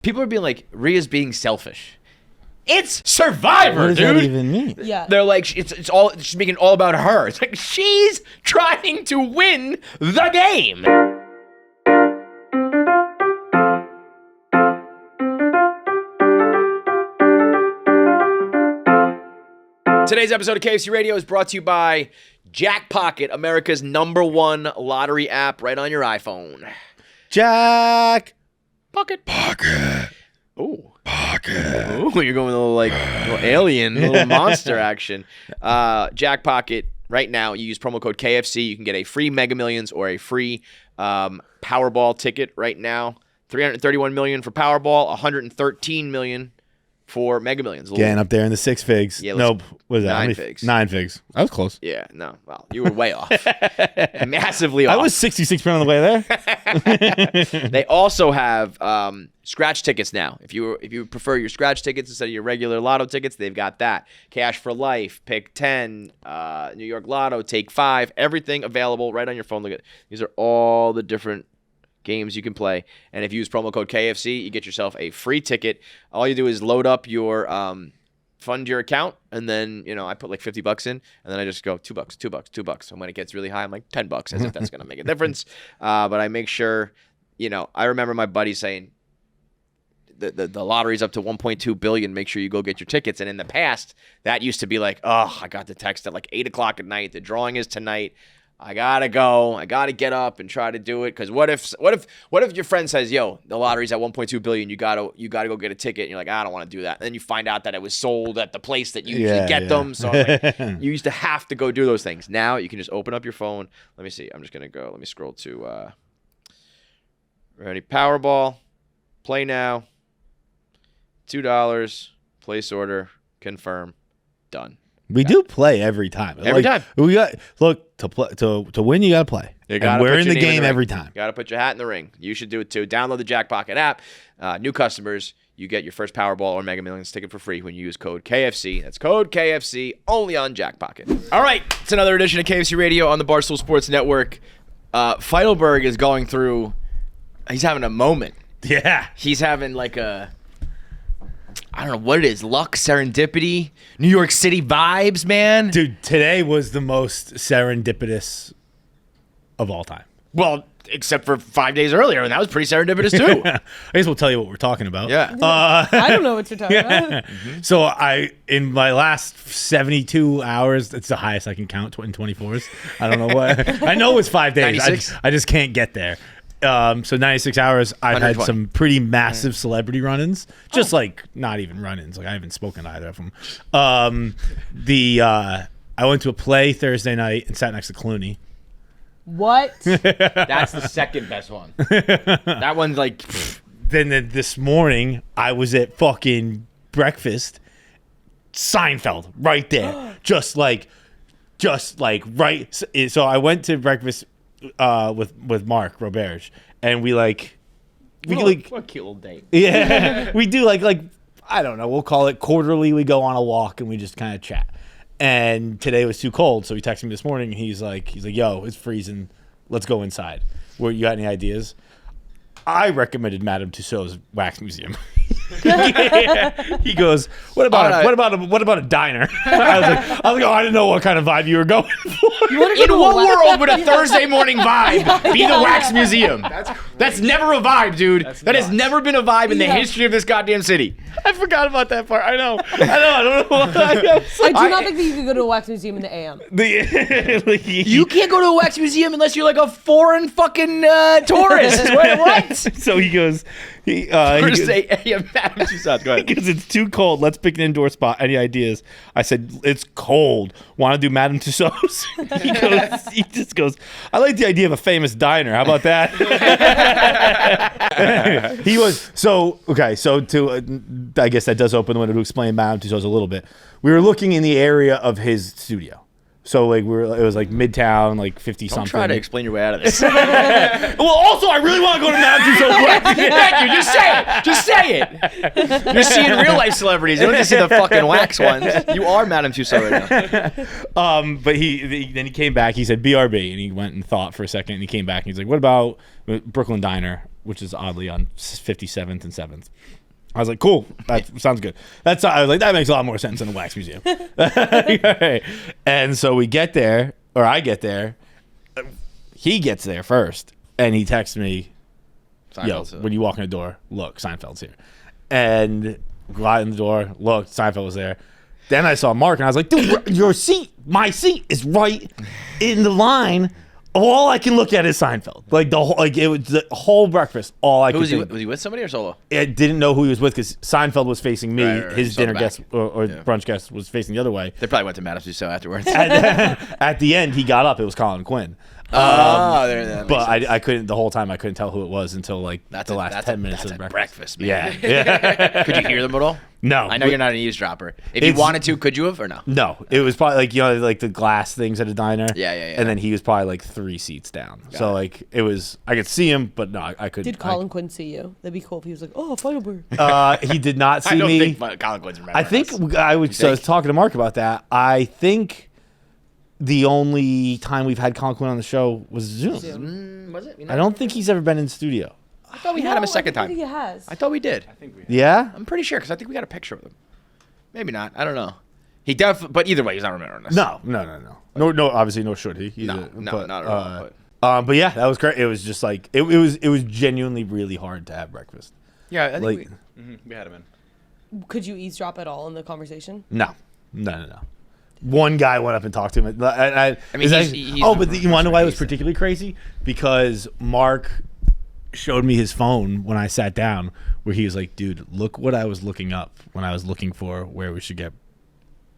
People are being like, Rhea's being selfish. It's Survivor, What does dude. that even mean? Yeah. They're like, she's making it all about her. It's like, she's trying to win the game. Today's episode of KFC Radio is brought to you by Jackpocket, America's #1 lottery app right on your iPhone. Jack. Pocket. Ooh. Pocket. Ooh, you're going a little alien, a little monster action. Jackpocket, right now, you use promo code KFC. You can get a free Mega Millions or a free Powerball ticket right now. $331 million for Powerball, $113 million for Mega Millions. Getting up there in the 6 figs. Yeah, nope. What is that? 9 figs. 9 figs. I was close. Yeah, no. Well, you were way off. Massively off. I was 66% on the way there. They also have scratch tickets now. If you prefer your scratch tickets instead of your regular lotto tickets, they've got that. Cash for Life, Pick 10, New York Lotto, Take 5, everything available right on your phone. Look at these are all the different games you can play. And if you use promo code KFC, you get yourself a free ticket. All you do is load up your fund your account, and then I put like $50 in, and then I just go $2. And when it gets really high, I'm like $10, as if that's gonna make a difference. But I make sure, I remember my buddy saying the lottery's up to $1.2 billion. Make sure you go get your tickets. And in the past, that used to be like, oh, I got the text at like 8:00 at night. The drawing is tonight. I gotta go. I gotta get up and try to do it. Because what if your friend says, "Yo, the lottery's at $1.2 billion. You gotta go get a ticket." And you're like, "I don't want to do that." And then you find out that it was sold at the place that you usually get them. So you used to have to go do those things. Now you can just open up your phone. Let me see. I'm just gonna go. Let me scroll to ready. Powerball. Play now. $2. Place order. Confirm. Done. We do play every time. Every time. We got to win. You got to play. And we're in the game every time. Got to put your hat in the ring. You should do it too. Download the Jackpocket app. New customers, you get your first Powerball or Mega Millions ticket for free when you use code KFC. That's code KFC only on Jackpocket. All right, it's another edition of KFC Radio on the Barstool Sports Network. Feidelberg is going through. He's having a moment. Yeah. He's having like a. I don't know what it is. Luck, serendipity, New York City vibes, man. Dude, today was the most serendipitous of all time. Well, except for 5 days earlier, and that was pretty serendipitous too. I guess we'll tell you what we're talking about. Yeah. I don't know what you're talking about. So in my last 72 hours, it's the highest I can count in 24s. I don't know what. I know it's 5 days. 96? I just can't get there. So 96 hours, I've had some pretty massive celebrity run-ins. Just like not even run-ins. Like I haven't spoken to either of them. I went to a play Thursday night and sat next to Clooney. What? That's the second best one. That one's like. Then this morning, I was at fucking breakfast. Seinfeld, right there. just like right. So I went to breakfast with Mark Roberge, and we what a cute little date. Yeah, we do like I don't know, we'll call it quarterly. We go on a walk and we just kind of chat. And today was too cold, so he texted me this morning. And he's like, yo, it's freezing. Let's go inside. Where you got any ideas? I recommended Madame Tussauds Wax Museum. He goes, what about a diner? I was like, oh, I didn't know what kind of vibe you were going for. In what world would a Thursday morning vibe be the Wax Museum? That's never a vibe, dude. That has never been a vibe in the history of this goddamn city. I forgot about that part. I know. I don't know why. I do not think that you can go to a wax museum in the AM. You can't go to a wax museum unless you're like a foreign fucking tourist. What? So he goes, Madame Tussauds. Go ahead. Because it's too cold. Let's pick an indoor spot. Any ideas? I said, it's cold. Want to do Madame Tussauds? He just goes, I like the idea of a famous diner. How about that? I guess that does open the window to explain Madame Tussauds a little bit. We were looking in the area of his studio. So like it was like Midtown, like 50 something. Don't try to explain your way out of this. Well, also I really want to go to Madame Tussauds. Thank you. Just say it. You're seeing real life celebrities. You don't just see the fucking wax ones. You are Madame Tussauds right now. But then he came back. He said BRB, and he went and thought for a second, and he came back and he's like, "What about Brooklyn Diner? which is oddly on 57th and 7th. I was like, cool, that sounds good. I was like, that makes a lot more sense than the wax museum. And so we get there, or I get there. He gets there first, and he texts me, yo, when you walk in the door, look, Seinfeld's here. And go out in the door, look, Seinfeld was there. Then I saw Mark, and I was like, dude, your seat, my seat is right in the line. All I can look at is Seinfeld. Like it was the whole breakfast. All I could was think. Was he with somebody or solo? I didn't know who he was with because Seinfeld was facing me. Right. His dinner guest or brunch guest was facing the other way. They probably went to Madame Tussauds afterwards. At the end, he got up. It was Colin Quinn. But I couldn't. The whole time, I couldn't tell who it was until like the last 10 minutes of the breakfast. Man. Yeah. Could you hear them at all? No. I know you're not an eavesdropper. If you wanted to, could you have or no? No. It was probably like like the glass things at a diner. Yeah. And then he was probably like 3 seats down. So like it was. I could see him, but no, I couldn't. Did Colin Quinn see you? That'd be cool if he was like, "Oh, Feidelberg." He did not see I don't me. think Colin Quinn's remembering I think us. I was talking to Mark about that. I think the only time we've had Colin Quinn on the show was Zoom. Was it? I don't think he's ever been in studio. I thought we had him a second I time. think he has. I thought we did. Yeah? I'm pretty sure because I think we got a picture of him. Maybe not. I don't know. He definitely, but either way, he's not remembering us. No. No, obviously no should he. No, not at all. But yeah, that was great. It was just like it was genuinely really hard to have breakfast. Yeah, I think Like We had him in. Could you eavesdrop at all in the conversation? no. One guy went up and talked to him. I mean, but you want to know why it was decent. particularly crazy? Because Mark showed me his phone when I sat down, where he was like, "Dude, look what I was looking up when I was looking for where we should get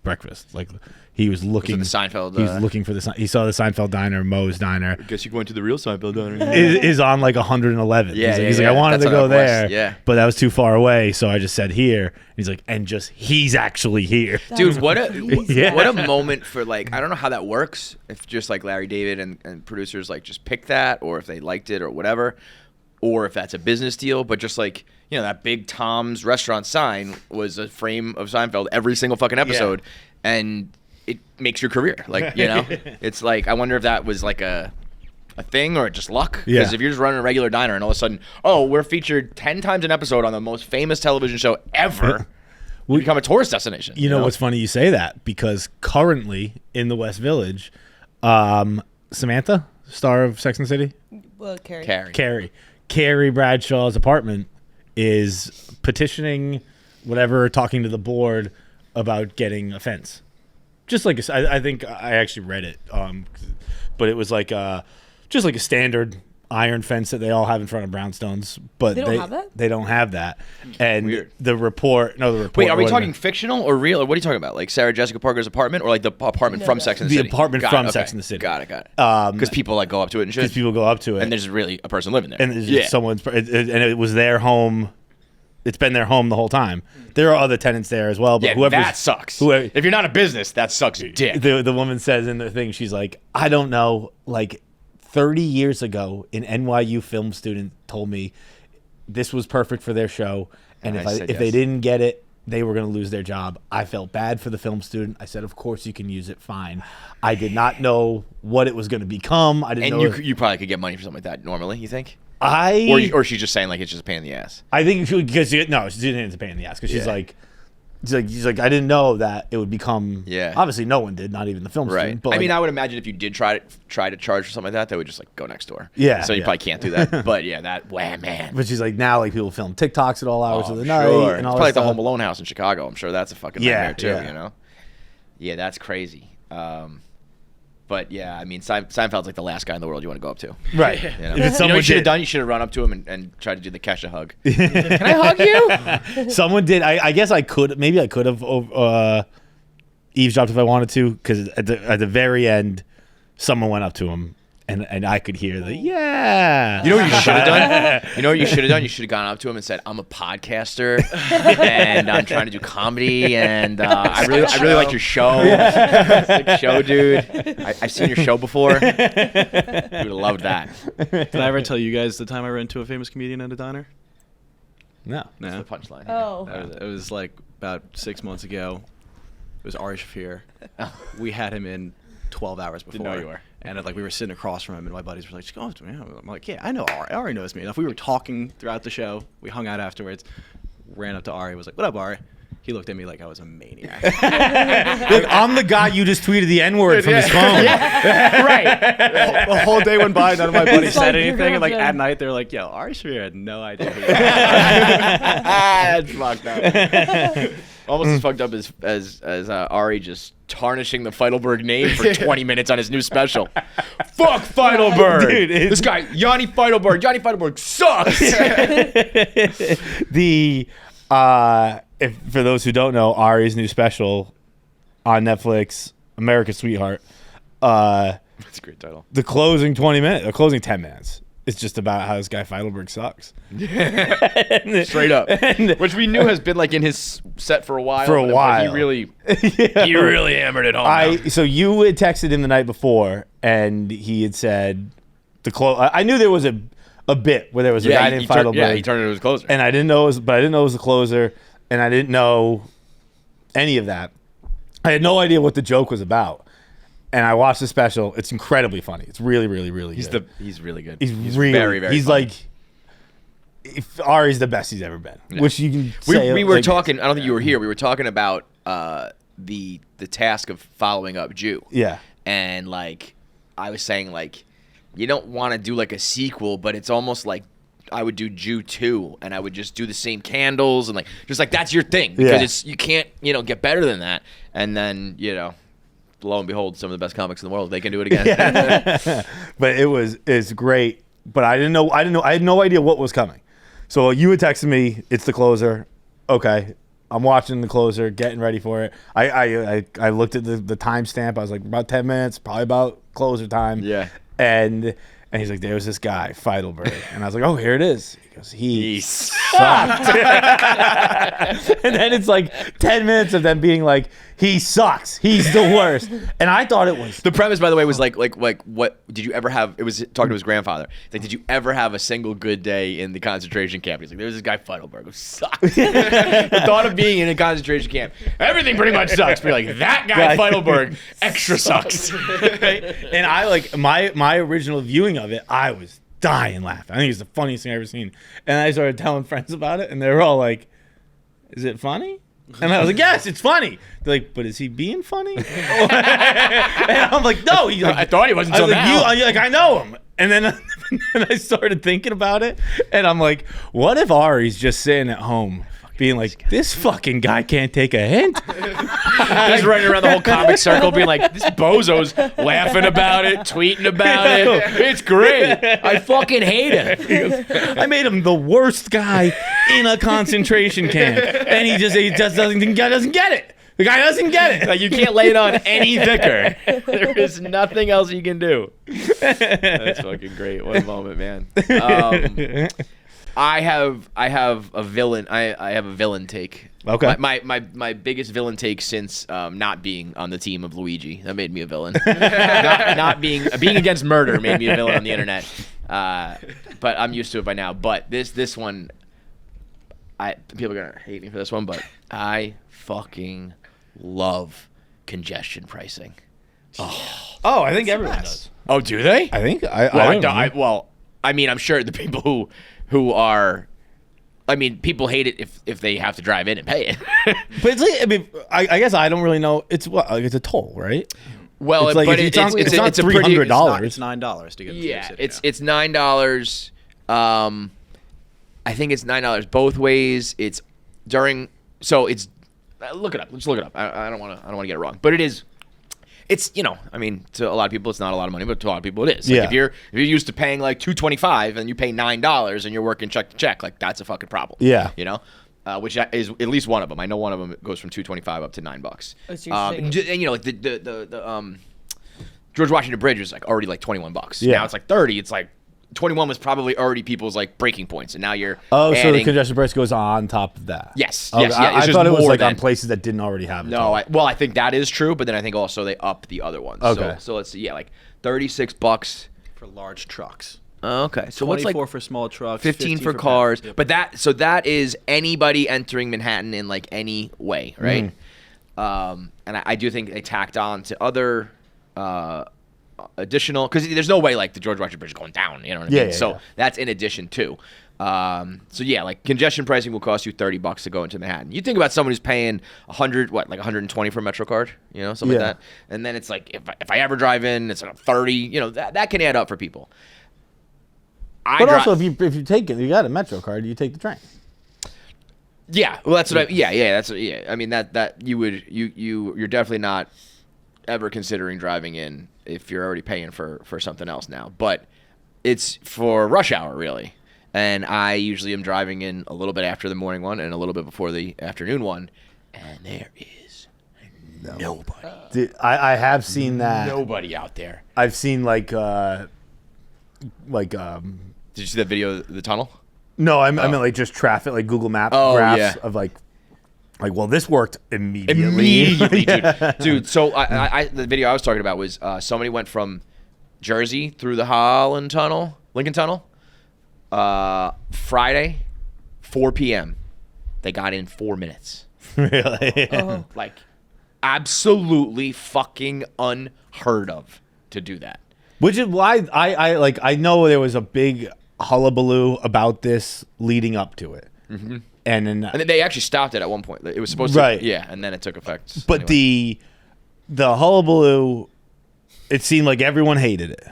breakfast." Like he was looking the Seinfeld. He was looking for the. He saw the Seinfeld diner, Moe's diner. I guess you went to the real Seinfeld diner. Is on like 111. Yeah, he's like, I wanted That's to go on West, there, yeah. but that was too far away, so I just said here. And he's like, and just he's actually here. Dude, what a Yeah. what a moment for like, I don't know how that works. If just like Larry David and producers like just pick that, or if they liked it or whatever, or if that's a business deal. But just like, you know, that big Tom's restaurant sign was a frame of Seinfeld every single fucking episode, and it makes your career. Like, you know, it's like, I wonder if that was like a thing or just luck. Because if you're just running a regular diner and all of a sudden, oh, we're featured 10 times an episode on the most famous television show ever, you become a tourist destination. You know what's funny you say that, because currently in the West Village, Samantha, star of Sex and the City, Well, Carrie. Carrie Bradshaw's apartment is petitioning whatever, talking to the board about getting a fence. Just like I think I actually read it, but it was like just like a standard iron fence that they all have in front of brownstones, but They don't have that? They don't have that. And Weird. the report. Wait, are we talking fictional or real? Or what are you talking about? Like Sarah Jessica Parker's apartment, or like the apartment from Sex and the City? The apartment Got from it, Sex and the City. Got it. Because people like go up to it and shit. Because people go up to it, And there's really a person living there. and there's someone's, and it was their home. It's been their home the whole time. There are other tenants there as well, but that sucks. If you're not a business, that sucks dick. The woman says in the thing, she's like, I don't know, like 30 years ago, an NYU film student told me this was perfect for their show, and if they didn't get it, they were going to lose their job. I felt bad for the film student. I said, of course you can use it, fine. I did not know what it was going to become. I didn't know. And you probably could get money for something like that normally, you think? Or she's just saying like it's just a pain in the ass. I think because she didn't it's a pain in the ass because she's like I didn't know that it would become. Yeah. Obviously, no one did, not even the film Right. student. But I mean, I would imagine if you did try to charge for something like that, they would just like go next door. Yeah, So you yeah. probably can't do that. But yeah, man. But she's like, now like people film TikToks at all hours of the night Sure. and It's all probably like that the stuff. Home Alone house in Chicago. I'm sure that's a fucking nightmare too. Yeah. You know. Yeah, that's crazy. But yeah, I mean, Seinfeld's like the last guy in the world you want to go up to. Right. You know, If it's you know what someone you should have did- done? You should have run up to him and tried to do the Kesha hug. Can I hug you? Someone did. I guess I could. Maybe I could have eavesdropped if I wanted to, because at the very end, someone went up to him, and I could hear the yeah. You know what you should have done? You know what you should have done? You should have gone up to him and said, "I'm a podcaster, and I'm trying to do comedy, and I really like your show. Sick show, dude. I've seen your show before. You would have loved that." Did I ever tell you guys the time I ran into a famous comedian at a diner? No. That's No. the punchline. Oh. It was like about 6 months ago. It was Ari Shaffir. We had him in 12 hours before. Didn't know you were. And like we were sitting across from him, and my buddies were like, "Just go up to me." I'm like, "Yeah, I know Ari. Ari knows me." And if we were talking throughout the show, we hung out afterwards. Ran up to Ari, was like, "What up, Ari?" He looked at me like I was a maniac. Look, I'm the guy you just tweeted the N-word from his phone. Right. The whole day went by, none of my buddies It's said like, you're anything, and like gonna- at night they were like, "Yo, Ari Shaffir had no idea." Who That's fucked up. Almost as fucked up as Ari just tarnishing the Feidelberg name for 20 minutes on his new special. Fuck Feidelberg. Dude, it's- this guy, Johnny Feidelberg sucks. If for those who don't know, Ari's new special on Netflix, America's Sweetheart. That's a great title. The closing 10 minutes. It's just about how this guy Feidelberg sucks. Straight up. Which we knew has been like in his set for a while. For a but while. He really hammered it home. So you had texted him the night before, and he had said I knew there was a bit where there was a guy named Feidelberg. he turned it into his closer. And I didn't know but I didn't know it was the closer, and I didn't know any of that. I had no idea what the joke was about. And I watched the special. It's incredibly funny. It's really, really, really good. He's really good. He's really very, very He's funny. Ari's the best he's ever been. Yeah. Which you can say. We were like, talking. I don't think you were here. We were talking about the task of following up Jew. Yeah. And like I was saying, like you don't want to do like a sequel, but it's almost like I would do Jew 2, and I would just do the same candles and like just like that's your thing because you can't get better than that. And then lo and behold, some of the best comics in the world, they can do it again. But it's great. But I didn't know. I had no idea what was coming. So you had texted me. It's the closer. Okay. I'm watching the closer, getting ready for it. I looked at the timestamp. I was like, about 10 minutes, probably about closer time. Yeah. And he's like, there was this guy, Feidelberg. And I was like, oh, here it is. He goes, he sucked. And then it's like 10 minutes of them being like, he sucks. He's the worst. And I thought it was. The premise, by the way, was like what did you ever have? It was talking to his grandfather. It's like, did you ever have a single good day in the concentration camp? He's like, there's this guy Feidelberg who sucks. The thought of being in a concentration camp, everything pretty much sucks. But you're like, that guy Feidelberg extra sucks. And I like my original viewing of it, I was dying laughing. I think it's the funniest thing I've ever seen. And I started telling friends about it, and they were all like, is it funny? And I was like, yes, it's funny. They're like, but is he being funny? And I'm like, no. He's like, I thought he wasn't I until was like, now. like, I know him. And then and I started thinking about it, and I'm like, what if Ari's just sitting at home being like, this fucking guy can't take a hint? He's running around the whole comic circle being like, this bozo's laughing about it, tweeting about it. It's great. I fucking hate him. I made him the worst guy in a concentration camp, and he just doesn't get it. The guy doesn't get it. Like, you can't lay it on any thicker. There is nothing else you can do. That's fucking great. What a moment, man. I have a villain. I have a villain take. Okay. My biggest villain take since not being on the team of Luigi. That made me a villain. not being against murder made me a villain on the internet. But I'm used to it by now. But this one, people are gonna hate me for this one, but I fucking love congestion pricing. Oh, I think everyone does. Oh, do they? I think I mean, I'm sure the people who are, I mean, people hate it if they have to drive in and pay it. But it's like, I mean, I guess I don't really know. It's what, like, it's a toll, right? Well, It's like, but it's it's not a pretty, $300. It's $9 to get into yeah, the city. it's $9. I think it's $9 both ways. It's during, so it's look it up. Let's look it up. I don't want to get it wrong, but it is. It's, I mean, to a lot of people, it's not a lot of money, but to a lot of people, it is. Like, Yeah. if you're used to paying like $2.25 and you pay $9 and you're working check to check, like, that's a fucking problem. Yeah. Which is at least one of them. I know one of them goes from $2.25 up to $9. Oh, so you're saying- And like the George Washington Bridge was like already like $21. Yeah. Now it's like 30. It's like 21 was probably already people's like breaking points, and now you're Oh, so the adding, congestion price goes on top of that. Yes, Okay, yes, yeah. I It's just thought it was more like on than- places that didn't already have it. No, I think that is true, but then I think also they up the other ones. Okay. So let's see, yeah, like $36. for large trucks. Okay, so what's 24 like for small trucks, 15 for cars? Yep. But that is anybody entering Manhattan in like any way, right? And I do think they tacked on to other additional, because there's no way like the George Washington Bridge is going down. You know what I Yeah, mean? yeah, So yeah. that's in addition too. So yeah, like congestion pricing will cost you $30 to go into Manhattan. You think about someone who's paying 120 for a Metro card, you know, something Yeah. like that. And then it's like if I ever drive in, it's like 30. You know, that can add up for people. But also, if you take it, you got a Metro card, you take the train. Yeah, well, that's what I mean, that you're definitely not ever considering driving in if you're already paying for something else now. But it's for rush hour, really. And I usually am driving in a little bit after the morning one and a little bit before the afternoon one, and there is nobody. Dude, I have seen that. Nobody out there. I've seen like Did you see that video of the tunnel? no, I meant like just traffic, like Google Maps Oh, graphs yeah. of like well, this worked immediately. Dude. So the video I was talking about was somebody went from Jersey through the Lincoln Tunnel, Friday, 4 p.m. They got in 4 minutes. Really? Oh. Like, absolutely fucking unheard of to do that. Which is why I know there was a big hullabaloo about this leading up to it. Mm-hmm. And then They actually stopped it at one point. It was supposed to, Right. yeah, and then it took effect. but anyway. the hullabaloo, it seemed like everyone hated it.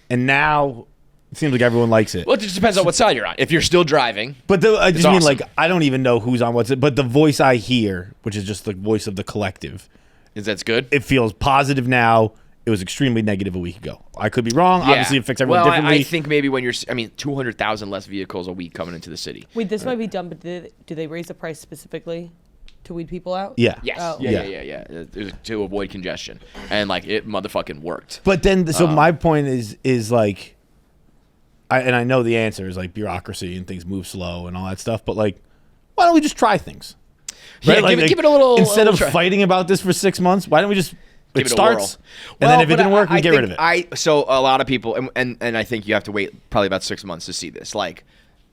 And now it seems like everyone likes it. Well, it just depends on what side you're on. If you're still driving, But I just mean awesome. like I don't even know who's on what's it. But the voice I hear, which is just the voice of the collective, that's good. it feels positive now. It was extremely negative a week ago. I could be wrong. Obviously, it affects everyone well, differently. I think maybe when 200,000 less vehicles a week coming into the city. Wait, this might be dumb, but do they raise the price specifically to weed people out? Yeah. Yes. Oh. Yeah. To avoid congestion. And like it motherfucking worked. But then, so my point is like, I know the answer is like bureaucracy and things move slow and all that stuff. But like, why don't we just try things? Yeah, Like, give it a little. Instead a of little try. fighting about this for 6 months, why don't we just Give it it a starts, whirl. and then if it but didn't work, we I get rid of think it. So a lot of people, and I think you have to wait probably about 6 months to see this. Like,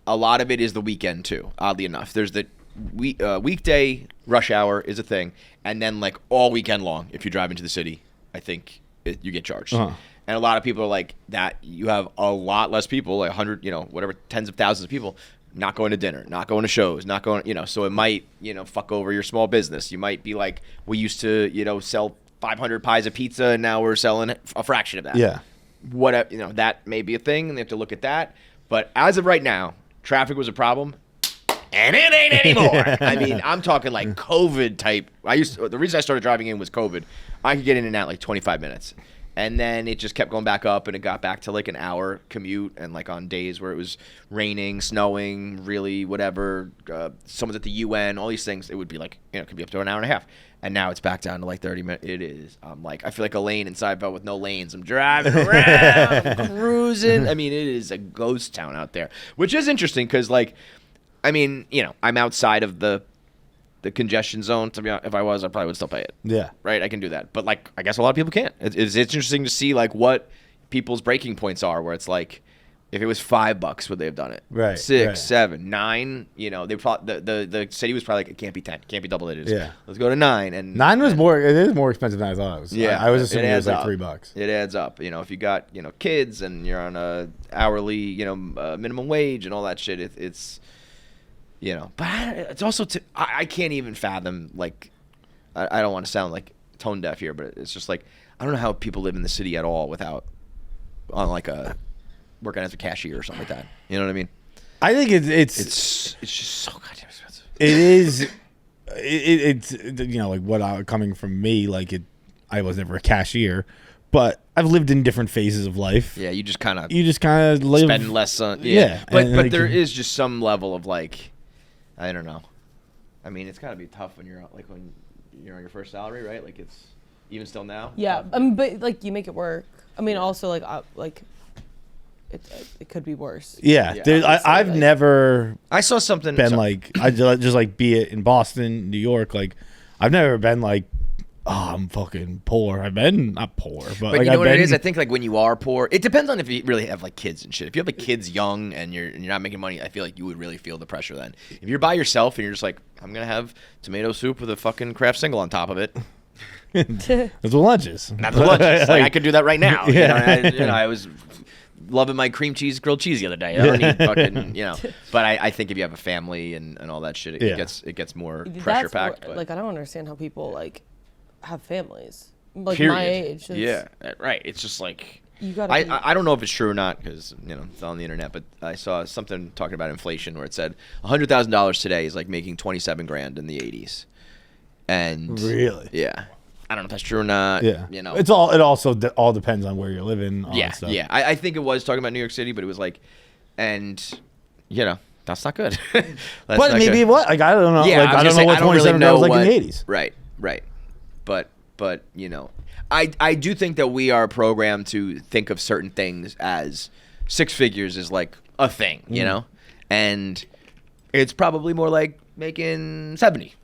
a lot of it is the weekend too. Oddly enough, there's the weekday rush hour is a thing, and then like all weekend long, if you drive into the city, I think you get charged. Uh-huh. And a lot of people are like that. You have a lot less people, like 100, whatever, tens of thousands of people. Not going to dinner, not going to shows, not going, so it might, fuck over your small business. You might be like, we used to, sell 500 pies of pizza and now we're selling a fraction of that. Yeah. Whatever, that may be a thing and they have to look at that. But as of right now, traffic was a problem and it ain't anymore. I mean, I'm talking like COVID type. The reason I started driving in was COVID. I could get in and out like 25 minutes. And then it just kept going back up, and it got back to like an hour commute. And like on days where it was raining, snowing, really whatever, someone's at the UN, all these things, it would be like, it could be up to an hour and a half. And now it's back down to like 30 minutes. It is. I feel like a lane in Seinfeld with no lanes. I'm driving around, cruising. I mean, it is a ghost town out there, which is interesting because, like, I mean, I'm outside of the congestion zone. To be honest, if I was, I probably would still pay it. Yeah. Right, I can do that. But like, I guess a lot of people can't. It's interesting to see like what people's breaking points are. Where it's like, if it was $5, would they have done it? Right, 6, right. 7, 9. They probably the city was probably like, it can't be 10, can't be double digits. Yeah. Let's go to 9. And 9 was more. It is more expensive than I thought it was. Yeah, I was assuming it was adds like up. $3. It adds up. If you got kids and you're on a hourly minimum wage and all that shit, it's. But it's also I can't even fathom, like, I don't want to sound like tone deaf here, but it's just like, I don't know how people live in the city at all without on like working as a cashier or something like that. You know what I mean? I think It's just so goddamn expensive. it is. It's like what coming from me, like it. I was never a cashier, but I've lived in different phases of life. Yeah, you just kind of live spend less on. Yeah, but and but there is just some level of like, I don't know. I mean, it's got to be tough when you're on your first salary, right? Like it's even still now. Yeah, but like you make it work. I mean, also like it could be worse. Yeah, Yeah, I've never I saw something. been like I just like be it in Boston, New York. Like I've never been like, oh, I'm fucking poor. I've been not poor, but like you know I've what been, it is? I think like when you are poor, it depends on if you really have like kids and shit. If you have like kids young and you're not making money, I feel like you would really feel the pressure then. If you're by yourself and you're just like, I'm gonna have tomato soup with a fucking Kraft single on top of it, That's what lunch is. That's what lunch is. Like, I could do that right now. Yeah. I was loving my cream cheese grilled cheese the other day. I don't need fucking, But I think if you have a family and all that shit, it gets more pressure packed. Like I don't understand how people like have families like Period. my age. Yeah, right. It's just like You gotta I don't know if it's true or not because it's on the internet, but I saw something talking about inflation where it said $100,000 today is like making 27 grand in the 80s. And Really? yeah, I don't know if that's true or not. Yeah. It also all depends on where you're living. All Yeah, that stuff. yeah. I think it was talking about New York City, but it was like, and that's not good. That's But not maybe good. what? Like I don't know. Yeah, like I don't know what 27 know was like what, in the 80s. Right. But I do think that we are programmed to think of certain things as six figures is like a thing, and it's probably more like making 70,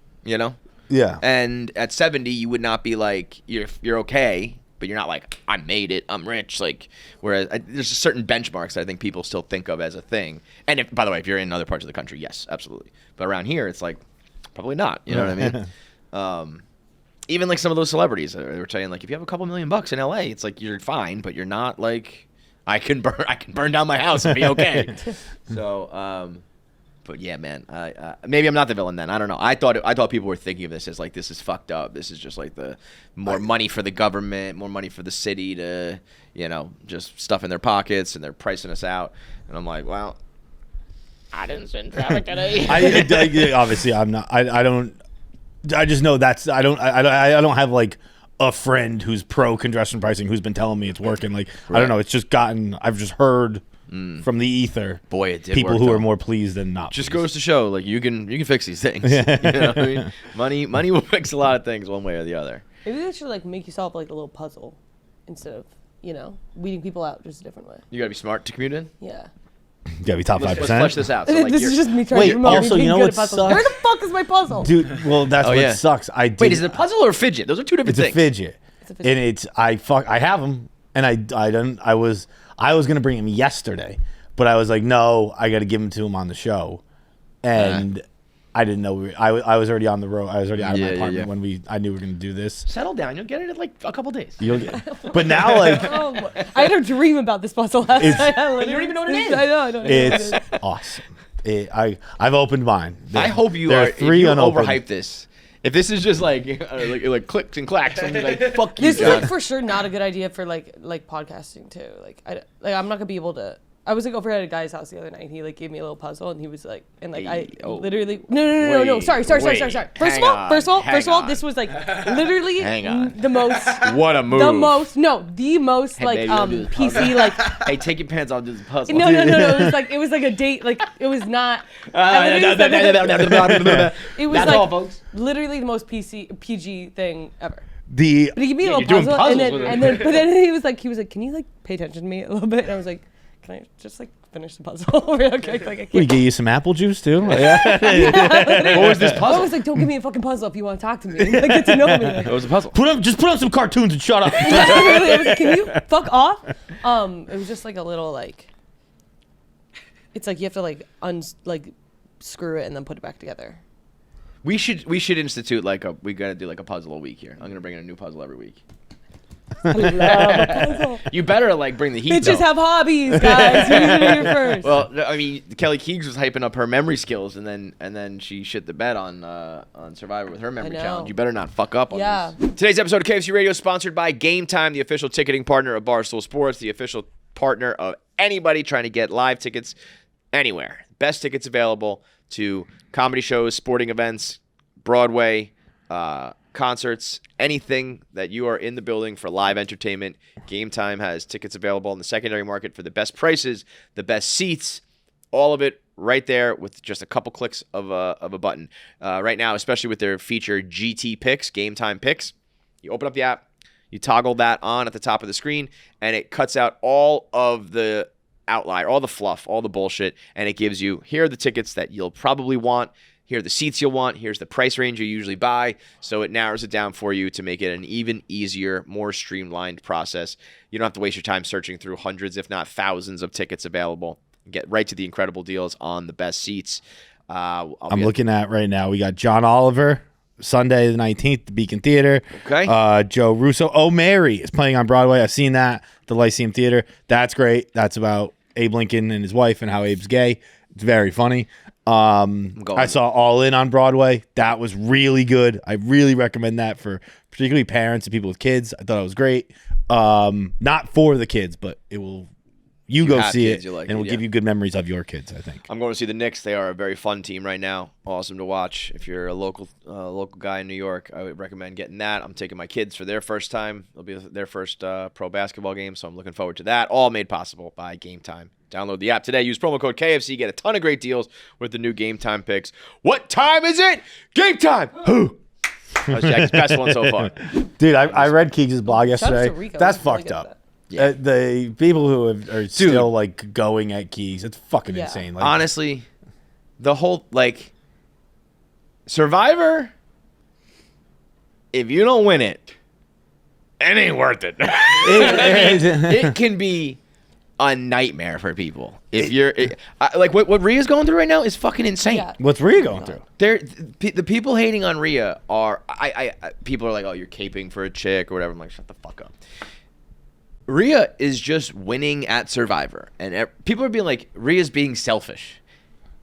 Yeah. And at 70, you would not be like you're okay, but you're not like I made it, I'm rich. Like whereas there's just certain benchmarks that I think people still think of as a thing. And by the way, if you're in other parts of the country, yes, absolutely. But around here, it's like probably not. You know what I mean? Even like some of those celebrities, they were saying like if you have a couple $1 million in LA, it's like you're fine, but you're not like I can burn down my house and be okay. So. But yeah, man, maybe I'm not the villain then. I don't know. I thought people were thinking of this as like this is fucked up. This is just like the more money for the government, more money for the city to, just stuff in their pockets, and they're pricing us out. And I'm like, well, I didn't sit in traffic today. Obviously, I'm not. I don't. I just know that's. I don't have like a friend who's pro congestion pricing who's been telling me it's working. Like I don't know. It's just gotten. I've just heard. From the ether, boy, it did people work, who though. are more pleased than not. Just pleased. goes to show, like you can fix these things. You know what I mean? Money will fix a lot of things one way or the other. Maybe they should like make you solve like a little puzzle instead of weeding people out just a different way. You gotta be smart to commute in. Yeah. You gotta be top 5%. Let's flesh this out. So, like, This is just me trying Wait, to promote also, me being you know good what at puzzles. sucks? Where the fuck is my puzzle? Dude, well, that's what yeah. sucks. Wait, is it a puzzle or a fidget? Those are two different It's things. a fidget. It's a fidget. And I have them, and I was gonna bring him yesterday. But I was like, no, I got to give him to him on the show, and I didn't know I was already on the road. I was already out of my apartment when I knew we were gonna do this. Settle down. You'll get it in like a couple days. But now, like, I had a dream about this puzzle last night. You don't even know what it is. I know. I don't know. it's awesome. I've opened mine. I hope you there are. are three if you unopened. overhype this. If this is just like like clicks and clacks, I'm like fuck you. This is John. like for sure not a good idea for like podcasting too. Like I'm not gonna be able to. I was like over at a guy's house the other night. And he like gave me a little puzzle, and he was like, and like literally no. Sorry. First of all, this was like literally the most. What a move. The most like baby, I'll do this PC puzzle. like. Hey, take your pants off. Do this puzzle. No. It was like a date. Like it was not. It was That's like all, folks. literally the most PG thing ever. But The he gave me a you're little doing puzzle, puzzles and with then, it. but then he was like, can you like pay attention to me a little bit? And I was like, can I just like finish the puzzle real quick? Like I we can't. get you some apple juice too. What was this I puzzle? was like, don't give me a fucking puzzle if you want to talk to me. Like, get to know me. What was the puzzle? Just put on some cartoons and shut up. Literally, I was like, can you fuck off? It was just like a little like. It's like you have to like screw it and then put it back together. We should institute we gotta do like a puzzle a week here. I'm gonna bring in a new puzzle every week. I love a puzzle. You better like bring the heat. Bitches though. have hobbies, guys. You need to do it first. Well, I mean, Kelly Keegs was hyping up her memory skills, and then she shit the bed on Survivor with her memory know. challenge. You better not fuck up on Yeah. this. Today's episode of KFC Radio is sponsored by Gametime, the official ticketing partner of Barstool Sports, the official partner of anybody trying to get live tickets anywhere. Best tickets available to comedy shows, sporting events, Broadway, concerts, anything that you are in the building for live entertainment. Gametime has tickets available in the secondary market for the best prices, the best seats, all of it right there with just a couple clicks of a button. Right now, especially with their feature GT Picks, Gametime Picks, you open up the app, you toggle that on at the top of the screen, and it cuts out all of the outlier, all the fluff, all the bullshit, and it gives you, here are the tickets that you'll probably want. Here are the seats you'll want. Here's the price range you usually buy. So it narrows it down for you to make it an even easier, more streamlined process. You don't have to waste your time searching through hundreds, if not thousands, of tickets available. Get right to the incredible deals on the best seats. I'm looking at right now. We got John Oliver Sunday the 19th, the Beacon Theater. Okay. Joe Russo. Oh, Mary is playing on Broadway. I've seen that. The Lyceum Theater. That's great. That's about Abe Lincoln and his wife and how Abe's gay. It's very funny. I saw All In on Broadway. That was really good. I really recommend that for particularly parents and people with kids. I thought it was great. Not for the kids, but it will. You go see it, and it will give you good memories of your kids, I think. I'm going to see the Knicks. They are a very fun team right now. Awesome to watch. If you're a local guy in New York, I would recommend getting that. I'm taking my kids for their first time. It'll be their first pro basketball game, so I'm looking forward to that. All made possible by Gametime. Download the app today. Use promo code KFC. Get a ton of great deals with the new Gametime picks. What time is it? Gametime! Who? That was Jack's best one so far. Dude, I read Keegs' blog yesterday. Rico. That's fucked up. Yeah. The people who are still like going at Keys, it's fucking insane. Like, honestly, the whole Survivor, if you don't win it, it ain't worth it. It can be a nightmare for people. If you're what Rhea's going through right now is fucking insane. Yeah. what's Rhea going through? The people hating on Rhea are people are like, oh, you're caping for a chick or whatever. I'm like, shut the fuck up. Rhea is just winning at Survivor, and people are being like, Rhea's being selfish.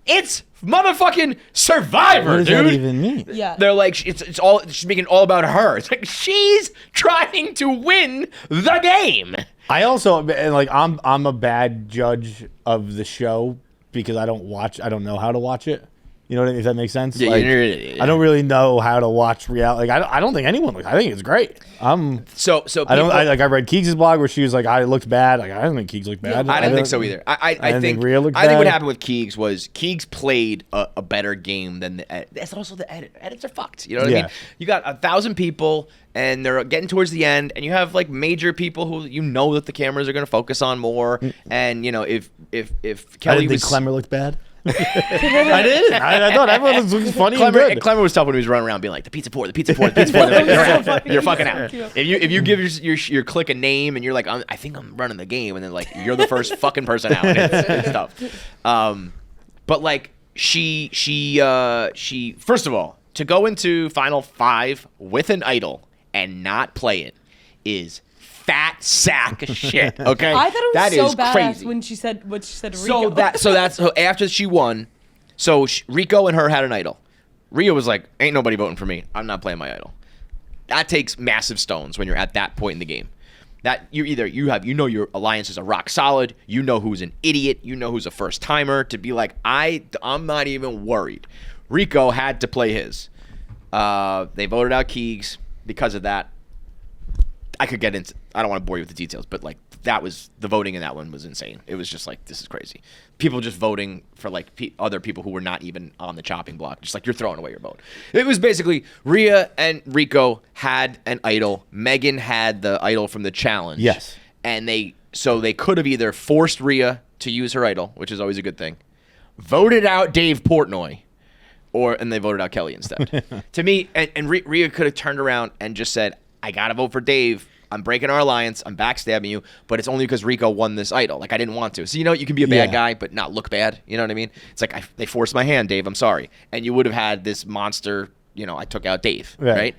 It's motherfucking Survivor, What does dude. that even mean? Yeah. They're like, she's making it all about her. It's like she's trying to win the game. I also like I'm a bad judge of the show because I don't know how to watch it. You know what I mean? If that makes sense. Yeah, like, yeah. I don't really know how to watch reality. Like I don't think anyone. I think it's great. So people, I read Keegs' blog where she was like, I looked bad. Like I don't think Keegs looked bad. I didn't think so either. I think Rhea looked I think what bad. happened with Keegs was Keegs played a better game than the edit. That's also the edit. Edits are fucked. You know what I mean? You got 1,000 people and they're getting towards the end, and you have like major people who you know that the cameras are going to focus on more. And you know if Kelly I didn't think Clemmer looked bad. I did. I thought everyone was funny and good. Clemmer was tough when he was running around being like, the pizza port. They're like, you're fucking out. If you give your click a name and you're like, I think I'm running the game, and then like you're the first fucking person out. It's tough. But like she first of all, to go into Final 5 with an idol and not play it is fat sack of shit. Okay, I thought it was that so is badass crazy. when she said what she said to Rico. So after she won, Rico and her had an idol. Rhea was like, "Ain't nobody voting for me. I'm not playing my idol." That takes massive stones when you're at that point in the game. That you know your alliances are rock solid. You know who's an idiot. You know who's a first timer. To be like, I'm not even worried. Rico had to play his. They voted out Keegs because of that. I could get into. I don't want to bore you with the details, but like that was the voting in that one was insane. It was just like, this is crazy. People just voting for like other people who were not even on the chopping block. Just like, you're throwing away your vote. It was basically Rhea and Rico had an idol. Megan had the idol from the challenge. Yes. And they could have either forced Rhea to use her idol, which is always a good thing, voted out Dave Portnoy, and they voted out Kelly instead. To me, and Rhea could have turned around and just said, I gotta vote for Dave. I'm breaking our alliance. I'm backstabbing you, but it's only because Rico won this idol. Like, I didn't want to. So, you can be a bad guy, but not look bad. You know what I mean? It's like, they forced my hand, Dave. I'm sorry. And you would have had this monster, I took out Dave, right?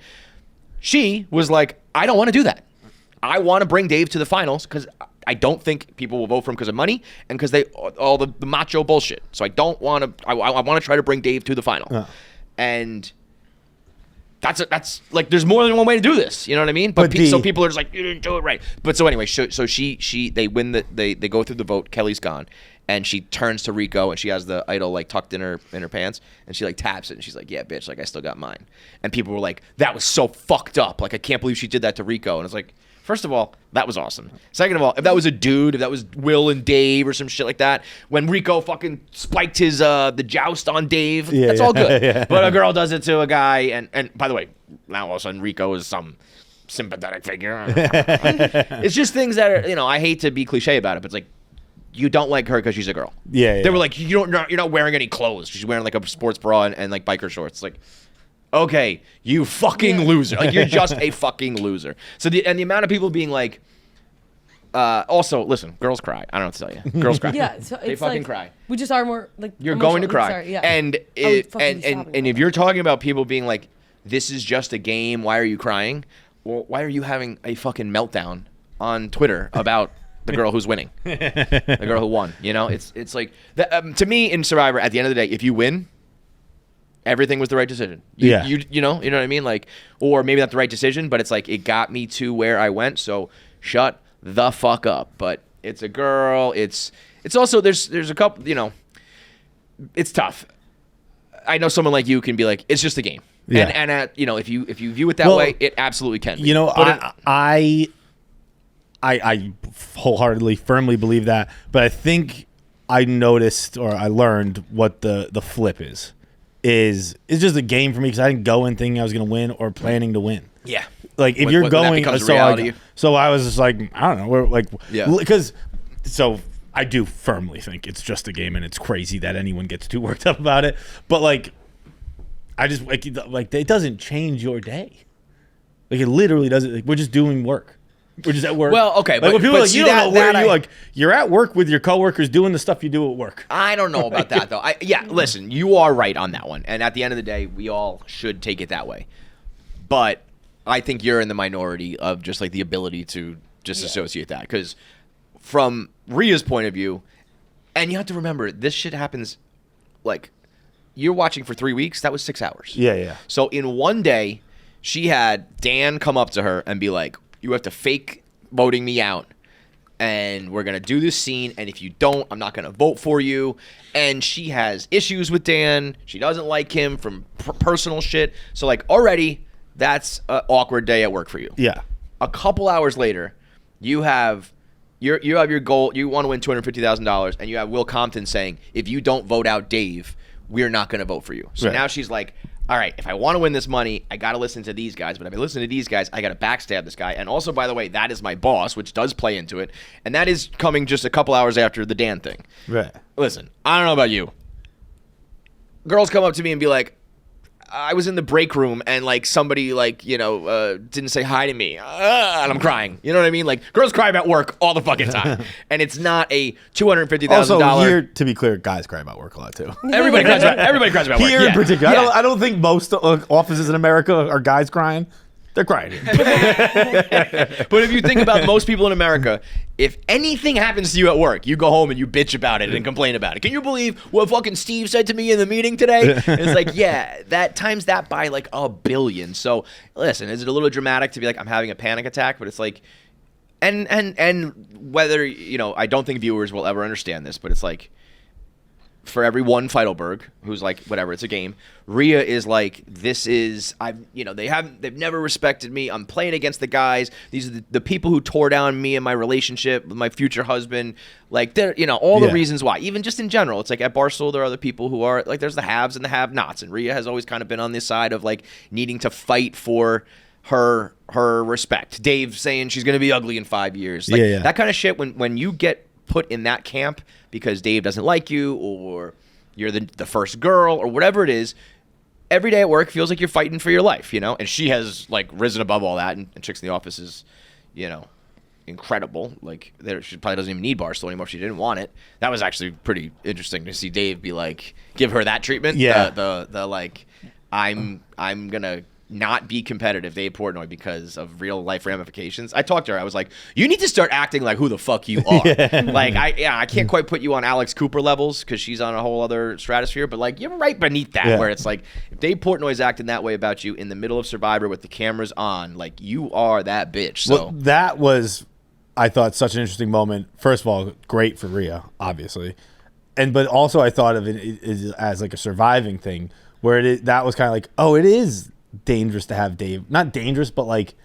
She was like, I don't want to do that. I want to bring Dave to the finals because I don't think people will vote for him because of money and because all the macho bullshit. So I don't want to. I want to try to bring Dave to the final, and that's like, there's more than one way to do this. You know what I mean? But so people are just like, you didn't do it right. But so anyway, so they win they go through the vote. Kelly's gone, and she turns to Rico, and she has the idol like tucked in her pants, and she like taps it, and she's like, yeah, bitch, like I still got mine. And people were like, that was so fucked up. Like, I can't believe she did that to Rico. And it's like, first of all, that was awesome. Second of all, if that was a dude, if that was Will and Dave or some shit like that, when Rico fucking spiked his the joust on Dave, that's all good. Yeah. But a girl does it to a guy, and by the way, now all of a sudden Rico is some sympathetic figure. It's just things that are, I hate to be cliche about it, but it's like, you don't like her because she's a girl. Yeah. They were like, you're not wearing any clothes. She's wearing like a sports bra and like biker shorts. Like, okay, you fucking loser. Like, you're just a fucking loser. So the amount of people being like, also, listen, girls cry. I don't know what to tell you. Girls cry. Yeah, so they it's fucking like, cry. We just are more like, You're going to cry. Sorry, yeah. And if you're talking about people being like, this is just a game. Why are you crying? Well, why are you having a fucking meltdown on Twitter about the girl who's winning, the girl who won? You know, it's like to me in Survivor. At the end of the day, if you win, everything was the right decision. You know what I mean? Like, or maybe not the right decision, but it's like it got me to where I went. So shut the fuck up. But it's a girl. It's also there's a couple. You know, it's tough. I know someone like you can be like, it's just a game. Yeah. And you know, if you view it that way, it absolutely can be. You know, I wholeheartedly, firmly believe that. But I think I noticed or I learned what the flip is. It's just a game for me because I didn't go in thinking I was going to win or planning to win. Yeah. Like if you're going, so I was just like, I don't know, we're like, because I do firmly think it's just a game, and it's crazy that anyone gets too worked up about it. But like, I just like it doesn't change your day. Like it literally doesn't. Like, we're just doing work. We're just at work. Well, okay, like, but people like, you don't know where you like. You're at work with your coworkers doing the stuff you do at work. I don't know about that though. Listen, you are right on that one. And at the end of the day, we all should take it that way. But I think you're in the minority of just like the ability to disassociate that, because from Rhea's point of view, and you have to remember, this shit happens like you're watching for 3 weeks. That was 6 hours. Yeah. So in one day, she had Dan come up to her and be like, you have to fake voting me out, and we're going to do this scene, and if you don't, I'm not going to vote for you. And she has issues with Dan. She doesn't like him from personal shit. So, like, already, that's an awkward day at work for you. Yeah. A couple hours later, you have your goal. You want to win $250,000, and you have Will Compton saying, if you don't vote out Dave, we're not going to vote for you. So now she's like, all right, if I want to win this money, I got to listen to these guys. But if I listen to these guys, I got to backstab this guy. And also, by the way, that is my boss, which does play into it. And that is coming just a couple hours after the Dan thing. Right. Listen, I don't know about you. Girls come up to me and be like, I was in the break room and like somebody like, you know, didn't say hi to me. And I'm crying. You know what I mean? Like girls cry about work all the fucking time. And it's not a $250,000. Also, here, to be clear, guys cry about work a lot too. Everybody cries about work. Here in particular. I don't think most offices in America are guys crying. They're crying. But if you think about most people in America, if anything happens to you at work, you go home and you bitch about it and complain about it. Can you believe what fucking Steve said to me in the meeting today? And it's like, yeah, that times that by like 1 billion. So listen, is it a little dramatic to be like, I'm having a panic attack? But it's like, and whether, you know, I don't think viewers will ever understand this, but it's like, for every one Feidelberg who's like, whatever, it's a game, Rhea is like, this is, they've never respected me. I'm playing against the guys. These are the people who tore down me and my relationship with my future husband. Like, they're, you know, all the reasons why. Even just in general, it's like at Barstool, there are other people who are like, there's the haves and the have-nots. And Rhea has always kind of been on this side of like needing to fight for her respect. Dave saying she's going to be ugly in 5 years. Like, that kind of shit, when you get put in that camp because Dave doesn't like you or you're the first girl or whatever it is, every day at work feels like you're fighting for your life, you know? And she has like risen above all that, and Chicks in the Office is, you know, incredible. Like, she probably doesn't even need Barstool anymore if she didn't want it. That was actually pretty interesting to see Dave be like, give her that treatment. Yeah. The like, I'm gonna not be competitive, Dave Portnoy, because of real life ramifications. I talked to her. I was like, you need to start acting like who the fuck you are. Like, I can't quite put you on Alex Cooper levels because she's on a whole other stratosphere, but like, you're right beneath that, where it's like, if Dave Portnoy's acting that way about you in the middle of Survivor with the cameras on, like, you are that bitch. So well, that was, I thought, such an interesting moment. First of all, great for Rhea, obviously. But also I thought of it as like a surviving thing, where that was kind of like, oh, it is dangerous to have Dave. Not dangerous, but like,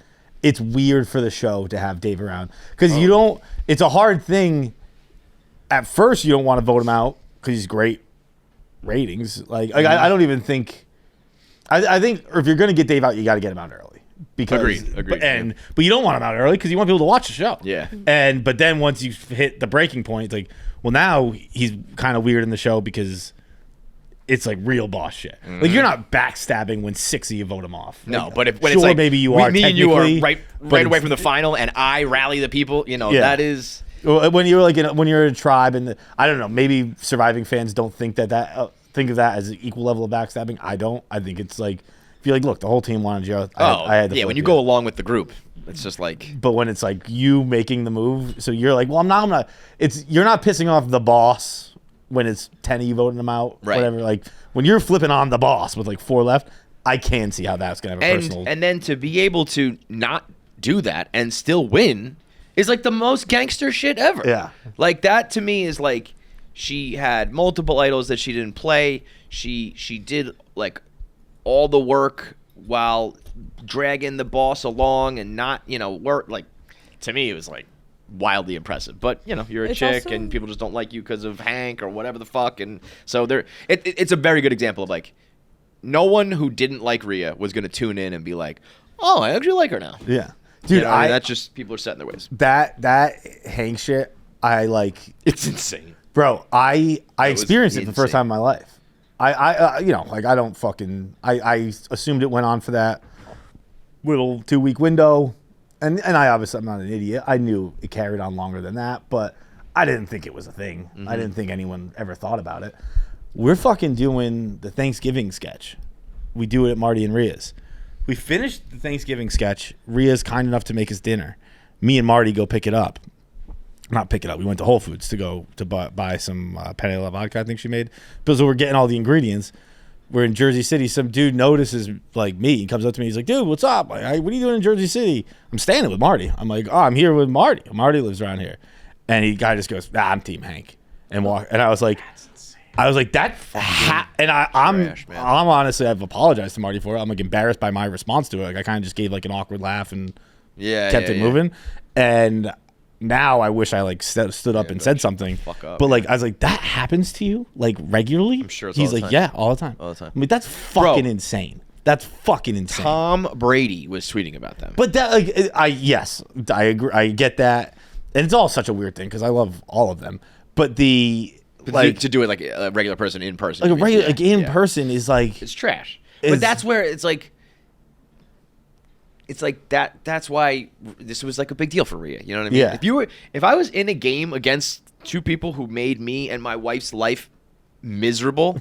it's weird for the show to have Dave around. Because you don't, it's a hard thing. At first, you don't want to vote him out because he's great ratings. Like I don't even think, I think if you're going to get Dave out, you got to get him out early. Because, Agreed. But you don't want him out early because you want people to watch the show. Yeah. But then once you hit the breaking point, it's like, well, now he's kind of weird in the show because it's like real boss shit. Like, you're not backstabbing when 6 of you vote him off. No, like, but when sure, it's like, maybe you are. Me and you are right but away from the final, and I rally the people. You know, that is. When you're like when you're in a tribe, and I don't know, maybe surviving fans don't think think of that as an equal level of backstabbing. I don't. I think it's like if you're like, look, the whole team wanted you. I had to yeah. flip When you go along with the group, it's just like. But when it's like you making the move, so you're like, well, I'm not. You're not pissing off the boss when it's 10 of you voting them out, right? Whatever. Like when you're flipping on the boss with like 4 left, I can see how that's gonna have a personal. And then to be able to not do that and still win is like the most gangster shit ever. Yeah. Like that to me is like she had multiple idols that she didn't play. She did like all the work while dragging the boss along and not, work. Like to me it was like wildly impressive. But, you're a chick also, and people just don't like you because of Hank or whatever the fuck. And so it's a very good example of like no one who didn't like Rhea was going to tune in and be like, oh, I actually like her now. Yeah. Dude, that's just people are set in their ways. That Hank shit, I like. It's insane, bro. I experienced it for the first time in my life. I don't fucking. I assumed it went on for that little 2-week window, and I obviously I'm not an idiot. I knew it carried on longer than that, but I didn't think it was a thing. I didn't think anyone ever thought about it. We're fucking doing the Thanksgiving sketch. We do it at Marty and Rhea's. We finished the Thanksgiving sketch. Rhea's kind enough to make us dinner. Me and Marty go pick it up. Not pick it up. We went to Whole Foods to go to buy some penne alla vodka, I think she made. Because we're getting all the ingredients. We're in Jersey City. Some dude notices like me. He comes up to me. He's like, dude, what's up? Like, what are you doing in Jersey City? I'm staying with Marty. I'm like, oh, I'm here with Marty. Marty lives around here. And the guy just goes, I'm Team Hank. And I was like, and I'm honestly, I've apologized to Marty for it. I'm like embarrassed by my response to it. Like I kind of just gave like an awkward laugh and kept it moving. And now I wish I like stood up and said something. But like I was like, that happens to you like regularly? I'm sure. He's like, yeah, all the time. All the time. I mean, that's fucking insane. That's fucking insane. Tom Brady was tweeting about them. But that like I agree. I get that, and it's all such a weird thing because I love all of them. But to do it like a regular person in person. Like a regular in person is like it's trash. But that's where it's like that. That's why this was like a big deal for Rhea. You know what I mean? Yeah. If I was in a game against two people who made me and my wife's life miserable,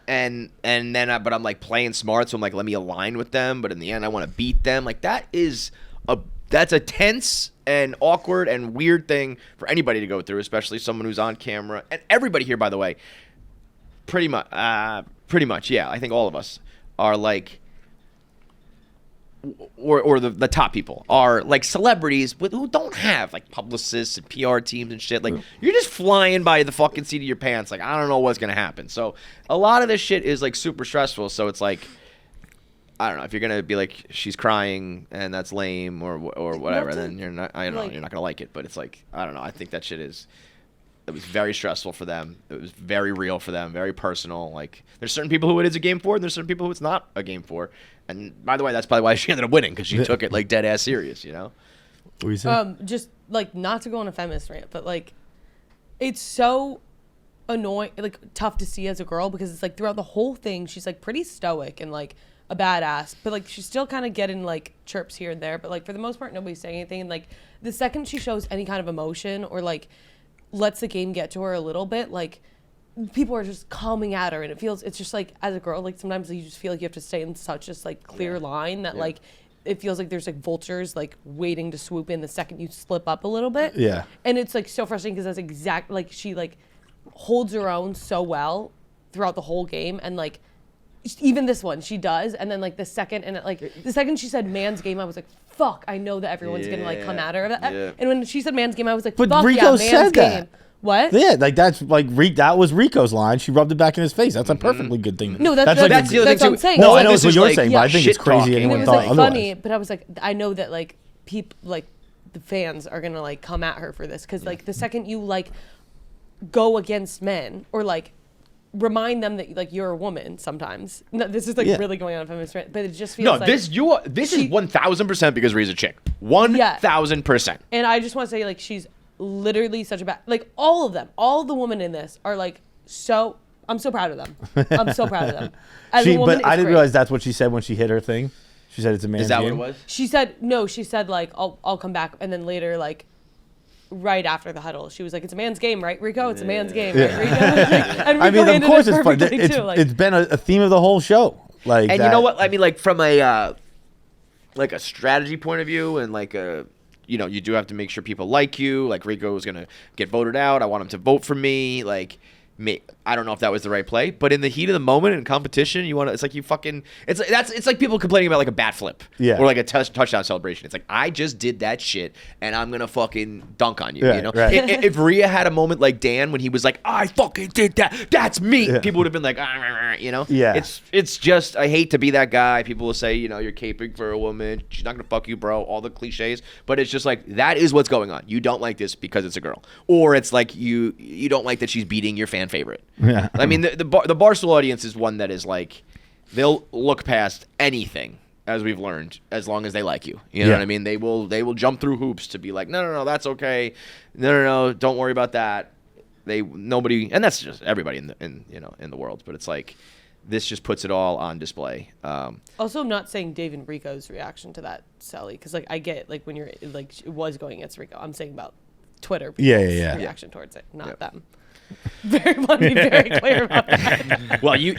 and then but I'm like playing smart, so I'm like, let me align with them. But in the end, I want to beat them. Like that's a tense and awkward and weird thing for anybody to go through, especially someone who's on camera. And everybody here, by the way, pretty much, yeah. I think all of us are like, or the top people are like celebrities who don't have like publicists and PR teams and shit. Like you're just flying by the fucking seat of your pants. Like I don't know what's gonna happen. So a lot of this shit is like super stressful. So it's like, I don't know if you're gonna be like she's crying and that's lame or whatever, then you're not. I don't know. You're not gonna like it. But it's like I don't know. I think that shit it was very stressful for them. It was very real for them. Very personal. Like there's certain people who it is a game for, and there's certain people who it's not a game for. And by the way, that's probably why she ended up winning because she took it like dead ass serious. What were you saying? Just like not to go on a feminist rant, but like it's so annoying, like tough to see as a girl because it's like throughout the whole thing she's like pretty stoic and like a badass, but like she's still kind of getting like chirps here and there, but like for the most part nobody's saying anything. And like the second she shows any kind of emotion or like lets the game get to her a little bit, like people are just coming at her, and it's just like as a girl, like sometimes you just feel like you have to stay in such this like clear line that like it feels like there's like vultures like waiting to swoop in the second you slip up a little bit. Yeah. And it's like so frustrating because that's exact like she like holds her own so well throughout the whole game, and like even this one she does, and then like the second she said man's game, I was like, fuck, I know that everyone's gonna like come at her. And when she said man's game, I was like, but fuck Rico yeah, man's said game. that. What? Yeah, like that's like that was Rico's line. She rubbed it back in his face. That's a perfectly good thing. No, that's the other thing what I'm saying. No, I know what you're saying, but I think it's crazy talking. anyone it was thought like otherwise. funny, but I was like, I know that like people like the fans are gonna like come at her for this because like the second you like go against men or like remind them that like you're a woman sometimes. No, this is like really going on a feminist rant, but it just feels like this is 1000% because Rhea's a chick. 1000%. And I just want to say like she's literally such a bad, like all the women in this are like so, I'm so proud of them. I'm so proud of them. As a woman, but I didn't realize that's what she said when she hit her thing. She said it's a man's game. Is that what it was? She said like I'll come back, and then later like right after the huddle she was like, it's a man's game, right, Rico? It's a man's game, right, Rico? And Rico I mean, of course it's fun. too, like, It's been a theme of the whole show. Like, and you know what? I mean, like from a strategy point of view, and like you do have to make sure people like you. Like Rico is gonna get voted out. I want him to vote for me. Like. I don't know if that was the right play, but in the heat of the moment in competition, you want to. It's like you fucking. It's like people complaining about like a bat flip, or like a touchdown celebration. It's like I just did that shit, and I'm gonna fucking dunk on you. Yeah, you know, right. if Rhea had a moment like Dan when he was like, I fucking did that. That's me. Yeah. People would have been like, you know. Yeah. It's just I hate to be that guy. People will say, you're caping for a woman. She's not gonna fuck you, bro. All the cliches, but it's just like that is what's going on. You don't like this because it's a girl, or it's like you don't like that she's beating your fan favorite. Yeah. I mean, the Barstool audience is one that is like, they'll look past anything, as we've learned, as long as they like you. You know what I mean? They will jump through hoops to be like, no, that's okay. No, don't worry about that. Nobody, and that's just everybody in the world. But it's like, this just puts it all on display. Also, I'm not saying Dave and Rico's reaction to that, Sally, because like I get like when you're like it was going against Rico. I'm saying about Twitter. Yeah. Reaction towards it, not them. Want to be very clear about that. Well, you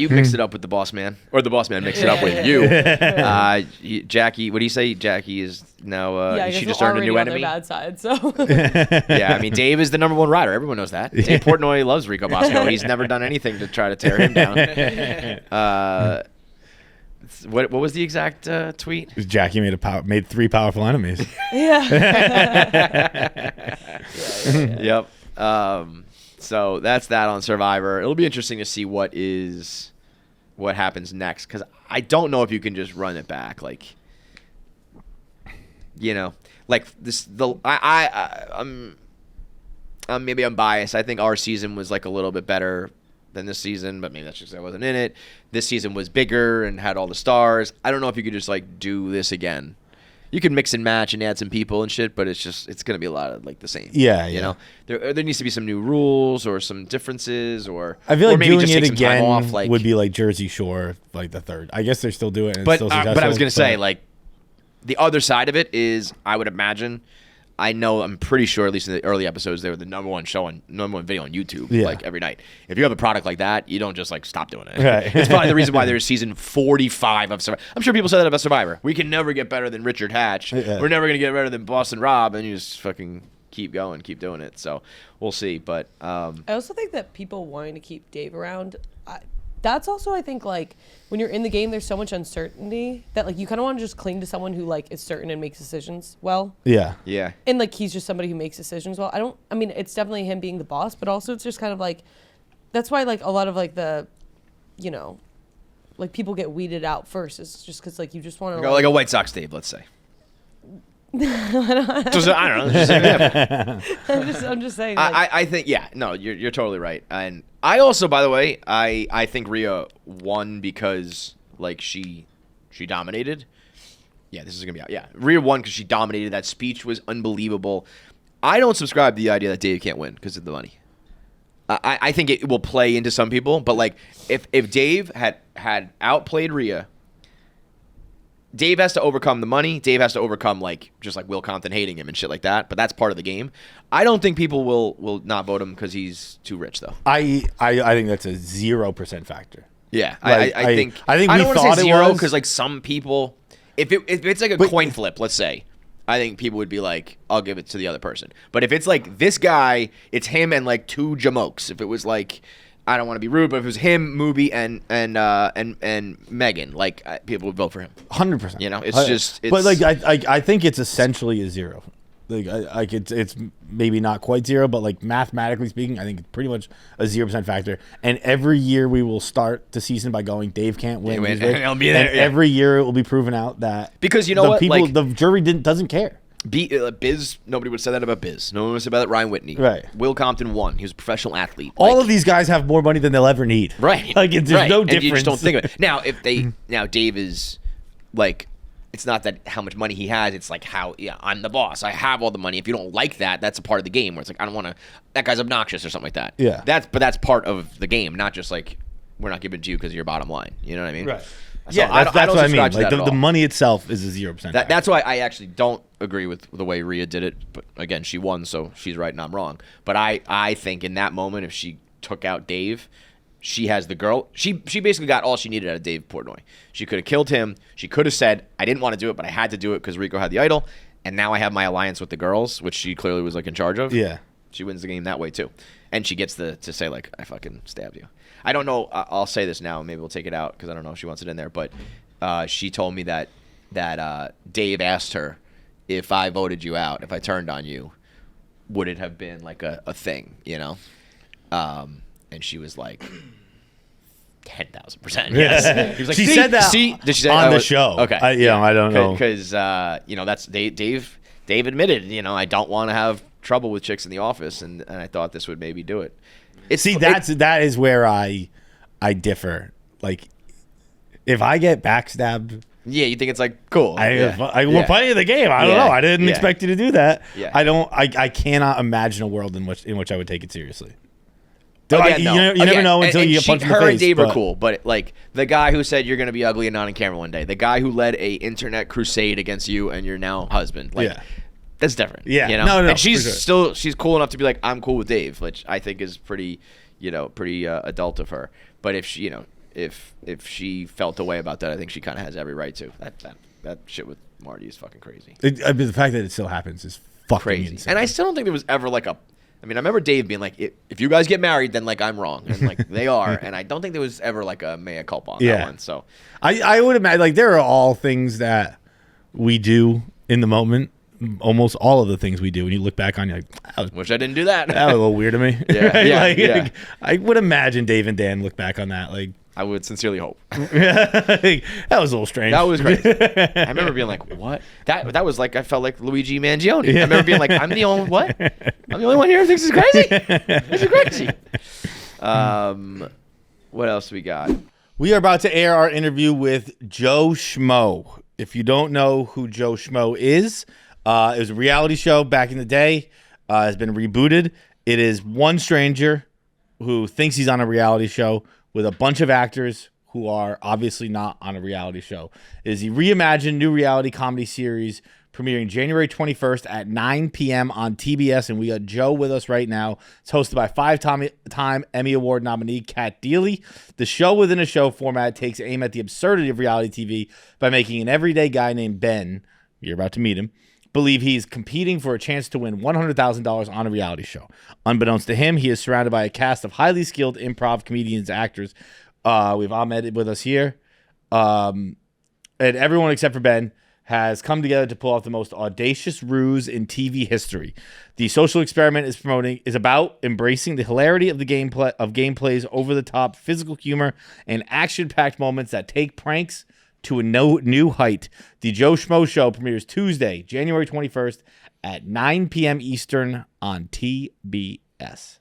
mixed it up with the boss man, or the boss man mixed it up with you. Jackie, what do you say? Jackie is now. She just earned a new on enemy. Their bad side, so. Yeah, I mean, Dave is the number one rider. Everyone knows that. Dave Portnoy loves Rico Bosco. He's never done anything to try to tear him down. What was the exact tweet? Jackie made 3 powerful enemies. Yep. So that's that on Survivor. It'll be interesting to see what happens next, because I don't know if you can just run it back. Like, like this. Maybe I'm biased. I think our season was like a little bit better than this season, but maybe that's just 'cause I wasn't in it. This season was bigger and had all the stars. I don't know if you could just like do this again. You can mix and match and add some people and shit, but it's going to be a lot of like the same. Yeah, you know, there needs to be some new rules or some differences, or I feel like maybe doing just it take some time again off, like, would be like Jersey Shore, like the third. I guess they're still doing it. But I was going to say, like, the other side of it is, I would imagine, I'm pretty sure, at least in the early episodes, they were the number one video on YouTube, like every night. If you have a product like that, you don't just like stop doing it. Right. It's probably the reason why there's season 45 of Survivor. I'm sure people say that about Survivor. We can never get better than Richard Hatch. Yeah. We're never going to get better than Boston Rob, and you just fucking keep going, keep doing it. So we'll see. But I also think that people wanting to keep Dave around, that's also, I think, like, when you're in the game, there's so much uncertainty that, like, you kind of want to just cling to someone who, like, is certain and makes decisions well. Yeah. And, like, he's just somebody who makes decisions well. I mean, it's definitely him being the boss, but also it's just kind of, like, that's why, like, a lot of, like, the, like, people get weeded out first. It's just because, like, you just want to, like a White Sox Dave, let's say. I don't know. Just an example. I'm just saying. Like, I think, you're totally right. And I also, by the way, I think Rhea won because, like, she dominated. Yeah, this is gonna be out. Yeah, Rhea won because she dominated. That speech was unbelievable. I don't subscribe to the idea that Dave can't win because of the money. I think it will play into some people, but like if Dave had outplayed Rhea, Dave has to overcome the money. Dave has to overcome like just like Will Compton hating him and shit like that. But that's part of the game. I don't think people will not vote him because he's too rich, though. I think that's a 0% factor. Yeah, Like, I think I don't want to say thought it zero was- because like some people, if it's like a coin flip, let's say, I think people would be like, I'll give it to the other person. But if it's like this guy, it's him and like 2 jamokes. If it was like, I don't want to be rude, but if it was him, Mubi, and Megan, like people would vote for him. 100%. You know, it's just. But like I think it's essentially a 0. Like it's maybe not quite 0, but like mathematically speaking, I think it's pretty much a 0% factor. And every year we will start the season by going, Dave can't win. And I'll be there, and every year it will be proven out that because you know what, like, the jury doesn't care. Biz, nobody would say that about Biz. No one would say about Ryan Whitney. Right. Will Compton won. He was a professional athlete. All of these guys have more money than they'll ever need. Right. Like there's no difference. And you just don't think of it. Now, Dave is like, it's not that how much money he has. It's like how, I'm the boss. I have all the money. If you don't like that, that's a part of the game where it's like, I don't want to, that guy's obnoxious or something like that. Yeah. That's part of the game, not just like, we're not giving it to you because of your bottom line. You know what I mean? Right. So Yeah, that's what I mean. subscribe to Like that at the all. money itself is a 0%. That's why I actually don't agree with the way Rhea did it. But again, she won, so she's right and I'm wrong. But I think in that moment, if she took out Dave, she has the girl. She basically got all she needed out of Dave Portnoy. She could have killed him. She could have said, I didn't want to do it, but I had to do it because Rico had the idol. And now I have my alliance with the girls, which she clearly was like in charge of. Yeah. She wins the game that way too. And she gets to say like, I fucking stabbed you. I don't know. I'll say this now. Maybe we'll take it out because I don't know if she wants it in there. But she told me that Dave asked her, if I voted you out, if I turned on you, would it have been like a thing, you know? And she was like, 10,000%. Yes. He was like, she said that did she say on the show. Okay. I don't know. Because, that's Dave admitted, I don't want to have trouble with chicks in the office. And I thought this would maybe do it. That is where I differ. Like, if I get backstabbed, yeah, you think it's like cool. We're playing the game. I don't know. I didn't expect you to do that. Yeah. I cannot imagine a world in which I would take it seriously. Again, you never know until you get punched in the face. Her and Dave are cool, but like the guy who said you're going to be ugly and not on camera one day, the guy who led a internet crusade against you and your now husband, like that's different. Yeah, No, and she's cool enough to be like, I'm cool with Dave, which I think is pretty adult of her. But if she, if she felt a way about that, I think she kind of has every right to. That shit with Marty is fucking crazy. The fact that it still happens is fucking crazy. insane. And I still don't think there was ever like I remember Dave being like, if you guys get married, then like I'm wrong. And like they are. And I don't think there was ever like a mea culpa on that one. So I would imagine like there are all things that we do in the moment. Almost all of the things we do, when you look back on, you're like, wish I didn't do that. That was a little weird to me. Yeah. I would imagine Dave and Dan look back on that like. I would sincerely hope. That was a little strange. That was crazy. I remember being like, what? That was like, I felt like Luigi Mangione. I remember being like, I'm the only one here who thinks it's crazy? This is crazy. What else we got? We are about to air our interview with Joe Schmo. If you don't know who Joe Schmo is, it was a reality show back in the day. Has been rebooted. It is one stranger who thinks he's on a reality show with a bunch of actors who are obviously not on a reality show. It is a reimagined new reality comedy series premiering January 21st at 9 p.m. on TBS, and we got Joe with us right now. It's hosted by five-time Emmy Award nominee Kat Deely. The show within a show format takes aim at the absurdity of reality TV by making an everyday guy named Ben, you're about to meet him, believe he's competing for a chance to win $100,000 on a reality show. Unbeknownst to him, he is surrounded by a cast of highly skilled improv comedians, actors. We have Ahamed with us here. And everyone except for Ben has come together to pull off the most audacious ruse in TV history. The social experiment is about embracing the hilarity of the gameplay's over-the-top physical humor and action-packed moments that take pranks to a new height. The Joe Schmo Show premieres Tuesday, January 21st at 9 p.m. Eastern on TBS.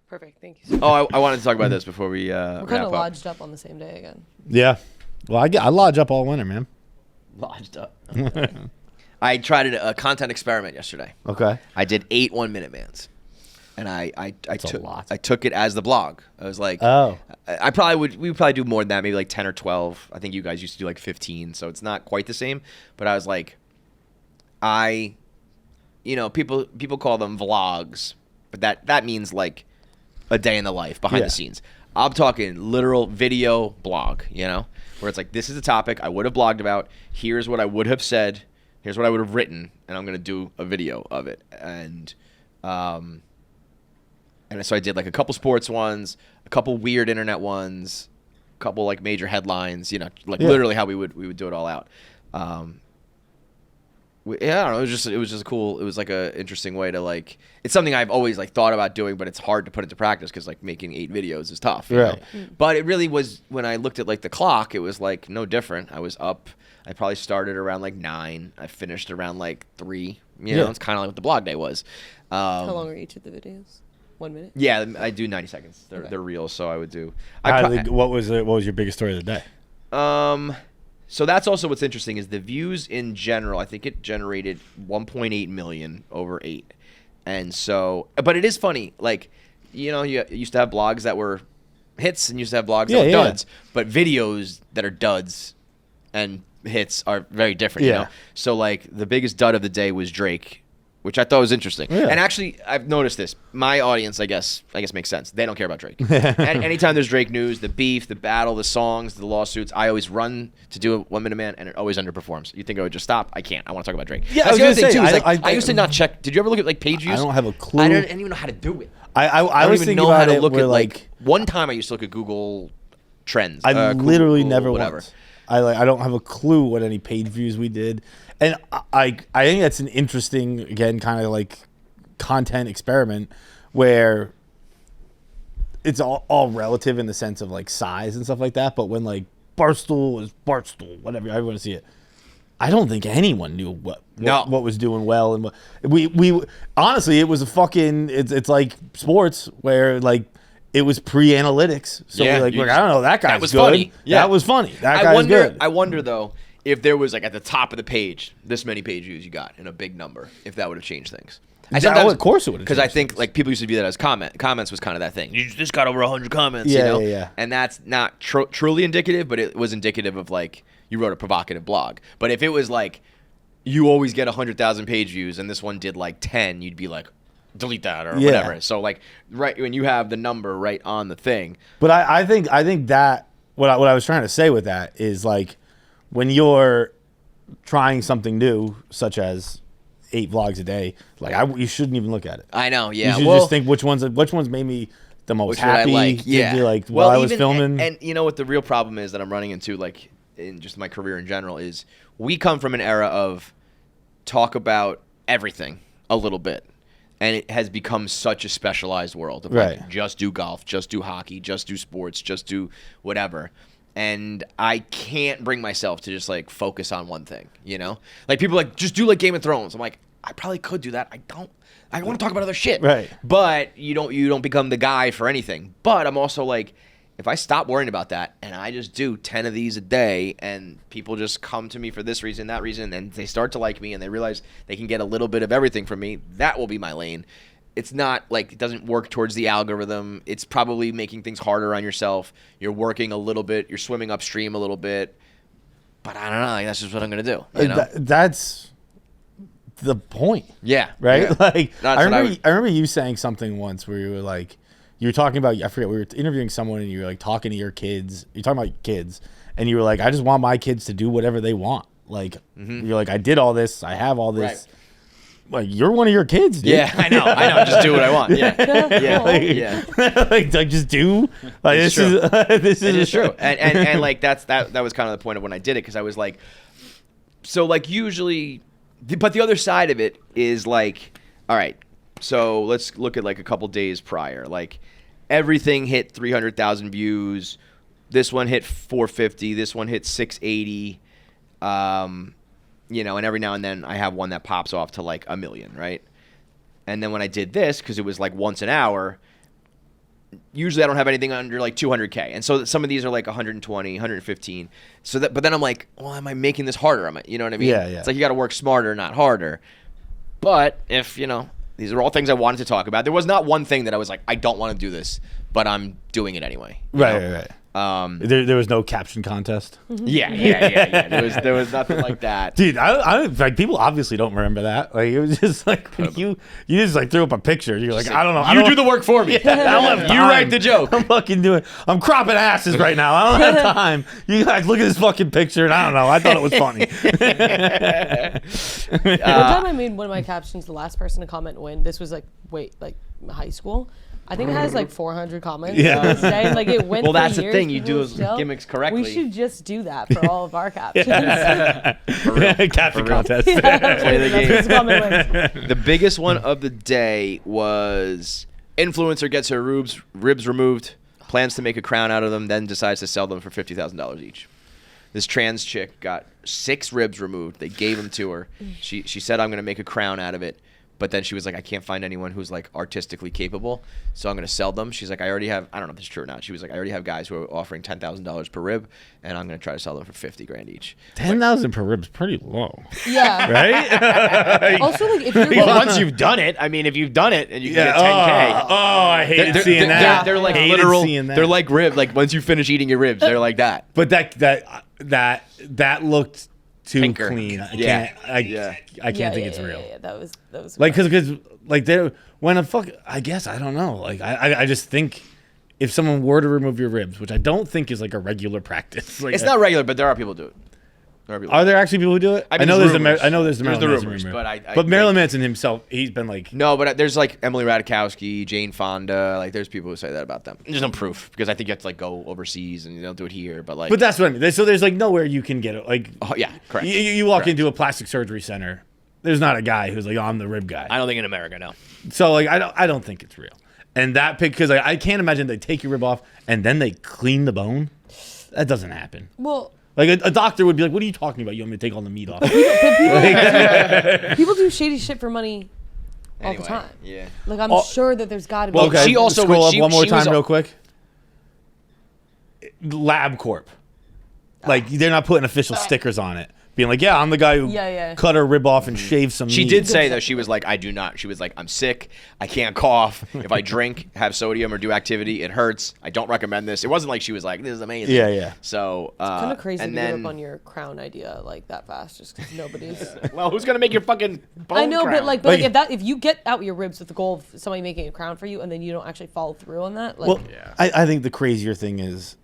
Perfect. Thank you so much. Oh, I wanted to talk about this before we We're kind of lodged up on the same day again. Yeah. Well, I lodge up all winter, man. Lodged up. I tried a content experiment yesterday. Okay. I did 8 1-minute mans. And I took it as the blog. I was like, we would probably do more than that, maybe like 10 or 12. I think you guys used to do like 15, so it's not quite the same. But I was like, people call them vlogs, but that means like a day in the life behind the scenes. I'm talking literal video blog, where it's like, this is a topic I would have blogged about. Here's what I would have said. Here's what I would have written, and I'm gonna do a video of it. And so I did like a couple sports ones, a couple weird internet ones, a couple like major headlines, literally how we would do it all out. I don't know. It was just cool. It was like a interesting way to like. It's something I've always like thought about doing, but it's hard to put into practice because like making 8 videos is tough. You know? But it really was when I looked at like the clock. It was like no different. I was up. I probably started around like 9. I finished around like 3. It's kind of like what the blog day was. How long are each of the videos? 1 minute? Yeah, I do 90 seconds. They're real, so I would do. What was your biggest story of the day? So that's also what's interesting is the views in general. I think it generated 1.8 million over 8, and so. But it is funny, like you used to have blogs that were hits and used to have blogs that were duds, but videos that are duds and hits are very different. So like the biggest dud of the day was Drake which I thought was interesting. Yeah. And actually, I've noticed this. My audience, I guess makes sense. They don't care about Drake. And anytime there's Drake news, the beef, the battle, the songs, the lawsuits, I always run to do a 1 Minute Man, and it always underperforms. You think I would just stop? I can't. I want to talk about Drake. Yeah, that's I the other was thing gonna too. say, Is like, I used to not check. Did you ever look at like page views? I don't have a clue. I didn't even know how to do it. I I don't was even thinking know how about to it look where, at like one time I used to look at Google Trends. I literally Google never whatever. once. I don't have a clue what any page views we did, and I think that's an interesting, again, kind of like content experiment where it's all relative in the sense of like size and stuff like that. But when like Barstool is Barstool, whatever, I want to see it. I don't think anyone knew what was doing well, and what we honestly, it was a fucking it's like sports where like. It was pre-analytics, so Yeah, we're like, look, I don't know, that guy's was good. funny. Yeah. That was funny. That guy's good. I wonder though if there was like at the top of the page this many page views you got in a big number, if that would have changed things. Of course it would have. Because I think like people used to view that as comments was kind of that thing. You just got over 100 comments, Yeah, you know. yeah. And that's not truly indicative, but it was indicative of like you wrote a provocative blog. But if it was like you always get 100,000 page views and this one did like 10, you'd be like, delete that or whatever. So like right when you have the number right on the thing. But I think that what I was trying to say with that is like when you're trying something new, such as 8 vlogs a day, like you shouldn't even look at it. I know, yeah. You should just think which ones made me the most happy. Would I like? Yeah. Like while I was filming. And you know what the real problem is that I'm running into, like in just my career in general, is we come from an era of talk about everything a little bit. And it has become such a specialized world of like, just do golf, just do hockey, just do sports, just do whatever. And I can't bring myself to just like focus on one thing, you know? Like people are like, just do like Game of Thrones. I'm like, I probably could do that. I want to talk about other shit. Right. But you don't become the guy for anything. But I'm also like, if I stop worrying about that and I just do 10 of these a day and people just come to me for this reason, that reason, and they start to like me and they realize they can get a little bit of everything from me, that will be my lane. It's not like it doesn't work towards the algorithm. It's probably making things harder on yourself. You're working a little bit. You're swimming upstream a little bit. But I don't know. Like, that's just what I'm going to do. You know? That's the point. Yeah. Right? Yeah. Like That's I remember you saying something once where you were like, you were talking about, I forget, we were interviewing someone and you were like talking to your kids. You're talking about your kids. And you were like, I just want my kids to do whatever they want. Like, you're like, I did all this. I have all this. Right. Like, you're one of your kids, dude. Yeah, I know. Just do what I want. Yeah. Yeah. like just do. Like, It's this true. is, this It is is true. And like that was kind of the point of when I did it, because I was like, so like usually, but the other side of it is like, all right, so let's look at like a couple days prior. Like everything hit 300,000 views. This one hit 450. This one hit 680. You know, and every now and then I have one that pops off to like 1 million, right? And then when I did this, because it was like once an hour, usually I don't have anything under like 200K. And so some of these are like 120, 115. So that, but then I'm like, well, am I making this harder? You know what I mean? Yeah. It's like you got to work smarter, not harder. But if, you know, these are all things I wanted to talk about. There was not one thing that I was like, I don't want to do this, but I'm doing it anyway. Right. There was no caption contest. Yeah. There was nothing like that. Dude, I like people obviously don't remember that. Like it was just like you just like threw up a picture. You're like, I don't know. You do the work for me. I don't have time. You write the joke. I'm cropping asses right now. I don't have time. You guys look at this fucking picture and I don't know. I thought it was funny. One time I made one of my captions, the last person to comment win. This was like high school. I think it has like 400 comments. Yeah. Saying, like it went. Well, for that's years. the thing. You People do still- gimmicks correctly. We should just do that for all of our captions. Caption contest. Play the game. That's comment wins. The biggest one of the day was influencer gets her ribs removed, plans to make a crown out of them, then decides to sell them for $50,000 each. This trans chick got 6 ribs removed. They gave them to her. She said, I'm going to make a crown out of it. But then she was like, I can't find anyone who's like artistically capable, so I'm going to sell them. She's like, I don't know if this is true or not. She was like, I already have guys who are offering $10,000 per rib, and I'm going to try to sell them for $50,000 each. 10,000 per rib is pretty low, Yeah. right? Also, like if you're Well, once you've done it, I mean, if you've done it and you can get 10K. Oh, I hated seeing that. They're like Hated literal. seeing that. They're like rib. Like once you finish eating your ribs, they're like that. But that looked too Pinker. clean. I Yeah. can't. I can't think it's real. Yeah, that was Like, because like they when a fuck. I guess I don't know. Like I just think if someone were to remove your ribs, which I don't think is like a regular practice. Like, It's not regular, but there are people who do it. Are there actually people who do it? I mean, know there's there's rumors. I know there's the There's Marilyn the Manson rumors, rumor. but but Marilyn Manson himself, he's been like No, but there's like Emily Ratajkowski, Jane Fonda. Like, there's people who say that about them. There's no proof because I think you have to like go overseas and you don't do it here. But like, But that's what I mean. So there's like nowhere you can get it. Like, oh, yeah, correct. You walk Correct. into a plastic surgery center. There's not a guy who's like, I'm the rib guy. I don't think in America, no. So like, I don't think it's real. And that pic, because I can't imagine they take your rib off and then they clean the bone. That doesn't happen. Well, Like a doctor would be like, "What are you talking about? You want me to take all the meat off?" people do shady shit for money all Anyway, the time. yeah. Like I'm Oh, sure that there's got to be. Well, Okay, she also scroll was- up she- one more she was time, a- real quick. LabCorp, like they're not putting official stickers on it, being like, "Yeah, I'm the guy who Yeah. cut her rib off and shaved some." She meat. did say though, she was like, I do not. She was like, I'm sick. I can't cough. If I drink, have sodium, or do activity, it hurts. I don't recommend this. It wasn't like she was like, this is amazing. Yeah. So kind of crazy and to give then, up on your crown idea like that fast, just because nobody's. well, who's gonna make your fucking bone I know, crown? but like Like- if you get out your ribs with the goal of somebody making a crown for you, and then you don't actually follow through on that, like Well, I think the crazier thing is,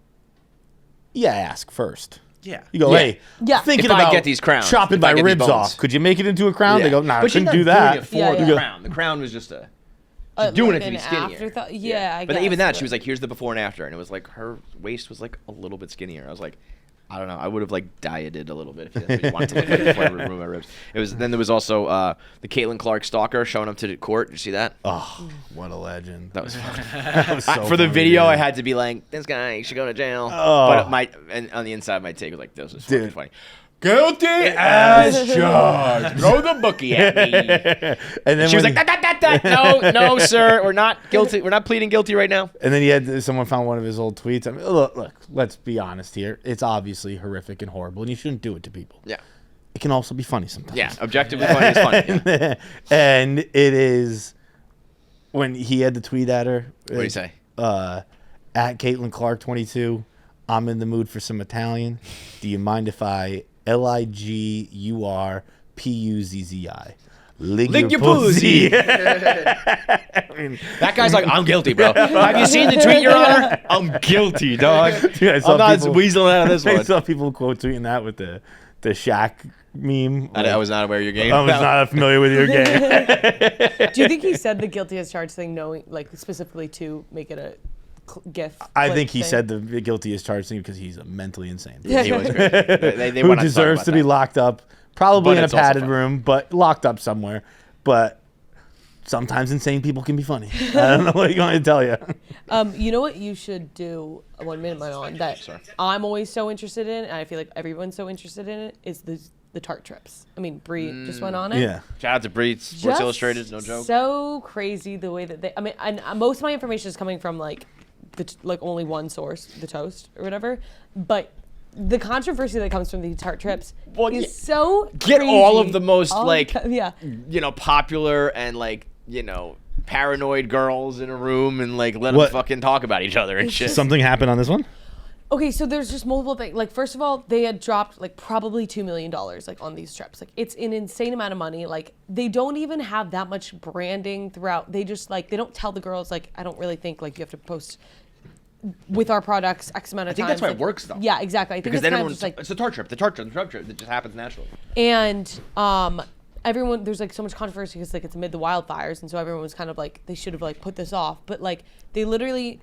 ask first. Yeah. You go, Yeah. hey, Yeah. thinking If I about get these crowns, chopping if I my get these ribs bones. off. Could you make it into a crown? Yeah. They go, nah, I But she's couldn't not do doing that. it for Yeah, the yeah. crown. The crown was just doing like it to be an skinnier. afterthought. Yeah, I but guess, even that, but- she was like, "Here's the before and after," and it was like her waist was like a little bit skinnier. I was like, I don't know. I would have like dieted a little bit if that's what you wanted to look like before I remove my ribs. It was then there was also the Caitlin Clark stalker showing up to the court. Did you see that? Oh, what a legend. That was fun. That was so For the funny, video, dude. I had to be like, "This guy should go to jail." Oh. But and on the inside, my take was like, "This was fucking Dude. funny." Guilty as charged. Throw the bookie at me. And then She was when- like, no, sir, we're not guilty. We're not pleading guilty right now. And then he had someone found one of his old tweets. I mean, look, let's be honest here. It's obviously horrific and horrible, and you shouldn't do it to people. Yeah. It can also be funny sometimes. Yeah, objectively funny is funny. Yeah. And it is when he had the tweet at her. What do you say? At Caitlin Clark 22. I'm in the mood for some Italian. Do you mind if I LIGURPUZZI? Lick your pussy. That guy's like, I'm guilty, bro. Have you seen the tweet, Your Honor? I'm guilty, dog. Dude, I saw I'm not people- weaseling out of this I one. saw people quote tweeting that with the Shaq meme. I was not aware of your game. I was not familiar with your game. Do you think he said the guilty as charged thing, knowing like specifically to make it a GIF? I clip think he thing? said the guilty as charged thing because he's a mentally insane person. Yeah. He was great. They who went on to talk deserves about to be that. locked up, probably But in a it's also padded funny. room, but locked up somewhere. But sometimes insane people can be funny. I don't know what you're going to tell you. You know what you should do? 1 minute on that. Sorry. I'm always so interested in, and I feel like everyone's so interested in it. Is the Tarte Trips? I mean, Brie just went on it. Yeah. Shout out to Breed, Sports Just Illustrated, no joke. So crazy the way that they. I mean, and most of my information is coming from like only one source, the Toast or whatever. But the controversy that comes from the Tarte Trips Well, is yeah. so Get crazy. all of the most All like, the yeah. Popular and like, paranoid girls in a room and like let them What? fucking talk about each other and shit. Something happened on this one? Okay, so there's just multiple things. Like, first of all, they had dropped like probably $2 million like on these trips. Like, it's an insane amount of money. Like, they don't even have that much branding throughout. They just like they don't tell the girls like I don't really think like you have to post with our products X amount of I think times. that's why it Like, works though. Yeah, exactly. I think Because it's then kind of everyone's just like it's the Tarte Trip that just happens naturally. and everyone there's like so much controversy because like it's amid the wildfires, and so everyone was kind of like they should have like put this off, but like they literally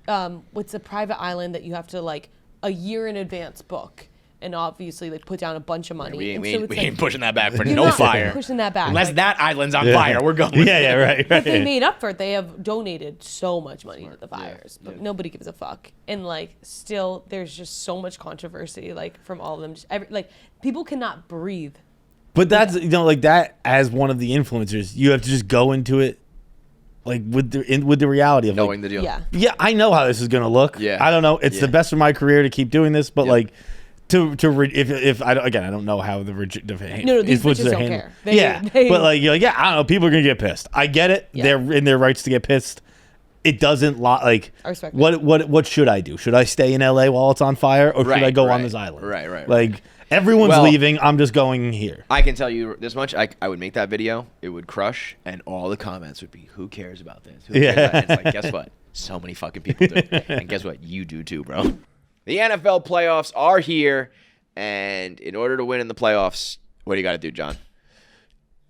it's a private island that you have to like a year in advance book and obviously like put down a bunch of money. We And ain't, so it's, we like, ain't pushing that back for you're no not fire. pushing that back. Unless Like, that island's on fire, we're going. Yeah, right. but they made up for it. They have donated so much money to the fires, but nobody gives a fuck. And like, still, there's just so much controversy, like from all of them. Just like, people cannot breathe. But that's like that as one of the influencers, you have to just go into it like with the reality of Knowing like, the deal. Yeah. I know how this is gonna look. Yeah. I don't know. It's the Yeah. best for my career to keep doing this, but Yeah. like if I don't know how the No, these influencers bitches are don't handling- care. They- but like you're like I don't know. People are gonna get pissed. I get it. Yeah. They're in their rights to get pissed. It doesn't like I respect what should I do? Should I stay in LA while it's on fire, or should Right, I go on right, this island? right. Like, Everyone's Well, leaving. I'm just going here. I can tell you this much. I would make that video. It would crush, and all the comments would be, "Who cares about this?" Who cares about it? And it's like, guess what? So many fucking people do. And guess what? You do too, bro. The NFL playoffs are here, and in order to win in the playoffs, what do you got to do, John?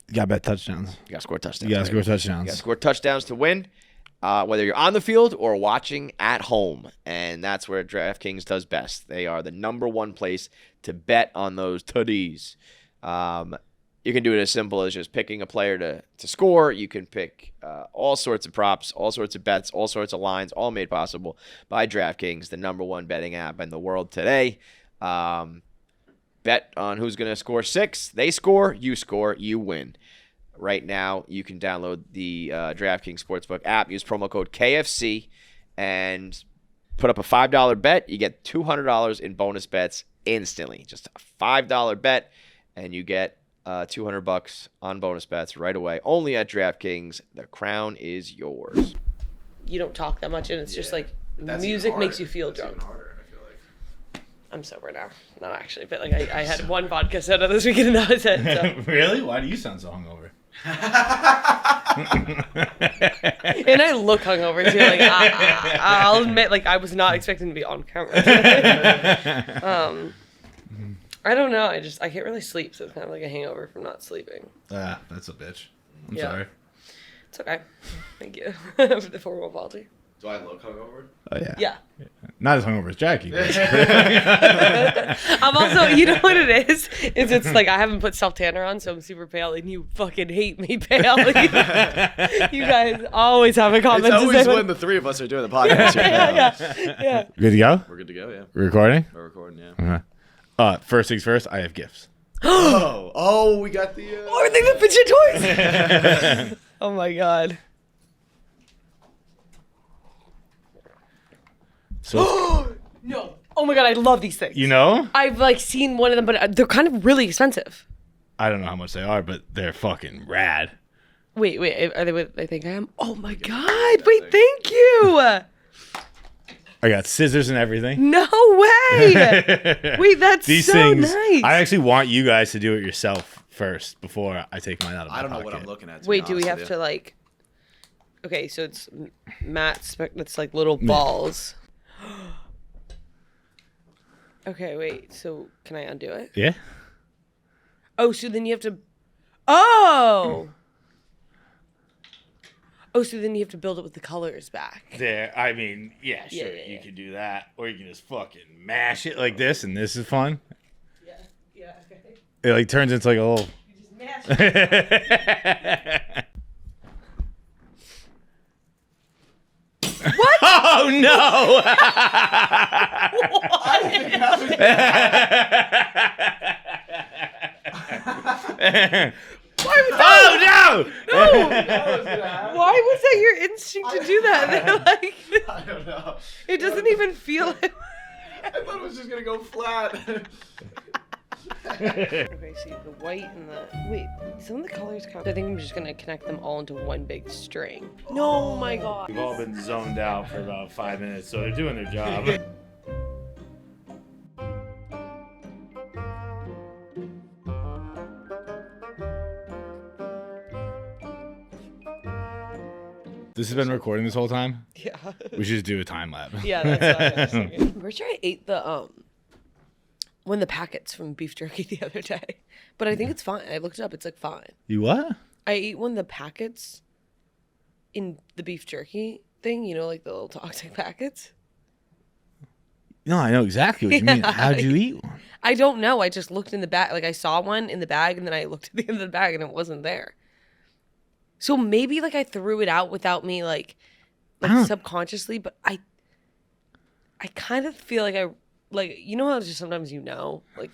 You got to bet touchdowns. You got to score touchdowns. You got to right? score touchdowns. You got to score touchdowns to win, whether you're on the field or watching at home. And that's where DraftKings does best. They are the number one place to bet on those tutties. You can do it as simple as just picking a player to score. You can pick all sorts of props, all sorts of bets, all sorts of lines, all made possible by DraftKings, the number one betting app in the world today. Bet on who's going to score 6. They score, you win. Right now, you can download the DraftKings Sportsbook app, use promo code KFC, and put up a $5 bet. You get $200 in bonus bets instantly. Just a $5 bet, and you get $200 on bonus bets right away. Only at DraftKings. The crown is yours. You don't talk that much, and it's just like music makes you feel drunk. I'm sober now. Not actually, but like I had one vodka soda this weekend and that was it. So. Really? Why do you sound so hungover? And I look hungover too. Like I'll admit, like I was not expecting to be on camera today. I don't know. I can't really sleep, so it's kind of like a hangover from not sleeping. That's a bitch. I'm sorry. It's okay. Thank you for the formal apology. Do I look hungover? Oh, yeah. Yeah. Not as hungover as Jackie. I'm also, you know what it is? It's like I haven't put self tanner on, so I'm super pale, and you fucking hate me pale. You guys always have a comment. It's always when the three of us are doing the podcast. Yeah. Good to go? We're good to go, yeah. We're recording? We're recording, yeah. First things first, I have gifts. Oh, we got the... Oh, are they the fidget toys? Oh my god. So, No. Oh my god, I love these things. you know? I've like seen one of them, but they're kind of really expensive. I don't know how much they are, but they're fucking rad. Wait, are they what I think I am? Oh my god, wait, thank you. I got scissors and everything. No way. Wait, that's These so things, nice. I actually want you guys to do it yourself first before I take mine out of my I don't know pocket. what I'm looking at. Wait, do we have to like... Okay, so it's matte, it's like little balls. Okay, wait, so can I undo it? Yeah? Oh, so then you have to... Oh! Oh, so then you have to build it with the colors back. There, I mean, yeah, sure, yeah, you yeah. can do that. Or you can just fucking mash it like this, and this is fun. Yeah, okay. It like turns into like a little... You just mash it. What? Oh, no! Oh, no! Why was that your instinct to do that? Like, I don't know. it doesn't even feel like... I thought it was just going to go flat. Okay, see the white and the... Wait, some of the colors count. I think I'm just going to connect them all into one big string. No, my god. We've all been zoned out for about 5 minutes, so they're doing their job. This has been recording this whole time? Yeah. We should just do a time lapse. Yeah, that's what I was thinking. I'm pretty sure I ate the, one of the packets from beef jerky the other day. But I think it's fine. I looked it up. It's like fine. You what? I ate one of the packets in the beef jerky thing, you know, like the little toxic packets. No, I know exactly what you mean. How'd you eat one? I don't know. I just looked in the bag. Like I saw one in the bag and then I looked at the end of the bag and it wasn't there. So maybe like I threw it out without me like subconsciously, but I kind of feel like you know how just sometimes you know, like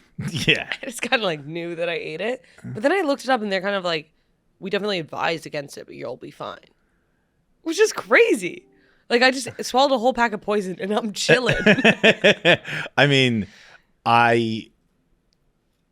Yeah. I just kind of like knew that I ate it, but then I looked it up and they're kind of like, we definitely advised against it, but you'll be fine, which is crazy. Like I just swallowed a whole pack of poison and I'm chilling. I mean,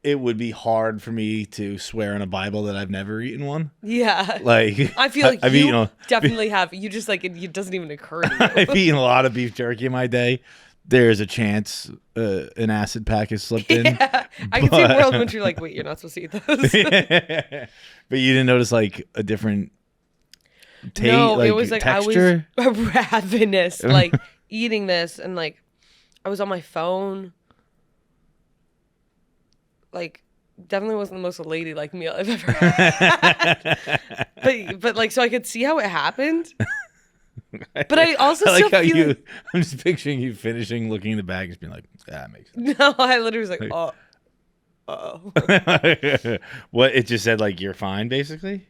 it would be hard for me to swear in a Bible that I've never eaten one. Yeah, Like I feel like I've you definitely have. You just like it doesn't even occur to you. I've eaten a lot of beef jerky in my day, there's a chance an acid pack is slipped in. Yeah, I can see a world when you're like, wait, you're not supposed to eat those. But you didn't notice like a different taste, No, it was like texture? I was ravenous, like eating this, and like I was on my phone. Like, definitely wasn't the most ladylike meal I've ever had. but like, so I could see how it happened. But I also I like still how feel I'm just picturing you finishing, looking in the bag, and just being like, that makes sense. no, I literally was like, uh-oh. What, it just said like you're fine, basically?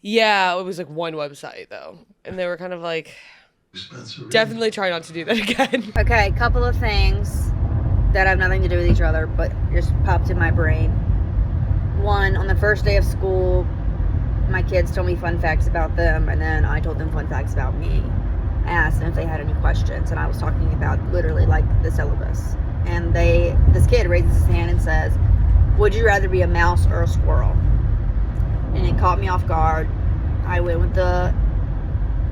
Yeah, it was like one website though, and they were kind of like, definitely try not to do that again. Okay, couple of things that have nothing to do with each other, but just popped in my brain. One, on the first day of school, my kids told me fun facts about them, and then I told them fun facts about me. I asked them if they had any questions, and I was talking about literally like the syllabus. And this kid raises his hand and says, would you rather be a mouse or a squirrel? And it caught me off guard. I went with the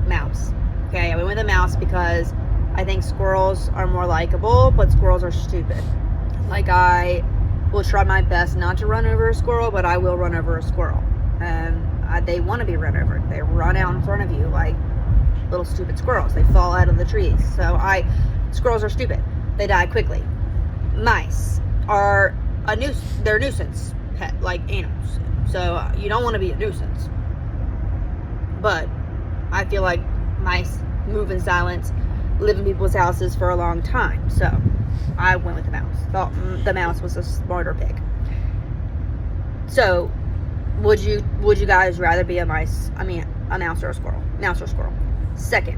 mouse. Okay, I went with the mouse because I think squirrels are more likable, but squirrels are stupid. Like, I will try my best not to run over a squirrel, but I will run over a squirrel. And they want to be run over. They run out in front of you like little stupid squirrels. They fall out of the trees. Squirrels are stupid. They die quickly. Mice are they're a nuisance pet, like animals. So you don't want to be a nuisance. But I feel like mice move in silence, live in people's houses for a long time. So I went with the mouse. Thought the mouse was a smarter pick. So would you guys rather be a mouse or a squirrel? Mouse or squirrel? Second,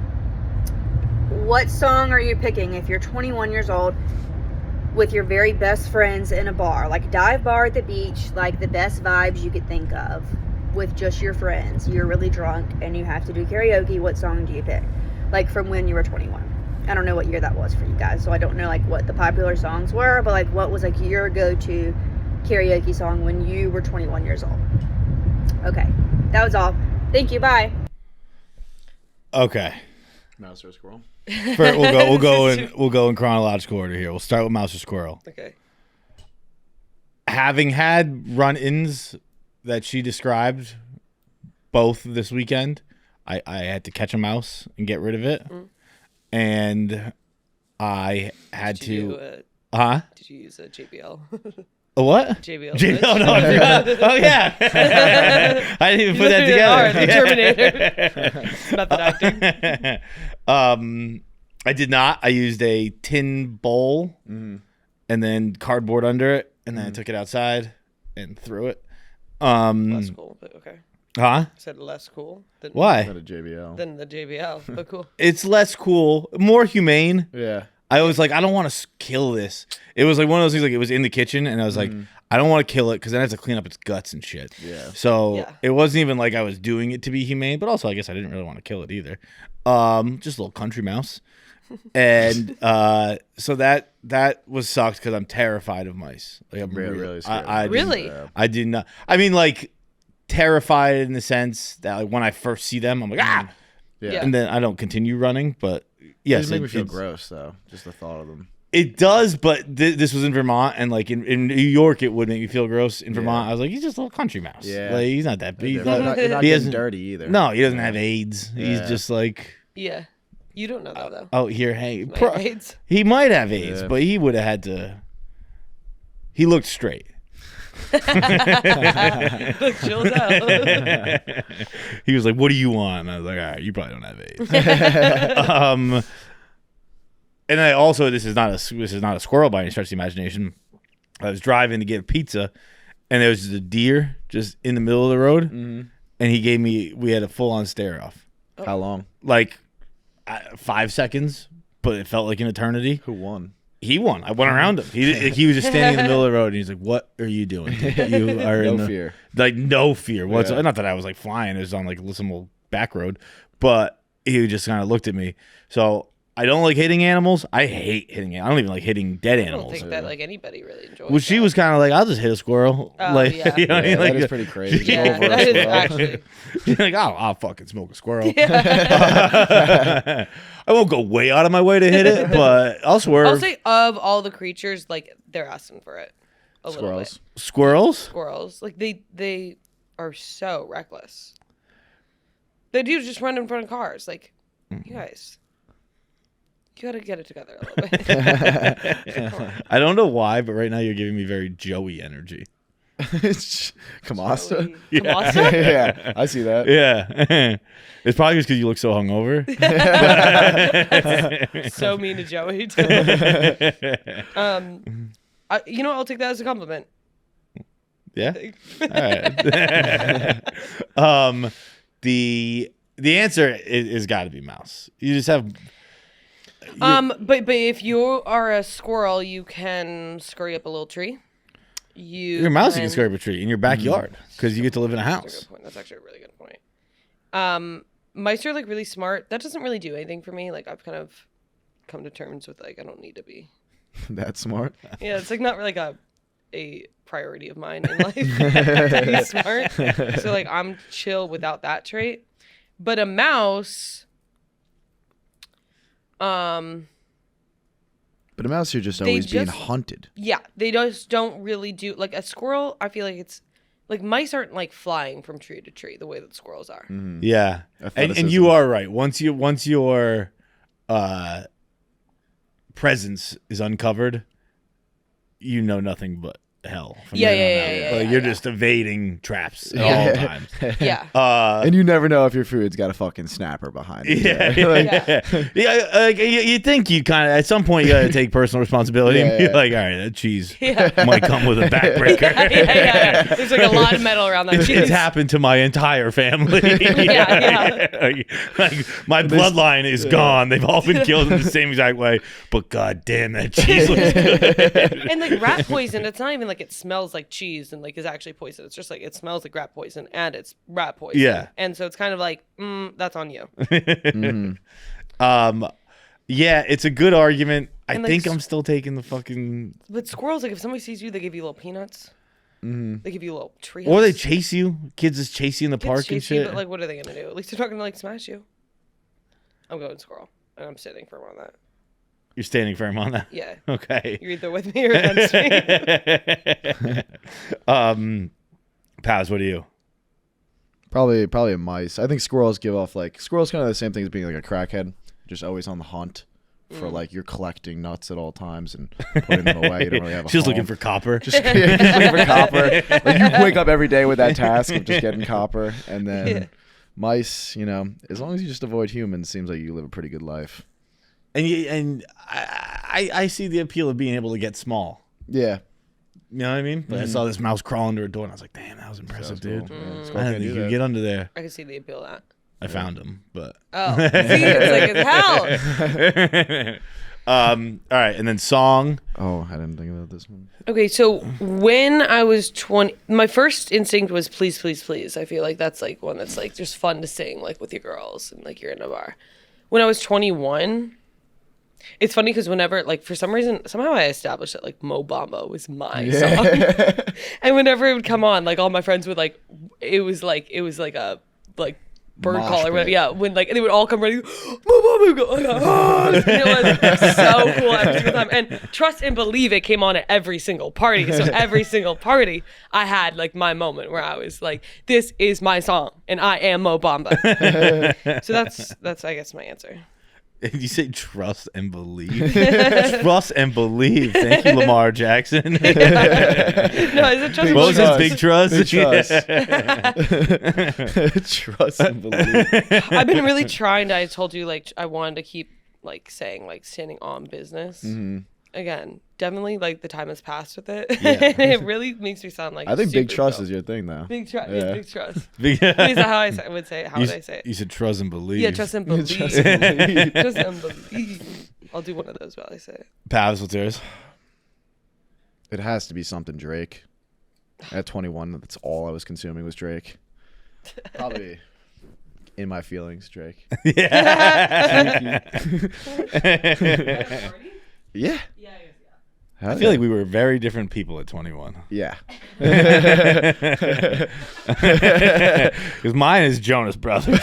what song are you picking if you're 21 years old with your very best friends in a bar, like a dive bar at the beach, like the best vibes you could think of, with just your friends? You're really drunk and you have to do karaoke. What song do you pick? Like from when you were 21. I don't know what year that was for you guys, so I don't know like what the popular songs were, but like what was like your go-to karaoke song when you were 21 years old? Okay, that was all. Thank you. Bye. Okay. Mouse or squirrel? We'll go in chronological order here. We'll start with mouse or squirrel. Okay. Having had run-ins that she described both this weekend, I had to catch a mouse and get rid of it. And I had Did you use a JBL? A what? JBL. Oh, no, I forgot. Oh, yeah. I didn't even put that together. The Terminator. Method acting. I did not. I used a tin bowl and then cardboard under it, and then I took it outside and threw it. Less cool, but okay. Huh? I said less cool. Why? Not a JBL. Than the JBL, but cool. It's less cool, more humane. Yeah. I was like, I don't want to kill this. It was like one of those things, like it was in the kitchen, and I was like, I don't want to kill it because then I have to clean up its guts and shit. Yeah. So it wasn't even like I was doing it to be humane, but also I guess I didn't really want to kill it either. Just a little country mouse. And so that was sucked because I'm terrified of mice. Like I'm really scared. Really? I did not. I mean, like terrified in the sense that like, when I first see them, I'm like, ah. Yeah. And then I don't continue running, but yes, it makes me feel gross though. Just the thought of them. It does, but this was in Vermont, and like in New York, it would make me feel gross. In Vermont, I was like, he's just a little country mouse. Yeah, like, he's not that big. He's not getting dirty either. No, he doesn't have AIDS. He's just like. Yeah, you don't know that though. Oh, here, hey, AIDS. He might have AIDS, but he would have had to. He looked straight. Look, chilled out. He was like, "What do you want?" And I was like, "All right, you probably don't have AIDS." And I also, this is not a squirrel by any stretch of the imagination. I was driving to get a pizza, and there was just a deer just in the middle of the road, and we had a full-on stare-off. Oh. How long? Like 5 seconds, but it felt like an eternity. Who won? He won. I went around him. He was just standing in the middle of the road, and he's like, "What are you doing? You are no fear." Like no fear whatsoever. Not that I was like flying. It was on like some old back road, but he just kind of looked at me. So I don't like hitting animals. I hate hitting animals. I don't even like hitting dead I don't animals. think that like anybody really enjoys. Well, she that. was kind of like, I'll just hit a squirrel. Oh, like, yeah. you know what I mean? that Like, is pretty crazy. Yeah, Over a that is squirrel. actually. she's like, I'll fucking smoke a squirrel. I won't go way out of my way to hit it, but I'll swerve. I'll say of all the creatures, like they're asking for it. A little Squirrels. bit. Squirrels? Squirrels, like they are so reckless. They do just run in front of cars. Like, you guys, you gotta get it together a little bit. Come on. I don't know why, but right now you're giving me very Joey energy. Kamasta? Joey. Kamasa? Yeah, I see that. Yeah. It's probably just because you look so hungover. So mean to Joey too. You know, I'll take that as a compliment. Yeah. All right. The answer is got to be mouse. You just have. But if you are a squirrel, you can scurry up a little tree. You're a mouse. You can scurry up a tree in your backyard because you get to live in a That's a house. good point. That's actually a really good point. Mice are like really smart. That doesn't really do anything for me. Like I've kind of come to terms with like I don't need to be. That's smart. Yeah, it's like not really like a priority of mine in life to be smart. So like I'm chill without that trait. But a mouse, But a mouse, you're just always being hunted. yeah, they just don't really do like a squirrel. I feel like it's like mice aren't like flying from tree to tree the way that squirrels are. Yeah, and Athleticism. you are right. Once your presence is uncovered, you know nothing but hell. From Yeah, there on yeah, out. yeah, Like, yeah, you're yeah. just evading traps at Yeah. all times. Yeah. And you never know if your food's got a fucking snapper behind it. Yeah, Yeah. like, you think you kind of at some point you got to take personal responsibility. Yeah, You're yeah. like, all right, that cheese Yeah. might come with a backbreaker. yeah. There's like a lot of metal around that It's cheese. happened to my entire family. Yeah. like my bloodline is gone. They've all been killed in the same exact way. But god damn, that cheese looks good. And like rat poison, it's not even like it smells like cheese and like is actually poison. It's just like it smells like rat poison and it's rat poison. Yeah. And so it's kind of like, that's on you. Yeah, it's a good argument. I And, like, think I'm still taking the fucking. But squirrels, like if somebody sees you, they give you little peanuts. They give you a little treats. Or they chase you. Kids just chase you in the Kids park and chase shit. you, but like, what are they gonna do? At least they're not gonna like smash you. I'm going squirrel, and I'm sitting firm on that. You're standing firm on that. Yeah. Okay. You're either with me or against me. Paz, what are you? Probably a mice. I think squirrels give off like squirrels kind of the same thing as being like a crackhead, just always on the hunt for like you're collecting nuts at all times and putting them away. You don't really have a She's home. looking for copper. just looking for copper. Like you wake up every day with that task of just getting copper, and then mice. You know, as long as you just avoid humans, seems like you live a pretty good life. And I see the appeal of being able to get small. Yeah. You know what I mean? But I saw this mouse crawl under a door, and I was like, "Damn, that was impressive, Sounds dude." cool. Yeah, I squirrel didn't can't think do you that. could get under there. I can see the appeal of that. I found him, but Oh, see, it's like it's hell. all right, and then song. Oh, I didn't think about this one. Okay, so when I was 20, my first instinct was please, please, please. I feel like that's like one that's like just fun to sing like with your girls and like you're in a bar. When I was 21, it's funny because whenever like for some reason somehow I established that like Mo Bamba was my song, and whenever it would come on, like all my friends would like it was like a like bird Mosh call or whatever. pit. Yeah, when like they would all come running, Mo Bamba, go, and it was so cool every single time. And trust and believe it came on at every single party. So every single party, I had like my moment where I was like, "This is my song, and I am Mo Bamba." So that's I guess my answer. You say trust and believe. Trust and believe. Thank you, Lamar Jackson. No, is it trust? What was his big trust? Big trust. Trust and believe. I've been really trying to. I told you like I wanted to keep like saying like standing on business. Again, definitely like the time has passed with it. And it really makes me sound like I think big super trust dope. is your thing, though. Big trust. Yeah. Big trust. Big- Is that how I would say it? How would I say it? You said trust and believe. Yeah, trust and believe. Trust and believe. Trust and believe. I'll do one of those while I say it. Pavs, what's yours? It has to be something Drake. At 21, that's all I was consuming was Drake. Probably In my feelings, Drake. Yeah. Yeah. I feel like we were very different people at 21. Yeah. Because mine is Jonas Brothers.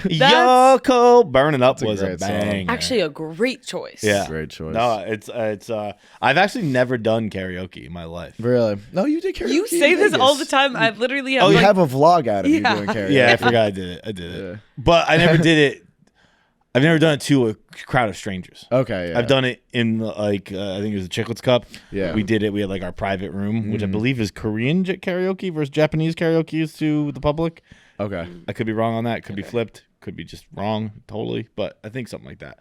Yoko. Burning Up was a great song. bang. Actually, a great choice. Yeah. Great choice. No, it's I've actually never done karaoke in my life. Really? No, you did karaoke. You say in this all Vegas. the time. I literally have. Oh, you like, have a vlog out of you Yeah. doing karaoke. Yeah, I forgot I did it. Yeah. But I never did it. I've never done it to a crowd of strangers. Okay, yeah. I've done it in like I think it was the Chicklets Cup. Yeah. We did it. We had like our private room, which I believe is Korean karaoke versus Japanese karaoke is to the public. Okay. I could be wrong on that. Could be flipped. Could be just wrong totally. But I think something like that.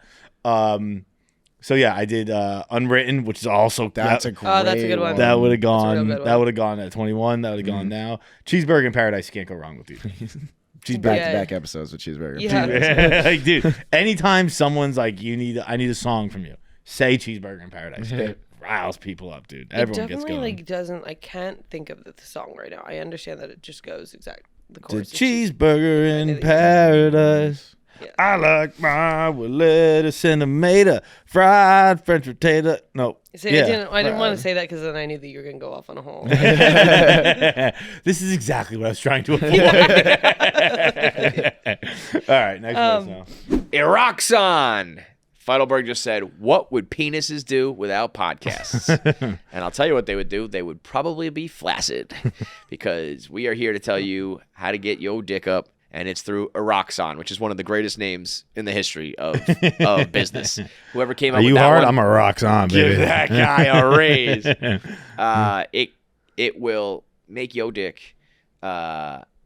So yeah, I did Unwritten, which is also That's a great that's a good one. that would have That's a real gone. good one. That would have gone at 21. That would have gone now. Cheeseburger in Paradise. You can't go wrong with you. She's back-to-back episodes with Cheeseburger. Yeah. Like, dude, anytime someone's like, I need a song from you, say Cheeseburger in Paradise. It riles people up, dude. Everyone it gets definitely going. doesn't. I can't think of the song right now. I understand that it just goes the The chorus. cheeseburger in paradise. Yeah. I like mine with lettuce and tomato, fried French potato. No. See, I didn't want to say that because then I knew that you were gonna go off on a whole. This is exactly what I was trying to avoid. All right, next place now. Eroxon. Feidelberg just said, "What would penises do without podcasts?" And I'll tell you what they would do. They would probably be flaccid, because we are here to tell you how to get your dick up, and it's through Eroxon, which is one of the greatest names in the history of business. Whoever came up Are with you that hard? one, I'm a rocks on, baby. give that guy a raise. It will make your dick.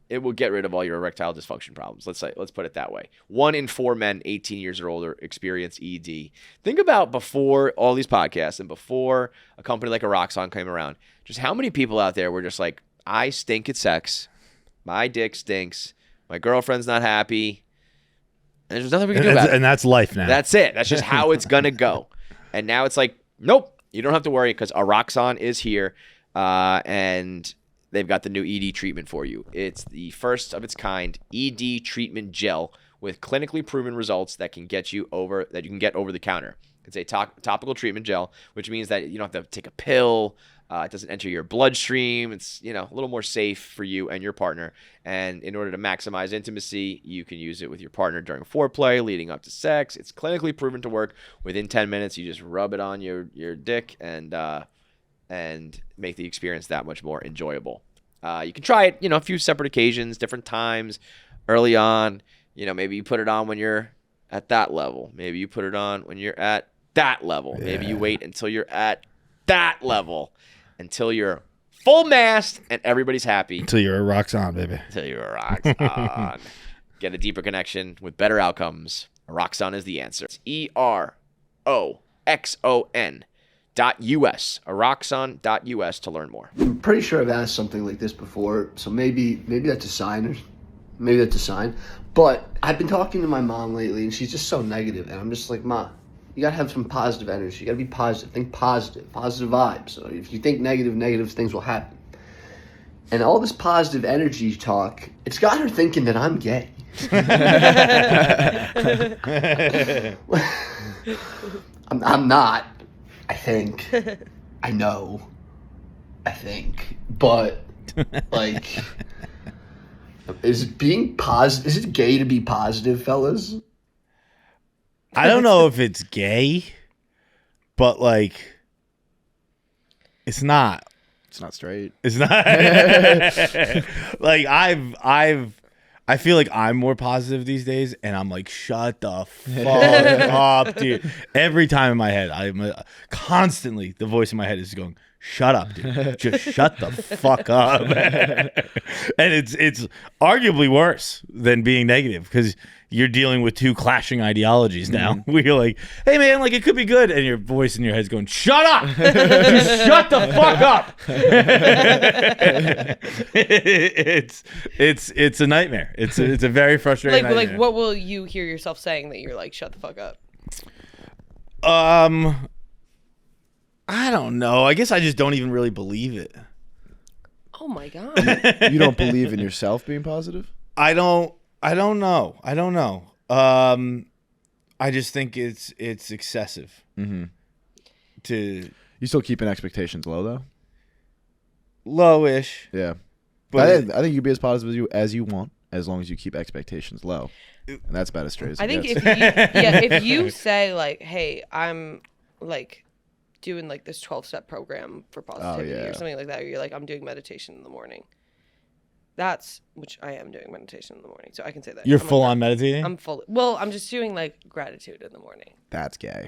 It will get rid of all your erectile dysfunction problems. Let's put it that way. 1 in 4 men 18 years or older experience ED. Think about before all these podcasts and before a company like Eroxon came around, just how many people out there were just like, I stink at sex. My dick stinks. My girlfriend's not happy. And there's nothing we can do about it. And that's life now. That's it. That's just how it's going to go. And now it's like, nope, you don't have to worry because Eroxon is here. And they've got the new ED treatment for you. It's the first of its kind ED treatment gel with clinically proven results that you can get over the counter. It's a topical treatment gel, which means that you don't have to take a pill. It doesn't enter your bloodstream. It's a little more safe for you and your partner. And in order to maximize intimacy, you can use it with your partner during foreplay, leading up to sex. It's clinically proven to work. Within 10 minutes, you just rub it on your dick and make the experience that much more enjoyable. You can try it, a few separate occasions, different times, early on. Maybe you put it on when you're at that level. Maybe you put it on when you're at that level. Yeah. Maybe you wait until you're at that level, until you're full mast and everybody's happy. Until you're a rocks on, baby. Until you're a rocks on. Get a deeper connection with better outcomes. Eroxon is the answer. It's EROXON.US. Eroxon.US to learn more. I'm pretty sure I've asked something like this before, so maybe that's a sign. Maybe that's a sign. But I've been talking to my mom lately, and she's just so negative, and I'm just like, Ma, you gotta have some positive energy. You gotta be positive. Think positive vibes. So if you think negative things will happen. And all this positive energy talk, it's got her thinking that I'm gay. I'm not. I think. I know. I think. But, like, is it being positive? Is it gay to be positive, fellas? I don't know if it's gay, but, like, it's not. It's not straight. It's not. Like, I feel like I'm more positive these days, and I'm like, shut the fuck up, dude. Every time in my head, I'm constantly, the voice in my head is going, shut up, dude. Just shut the fuck up. And it's arguably worse than being negative, because you're dealing with two clashing ideologies now. Where you're like, hey man, like it could be good, and your voice in your head's going, shut up. Just shut the fuck up. It's a nightmare. It's a very frustrating nightmare. Like what will you hear yourself saying that you're like, shut the fuck up? I don't know. I guess I just don't even really believe it. Oh my god. You don't believe in yourself being positive? I don't know. I just think it's excessive. Mm-hmm. You still keeping expectations low though? Lowish. Yeah. But I think you can be as positive as you want, as long as you keep expectations low. And that's about as straight as I it think gets. if you say like, hey, I'm like doing like this 12-step program for positivity or something like that, or you're like, I'm doing meditation in the morning. Which I am doing meditation in the morning, so I can say that. You're full on meditating? I'm I'm just doing like gratitude in the morning. That's gay.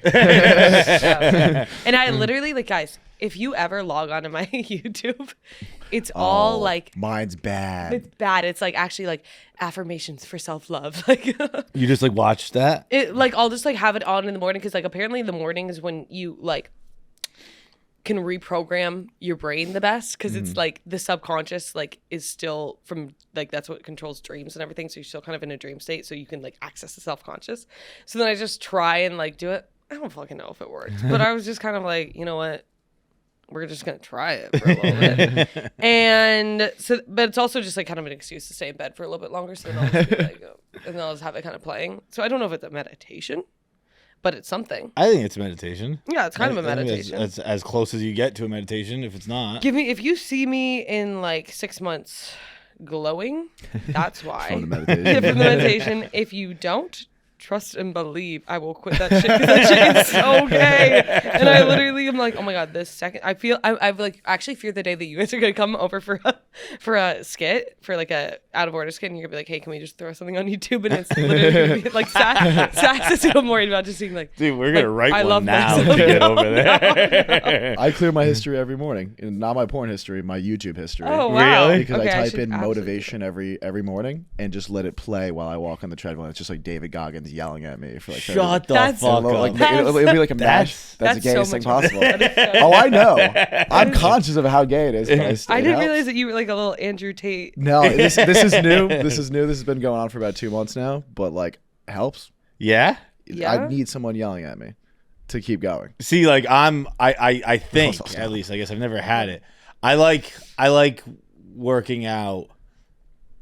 And I literally, like, guys, if you ever log on to my YouTube, it's all like, mine's bad. it's bad. It's like actually like affirmations for self-love. Like You just like watch that? I'll just like have it on in the morning, because like apparently the morning is when you like can reprogram your brain the best, because it's like the subconscious like is still from like that's what controls dreams and everything, so you're still kind of in a dream state, so you can like access the self-conscious. So then I just try and like do it. I don't fucking know if it works, but I was just kind of like, you know what, we're just gonna try it for a little bit. And so, but it's also just like kind of an excuse to stay in bed for a little bit longer, so then I'll just be like, and then I'll just have it kind of playing. So I don't know if it's a meditation, but it's something. I think it's a meditation. Yeah, it's kind of a I think meditation. it's as close as you get to a meditation. If it's not, If you see me in like 6 months glowing, that's why. From the meditation. Yeah, from the meditation. If you don't, trust and believe, I will quit that shit, because that shit is so gay. And I literally am like, oh my god, this second I've like actually feared the day that you guys are gonna come over for a skit, for like a out of order skit, and you're gonna be like, hey, can we just throw something on YouTube? And it's literally gonna be like Sass is so worried about just seeing like, dude, we're gonna like, write I one now myself. to get over there. I clear my history every morning, and not my porn history, my YouTube history. Oh wow. Really? Because Okay, I type should in absolutely motivation every morning and just let it play while I walk on the treadmill. It's just like David Goggins yelling at me for like 30 Shut the That's- fuck It'll, up. like, it'll be like a mash. That's the that's gayest so thing much possible. That is so Oh, I know. I'm conscious of how gay it is. But I it didn't helps. realize that you were like a little Andrew Tate. No, this is new. This is new. This has been going on for about 2 months now. But like, it helps. Yeah. Yeah? I need someone yelling at me to keep going. See, like I think Also, at least, I guess I've never had it. I like working out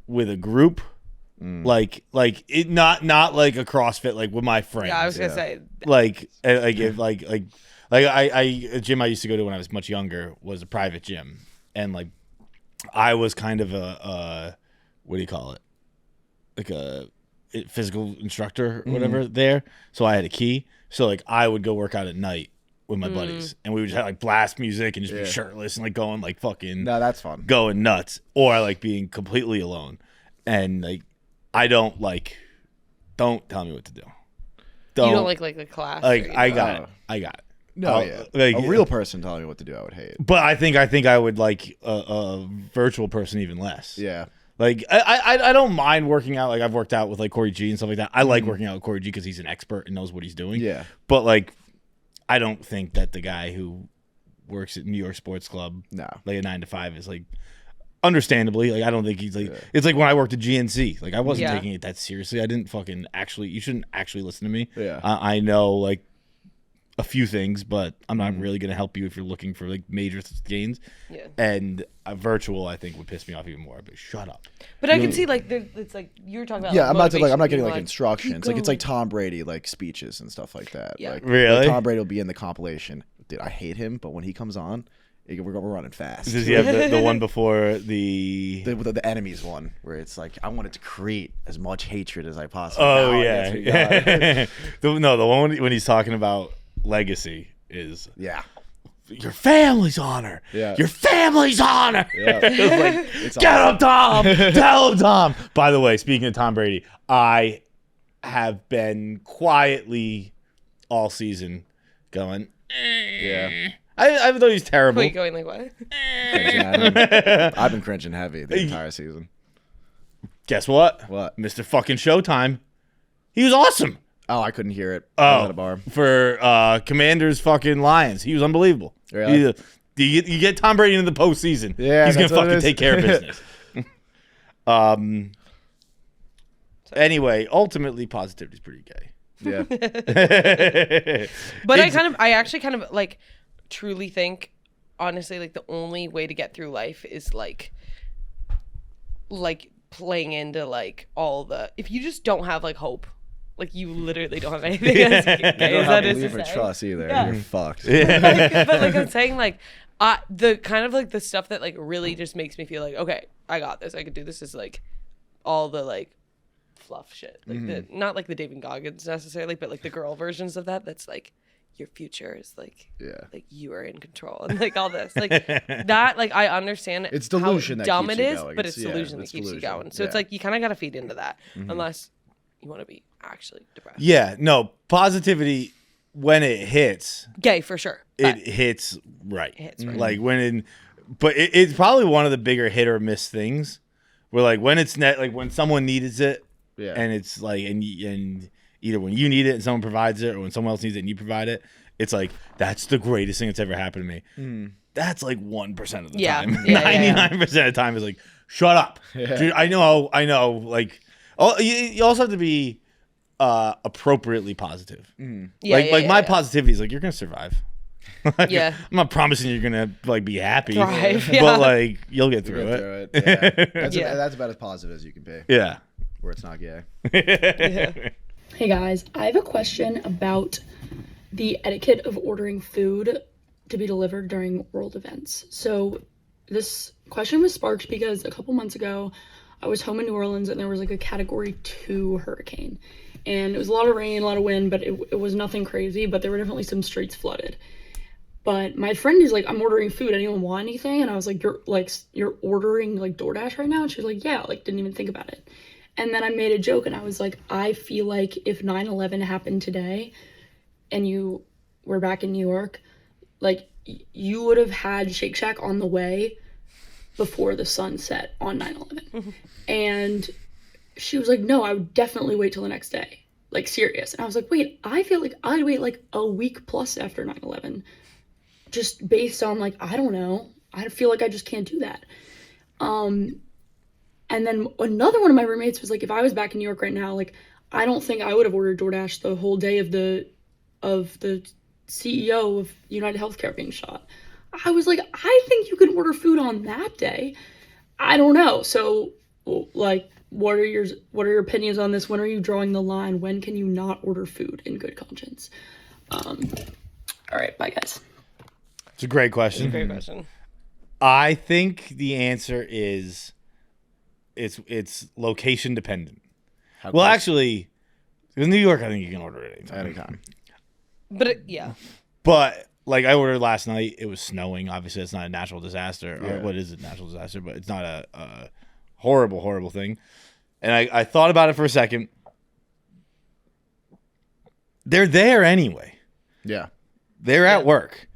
with a group. Like it not like a CrossFit, like with my friends. Yeah, I was gonna say. A gym I used to go to when I was much younger was a private gym, and like I was kind of a what do you call it, like a physical instructor or whatever there. So I had a key. So like I would go work out at night with my buddies, and we would just have like blast music and just be shirtless and like going like fucking No, that's fun. going nuts. Or I like being completely alone, and like I don't tell me what to do. You don't like a class. Like or I anything. got it. No, yeah. Like, A real person telling me what to do, I would hate. But I think I would like a virtual person even less. Yeah. Like I don't mind working out. Like I've worked out with like Corey G and stuff like that. I like working out with Corey G because he's an expert and knows what he's doing. Yeah. But like, I don't think that the guy who works at New York Sports Club, like a 9 to 5, is like, understandably, like I don't think he's like. It's like when I worked at GNC. Like I wasn't taking it that seriously. I didn't fucking actually. You shouldn't actually listen to me. Yeah. I know like a few things, but I'm not really gonna help you if you're looking for like major gains. Yeah. And a virtual, I think, would piss me off even more. But shut up. But I can see like it's like you were talking about. Yeah, like, I'm not getting motivation, like being instructions. Like it's going. like Tom Brady like speeches and stuff like that. Yeah. Like, Really? Tom Brady will be in the compilation. Dude, I hate him, but when he comes on, we're running fast. Does he have the one before the The enemies one, where it's like I wanted to create as much hatred as I possibly. Oh Now yeah, it gets me going. the one when he's talking about legacy is Yeah. your family's honor. Yeah. Your family's honor. Yeah. It's like, get him, Tom. Tell him, Tom. By the way, speaking of Tom Brady, I have been quietly all season going. Yeah. I thought he was terrible. Wait, going like what? I've been cringing heavy the entire season. Guess what? What? Mr. Fucking Showtime. He was awesome. Oh, I couldn't hear it. I was at a bar. For Commanders fucking Lions. He was unbelievable. Really? You get Tom Brady into the postseason. Yeah, he's gonna that's what it fucking is. take care of business. Anyway, ultimately, positivity is pretty gay. Yeah. But I actually kind of like truly think honestly, like the only way to get through life is like playing into like all the. If you just don't have like hope, like you literally don't have anything else. You don't have belief or trust either. Yeah. You're fucked. But like I'm saying, like the kind of like the stuff that like really just makes me feel like, okay, I got this. I could do this. Is like all the like fluff shit, like the not like the David Goggins necessarily, but like the girl versions of that. That's like. Your future is like you are in control and like all this like that like I understand it's delusion how that dumb keeps it you is going. but it's delusion that keeps you going, so it's like you kind of got to feed into that unless you want to be actually depressed. No, positivity when it hits, Gay for sure, it hits right. It hits right. Like but it's probably one of the bigger hit or miss things where like when it's like when someone needs it and it's like and either when you need it and someone provides it or when someone else needs it and you provide it, it's like, that's the greatest thing that's ever happened to me. That's like 1% of the time. 99% of the time is like, shut up. Dude, I know. Like, you also have to be appropriately positive. My positivity is like, you're going to survive. Like, I'm not promising you're going to like be happy, but like, you'll get through it. That's about as positive as you can be. Yeah. Where it's not gay. Hey guys, I have a question about the etiquette of ordering food to be delivered during world events. So this question was sparked because a couple months ago, I was home in New Orleans and there was like a Category 2 hurricane. And it was a lot of rain, a lot of wind, but it was nothing crazy, but there were definitely some streets flooded. But my friend is like, I'm ordering food, anyone want anything? And I was like, you're ordering like DoorDash right now? And she was like, yeah, like didn't even think about it. And then I made a joke and I was like, I feel like if 9/11 happened today and you were back in New York, like you would have had Shake Shack on the way before the sun set on 9/11. And she was like, no, I would definitely wait till the next day. Like serious. And I was like, wait, I feel like I'd wait like a week plus after 9/11. Just based on like, I don't know. I feel like I just can't do that. And then another one of my roommates was like, if I was back in New York right now, like, I don't think I would have ordered DoorDash the whole day of the CEO of United Healthcare being shot. I was like, I think you can order food on that day. I don't know. So, like, what are your opinions on this? When are you drawing the line? When can you not order food in good conscience? All right, bye guys. It's a great question. It's a great question. I think the answer is it's location dependent. Well, actually, in New York, I think you can order it anytime. But But like I ordered last night, it was snowing. Obviously, it's not a natural disaster. Or what is a natural disaster? But it's not a horrible, horrible thing. And I thought about it for a second. They're there anyway. Yeah. They're at work.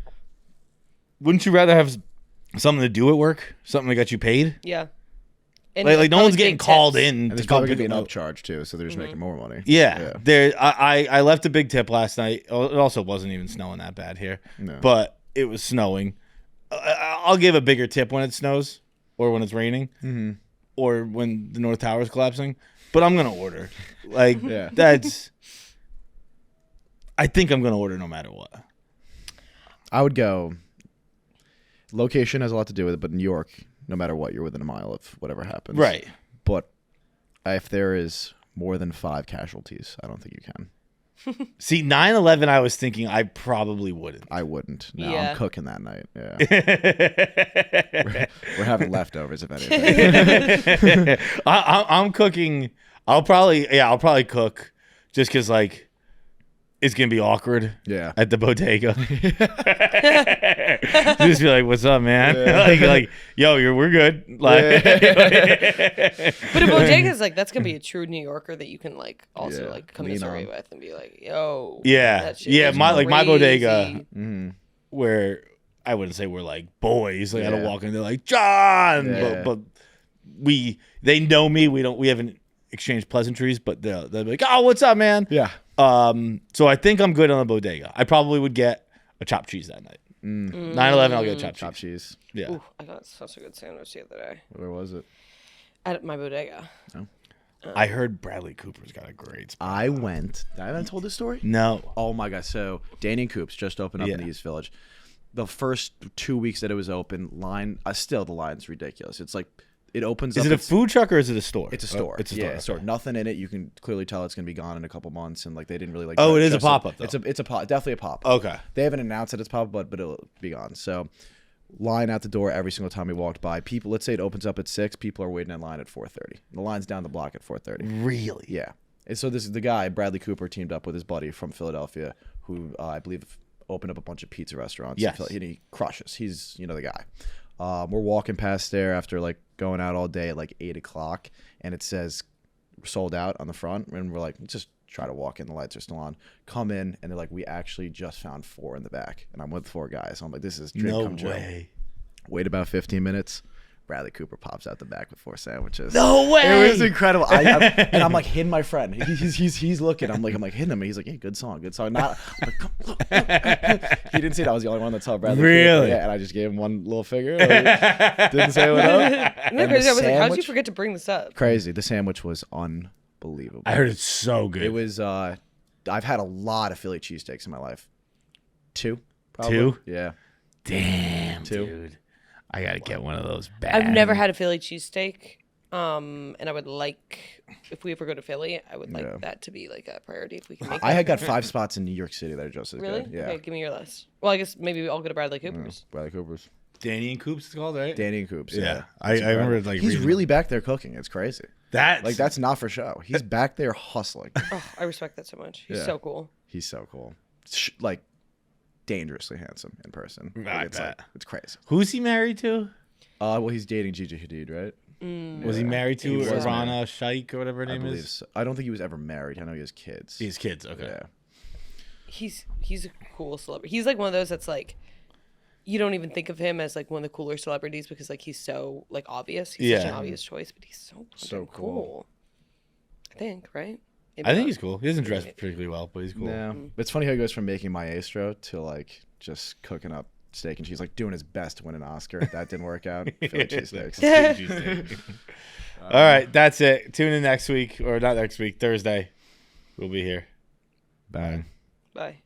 Wouldn't you rather have something to do at work? Something that got you paid? Yeah. And like no one's getting called in. And to there's come probably pick going to be them an up. upcharge too, so they're just making more money. Yeah. I left a big tip last night. It also wasn't even snowing that bad here. No. But it was snowing. I'll give a bigger tip when it snows or when it's raining or when the North Tower is collapsing. But I'm going to order. Like, I think I'm going to order no matter what. I would go. Location has a lot to do with it, but New York, no matter what, you're within a mile of whatever happens. Right. But if there is more than 5 casualties, I don't think you can. See, 9/11, I was thinking I probably wouldn't. I wouldn't. No, Yeah. I'm cooking that night. Yeah. we're having leftovers, if anything. I'm cooking. I'll probably cook just because, like, it's going to be awkward at the bodega. Just be like, what's up, man? like, yo, we're good. Like, But a bodega is like, that's going to be a true New Yorker that you can like also like commiserate with and be like, yo. That shit was my crazy. bodega where I wouldn't say we're like boys. Like I don't walk in there like John, but they know me. We haven't exchanged pleasantries, but they'll be like, oh, what's up, man? Yeah. So I think I'm good on the bodega. I probably would get a chopped cheese that night. 9/11, I'll get a chopped cheese. Yeah. Ooh, I got such a good sandwich the other day Where was it? at my bodega. Oh. I heard Bradley Cooper's got a great spot. I went. Did I haven't told this story? No. Oh my god! So Danny and Coops just opened up in the East Village. the first 2 weeks that it was open, still the line's ridiculous. It's like it opens up. Is it a food truck or is it a store? It's a store. It's a store. Yeah, a store. Nothing in it. You can clearly tell it's gonna be gone in a couple months, and like they didn't really like. Oh, it is a pop-up, though. It's a definitely a pop-up. Okay. They haven't announced that it's pop-up, but it'll be gone. So, line out the door every single time we walked by. People, let's say it opens up at 6. People are waiting in line at 4:30. The line's down the block at 4:30. Really? Yeah. And so this is the guy, Bradley Cooper, teamed up with his buddy from Philadelphia, who I believe opened up a bunch of pizza restaurants. Yes. And he crushes. He's the guy. We're walking past there after like going out all day at like 8 o'clock, and it says sold out on the front, and we're like, let's just try to walk in. The lights are still on. Come in, and they're like, we actually just found 4 in the back, and I'm with 4 guys. So I'm like, this is dream come true. Way. Wait about 15 minutes. Bradley Cooper pops out the back with 4 sandwiches. No way! It was incredible. And I'm like hitting my friend. He's looking. I'm like hitting him. He's like, hey, good song. Not. I'm like, come look. He didn't see it. I was the only one that saw Bradley Really? Cooper. Yeah, and I just gave him one little figure. Didn't say what up. Isn't that crazy? I was like, how did you forget to bring this up? Crazy. The sandwich was unbelievable. I heard it's so good. It was. I've had a lot of Philly cheesesteaks in my life. 2, probably. 2? Yeah. Damn, 2. dude. I gotta get one of those bad. I've never had a Philly cheesesteak. And I would like, if we ever go to Philly, I would like that to be like a priority if we can make I it. had got 5 spots in New York City that are just as Really? good. Yeah. Okay, give me your list. Well, I guess maybe we all go to Bradley Cooper's. Bradley Cooper's. Danny and Coops, it's called, right? Danny and Coops. Yeah. I It's incredible. remember like he's reading really back there cooking. It's crazy. that's Not for show. He's back there hustling. Oh, I respect that so much. He's Yeah. so cool. He's so cool. Like dangerously handsome in person. I It's bet. it's crazy. Who's he married to? Well, he's dating Gigi Hadid, right? Was he married to He was Irana Shaikh or whatever her I name believe is? so. I don't think he was ever married. I know he has kids. He has kids. Okay. Yeah. He's a cool celebrity. He's like one of those that's like, you don't even think of him as like one of the cooler celebrities because like he's so like obvious. He's such an obvious choice, but he's so So cool. I think, right? Maybe I think not. he's cool. He doesn't dress particularly well, but he's cool. Yeah. It's funny how he goes from making maestro to like just cooking up steak and cheese, like doing his best to win an Oscar. That didn't work out. Philly cheesesteaks. All right, that's it. Tune in next week, or not next week, Thursday. We'll be here. Bye. Bye.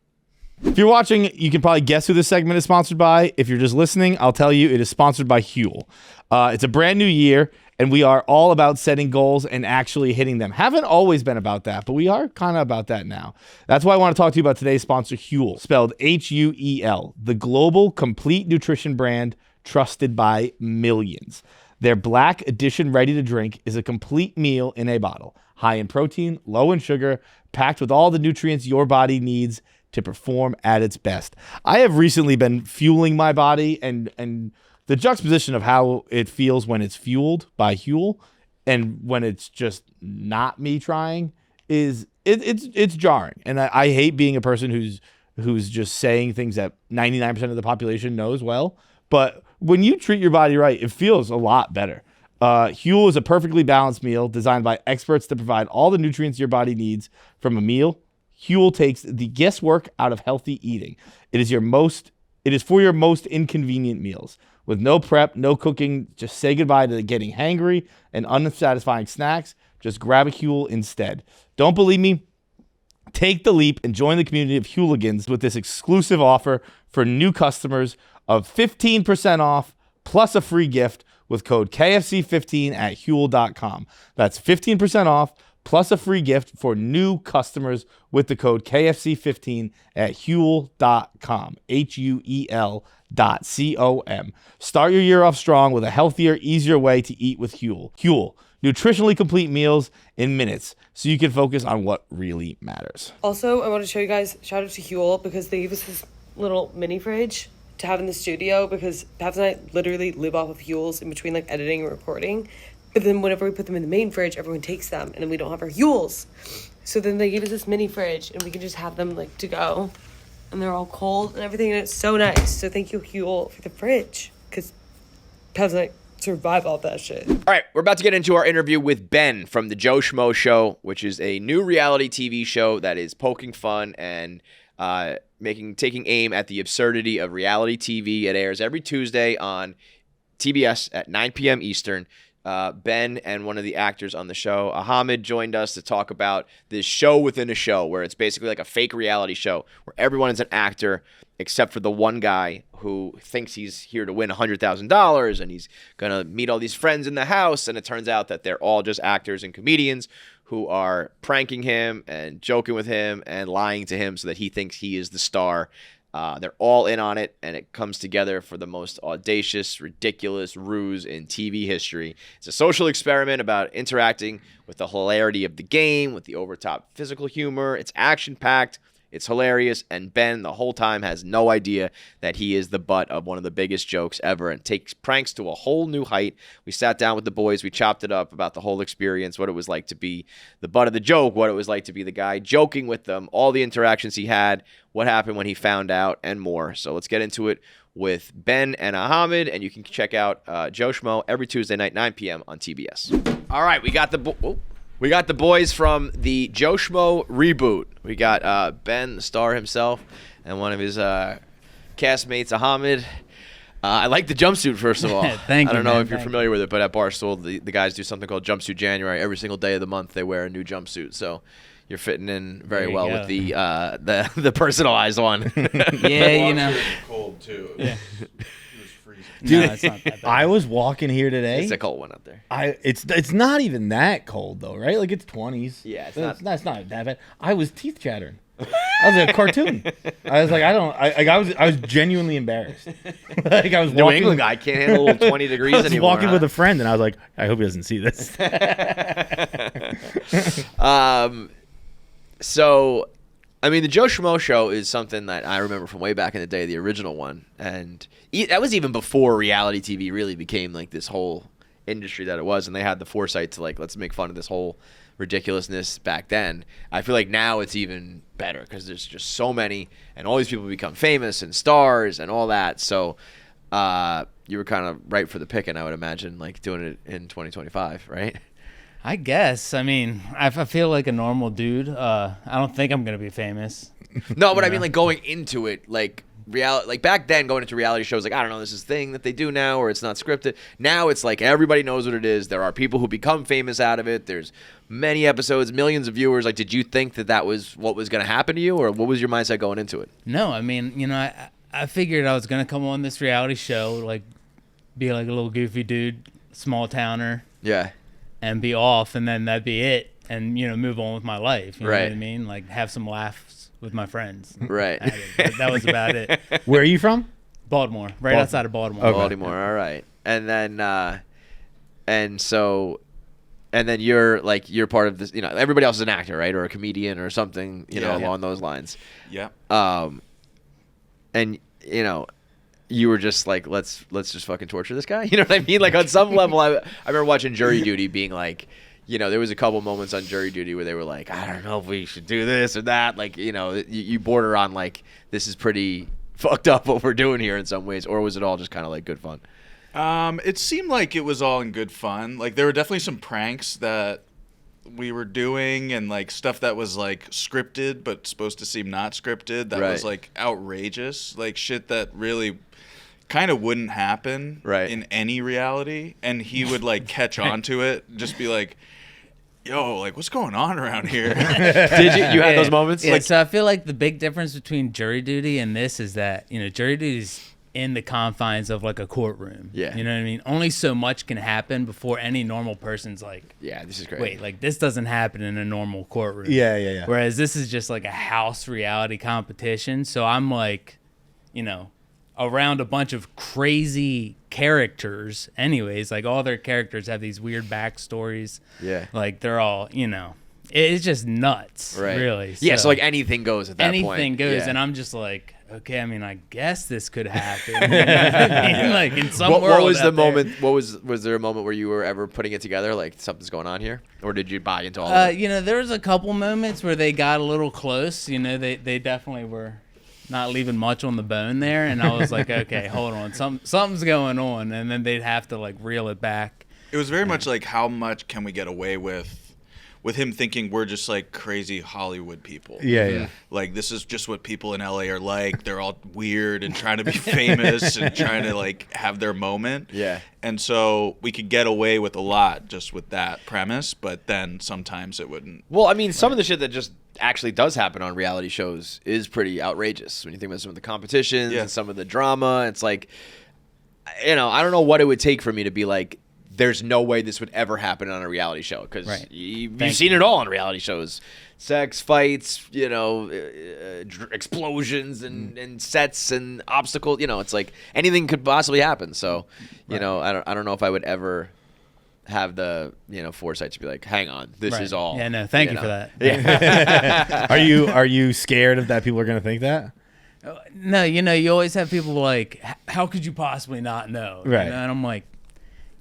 If you're watching, you can probably guess who this segment is sponsored by. If you're just listening, I'll tell you it is sponsored by Huel. It's a brand new year, and we are all about setting goals and actually hitting them. Haven't always been about that, but we are kind of about that now. That's why I want to talk to you about today's sponsor, Huel, spelled Huel, the global complete nutrition brand trusted by millions. Their Black Edition ready-to-drink is a complete meal in a bottle, high in protein, low in sugar, packed with all the nutrients your body needs to perform at its best. I have recently been fueling my body, and the juxtaposition of how it feels when it's fueled by Huel and when it's just not me trying is it's jarring. And I hate being a person who's just saying things that 99% of the population knows well. But when you treat your body right, it feels a lot better. Huel is a perfectly balanced meal designed by experts to provide all the nutrients your body needs from a meal. Huel takes the guesswork out of healthy eating. It is for your most inconvenient meals. With no prep, no cooking, just say goodbye to getting hangry and unsatisfying snacks. Just grab a Huel instead. Don't believe me? Take the leap and join the community of Hueligans with this exclusive offer for new customers of 15% off plus a free gift with code KFC15 at Huel.com. That's 15% off plus a free gift for new customers with the code KFC15 at Huel.com. HUEL.com. Start your year off strong with a healthier, easier way to eat with Huel. Huel, nutritionally complete meals in minutes so you can focus on what really matters. Also, I want to show you guys, shout out to Huel because they gave us this little mini fridge to have in the studio because Babs and I literally live off of Huels in between like editing and recording. But then whenever we put them in the main fridge, everyone takes them and then we don't have our Huels. So then they gave us this mini fridge and we can just have them like to go. And they're all cold and everything, and it's so nice. So thank you, Huel, for the fridge because Babs and I survive all that shit. All right, we're about to get into our interview with Ben from the Joe Schmo Show, which is a new reality TV show that is poking fun and taking aim at the absurdity of reality TV. It airs every Tuesday on TBS at 9 p.m. Eastern. Ben and one of the actors on the show, Ahamed, joined us to talk about this show within a show, where it's basically like a fake reality show where everyone is an actor except for the one guy who thinks he's here to win $100,000 and he's going to meet all these friends in the house. And it turns out that they're all just actors and comedians who are pranking him and joking with him and lying to him so that he thinks he is the star. They're all in on it, and it comes together for the most audacious, ridiculous ruse in TV history. It's a social experiment about interacting with the hilarity of the game, with the over-top physical humor. It's action-packed. It's hilarious, and Ben the whole time has no idea that he is the butt of one of the biggest jokes ever and takes pranks to a whole new height. We sat down with the boys. We chopped it up about the whole experience, what it was like to be the butt of the joke, what it was like to be the guy joking with them, all the interactions he had, what happened when he found out, and more. So let's get into it with Ben and Ahamed, and you can check out Joe Schmo every Tuesday night, 9 p.m. on TBS. All right, we got the boys from the Joe Schmo reboot. We got Ben, the star himself, and one of his castmates, Ahamed. I like the jumpsuit, first of all. Thank you, I don't know man. if you're familiar with it, but at Barstool, the guys do something called Jumpsuit January. Every single day of the month, they wear a new jumpsuit. So you're fitting in very well with the personalized one. Yeah, you know. Cold too. Yeah. It was freezing. Dude, No, it's not that bad. I was walking here today. It's a cold one out there. It's not even that cold though, right? Like it's 20s. Yeah, it's That's not that bad. I was teeth chattering. I was a cartoon. I was like, I was genuinely embarrassed. Like I was New walking, England guy can't handle a little 20 degrees I was anymore. walking huh? with a friend, and I was like, I hope he doesn't see this. So, I mean, the Joe Schmo show is something that I remember from way back in the day, the original one. And that was even before reality TV really became like this whole industry that it was. And they had the foresight to like, let's make fun of this whole ridiculousness back then. I feel like now it's even better because there's just so many, and all these people become famous and stars and all that. So, you were kind of right for the picking, I would imagine, like doing it in 2025, right? I guess. I mean, I feel like a normal dude. I don't think I'm gonna be famous. No, but I mean, like going into it, like back then, going into reality shows, like I don't know, this is a thing that they do now, or it's not scripted. Now it's like everybody knows what it is. There are people who become famous out of it. There's many episodes, millions of viewers. Like, did you think that was what was going to happen to you, or what was your mindset going into it? No, I mean, you know, I figured I was gonna come on this reality show, like be like a little goofy dude, small towner, Yeah. and be off, and then that'd be it, and you know, move on with my life. You know Right. what I mean? Like have some laughs with my friends. Right. That was about it. Where are you from? Baltimore, right outside of Baltimore. Okay. Baltimore. All right. And then, and then you're part of this. You know, everybody else is an actor, right, or a comedian or something. You know, along those lines. Yeah. And you know, you were just like, let's just fucking torture this guy. You know what I mean? Like on some level, I remember watching Jury Duty, being like, you know, there was a couple moments on Jury Duty where they were like, I don't know if we should do this or that. Like, you know, you border on like, this is pretty fucked up what we're doing here in some ways, or was it all just kind of like good fun? It seemed like it was all in good fun. Like there were definitely some pranks that we were doing, and like stuff that was like scripted but supposed to seem not scripted. That was like outrageous, like shit that really kind of wouldn't happen in any reality. And he would like catch on to it, just be like, yo, like what's going on around here? Did you had those moments? Yeah, Like, so I feel like the big difference between Jury Duty and this is that, you know, Jury Duty is in the confines of like a courtroom. Yeah. You know what I mean? Only so much can happen before any normal person's like, yeah, this is great. wait, like this doesn't happen in a normal courtroom. Yeah. Whereas this is just like a house reality competition. So I'm like, you know, around a bunch of crazy characters anyways. Like all their characters have these weird backstories. Yeah. Like they're all, you know, it's just nuts. Right. Really. Yeah, so like anything goes at that point. Anything goes, Yeah. and I'm just like, okay, I mean, I guess this could happen. You know what I mean? Like in some world. What was the out there. moment? Was there a moment where you were ever putting it together, like something's going on here, or did you buy into all of it? You know, there was a couple moments where they got a little close. You know, they definitely were not leaving much on the bone there, and I was like, okay, hold on, something's going on, and then they'd have to like reel it back. It was very much like, how much can we get away with with him thinking we're just like crazy Hollywood people. Yeah. Like this is just what people in LA are like. They're all weird and trying to be famous and trying to like have their moment. Yeah. And so we could get away with a lot just with that premise, but then sometimes it wouldn't. Well, I mean, some of the shit that just actually does happen on reality shows is pretty outrageous when you think about some of the competitions and some of the drama. It's like, I don't know what it would take for me to be like, there's no way this would ever happen on a reality show, because you've seen it all on reality shows. Sex, fights, explosions and sets and obstacles. It's like anything could possibly happen. So, I don't know if I would ever have the foresight to be like, hang on, this is all. Yeah, no, thank you for that. Yeah. Are you scared of that people are going to think that? No, you always have people like, how could you possibly not know? Right. And I'm like,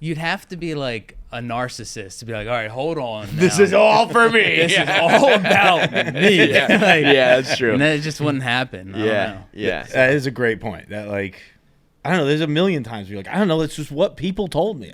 you'd have to be like a narcissist to be like, all right, hold on. Now. This is all for me. This is all about me. Yeah, that's true. And it just wouldn't happen. I don't know. Yeah. That is a great point. That like, I don't know. There's a million times where you're like, I don't know. It's just what people told me.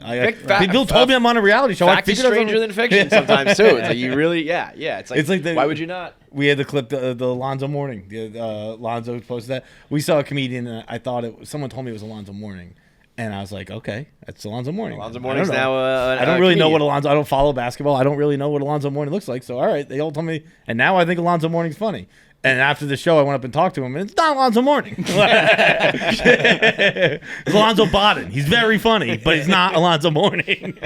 People told me I'm on a reality show. Fact is stranger than fiction sometimes too. It's like you really, It's like why would you not? We had the clip, the Alonzo Mourning. Alonzo posted that. We saw a comedian, and I thought someone told me it was Alonzo Mourning. And I was like, okay, that's Alonzo Mourning. Alonzo Mourning's now I don't really know what Alonzo. I don't follow basketball. I don't really know what Alonzo Mourning looks like. So all right, they all told me, and now I think Alonzo Mourning's funny. And after the show, I went up and talked to him, and it's not Alonzo Mourning. It's Alonzo Bodden. He's very funny, but he's not Alonzo Mourning.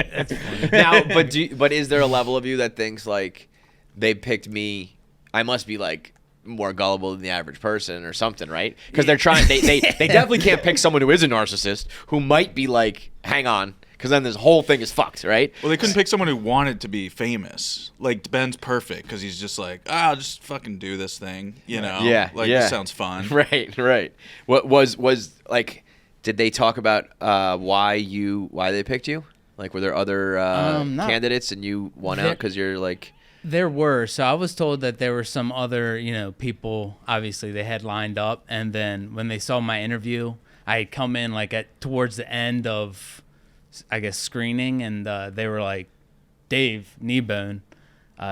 Now, but is there a level of you that thinks like they picked me? I must be like more gullible than the average person or something, right? Because they're trying. They definitely can't pick someone who is a narcissist who might be like, hang on, because then this whole thing is fucked, right? Well, they couldn't pick someone who wanted to be famous. Like Ben's perfect because he's just like, I'll just fucking do this thing, Yeah, this sounds fun. Right. What was like? Did they talk about why they picked you? Like, were there other candidates and you won out because you're like? There were. So I was told that there were some other, people, obviously they had lined up. And then when they saw my interview, I had come in like towards the end of, I guess, screening. And they were like, Dave Kneebone,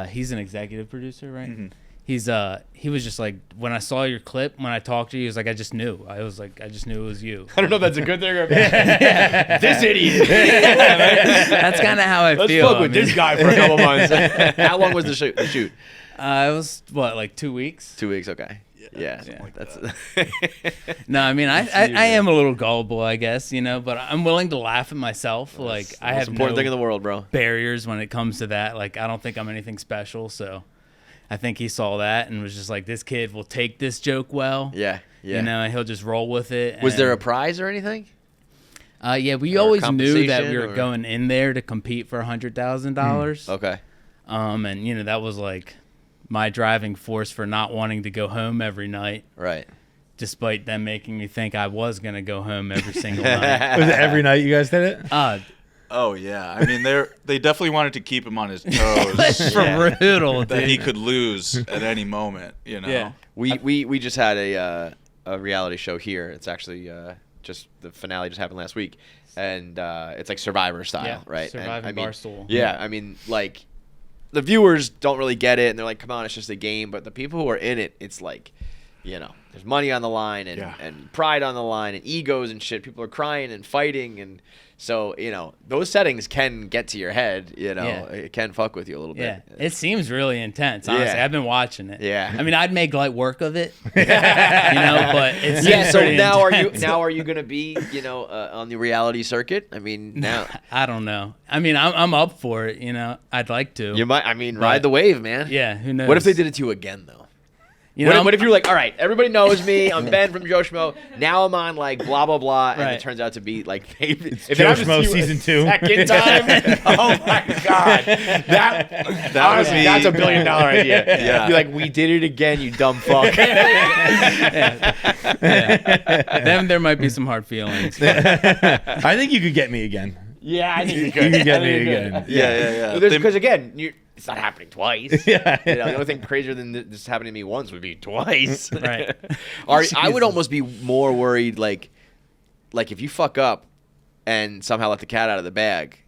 he's an executive producer, right? Mm-hmm. He was just like, when I saw your clip, when I talked to you, he was like, I just knew. I just knew it was you. I don't know if that's a good thing or bad. This idiot. That's kind of how I feel. Let's fuck with this guy for a couple months. How long was the shoot? It was, like 2 weeks? 2 weeks, okay. Yeah. Like that's No, I mean, I am a little gullible, I guess, but I'm willing to laugh at myself. Like, I have important thing in the world, bro. Barriers when it comes to that. Like, I don't think I'm anything special, so I think he saw that and was just like, this kid will take this joke well. Yeah. And he'll just roll with it. Was there a prize or anything? Yeah, we always knew that we were going in there to compete for $100,000. Okay. And that was like my driving force for not wanting to go home every night. Right. Despite them making me think I was going to go home every single night. Was it every night you guys did it? Oh yeah, I mean they definitely wanted to keep him on his toes. Brutal, that he could lose at any moment. Yeah. We just had a reality show here. It's actually just the finale just happened last week, and it's like Survivor style, right? Surviving Barstool. Yeah, I mean, like the viewers don't really get it, and they're like, "Come on, it's just a game." But the people who are in it, it's like, there's money on the line and pride on the line and egos and shit. People are crying and fighting and. So, those settings can get to your head, it can fuck with you a little bit. Yeah, it seems really intense, honestly. Yeah. I've been watching it. Yeah. I mean, I'd make light work of it, but it seems so pretty now intense. are you going to be, on the reality circuit? I mean, now. I don't know. I mean, I'm up for it, I'd like to. You might, ride the wave, man. Yeah, who knows? What if they did it to you again, though? What if you're like, all right, everybody knows me. I'm Ben from Joe Schmo. Now I'm on like blah blah blah, and it turns out to be like it's Joe Schmo season 2. Second time. Oh my god, that's a $1 billion idea. Yeah, you're like, we did it again, you dumb fuck. Then there might be some hard feelings. I think you could get me again. Yeah, I think you could. You could get me again. Yeah. Because again, it's not happening twice. Yeah. The only thing crazier than this happening to me once would be twice. Right. I would almost be more worried, like if you fuck up and somehow let the cat out of the bag,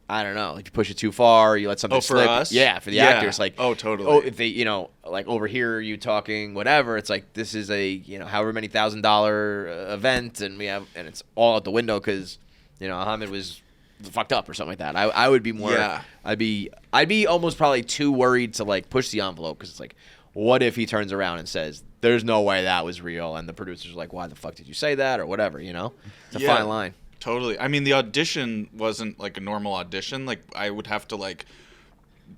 I don't know, like you push it too far, you let something for slip. us? Yeah, for the Yeah. actors, like Totally. Oh, if they, like overhear you talking whatever, it's like this is a however many $1,000 event, and it's all out the window because Ahamed was fucked up or something like that. I would be more. Yeah. I'd be almost probably too worried to like push the envelope because it's like, what if he turns around and says, "There's no way that was real," and the producers are like, "Why the fuck did you say that?" or whatever. It's a fine line. Totally. I mean, the audition wasn't like a normal audition. Like, I would have to like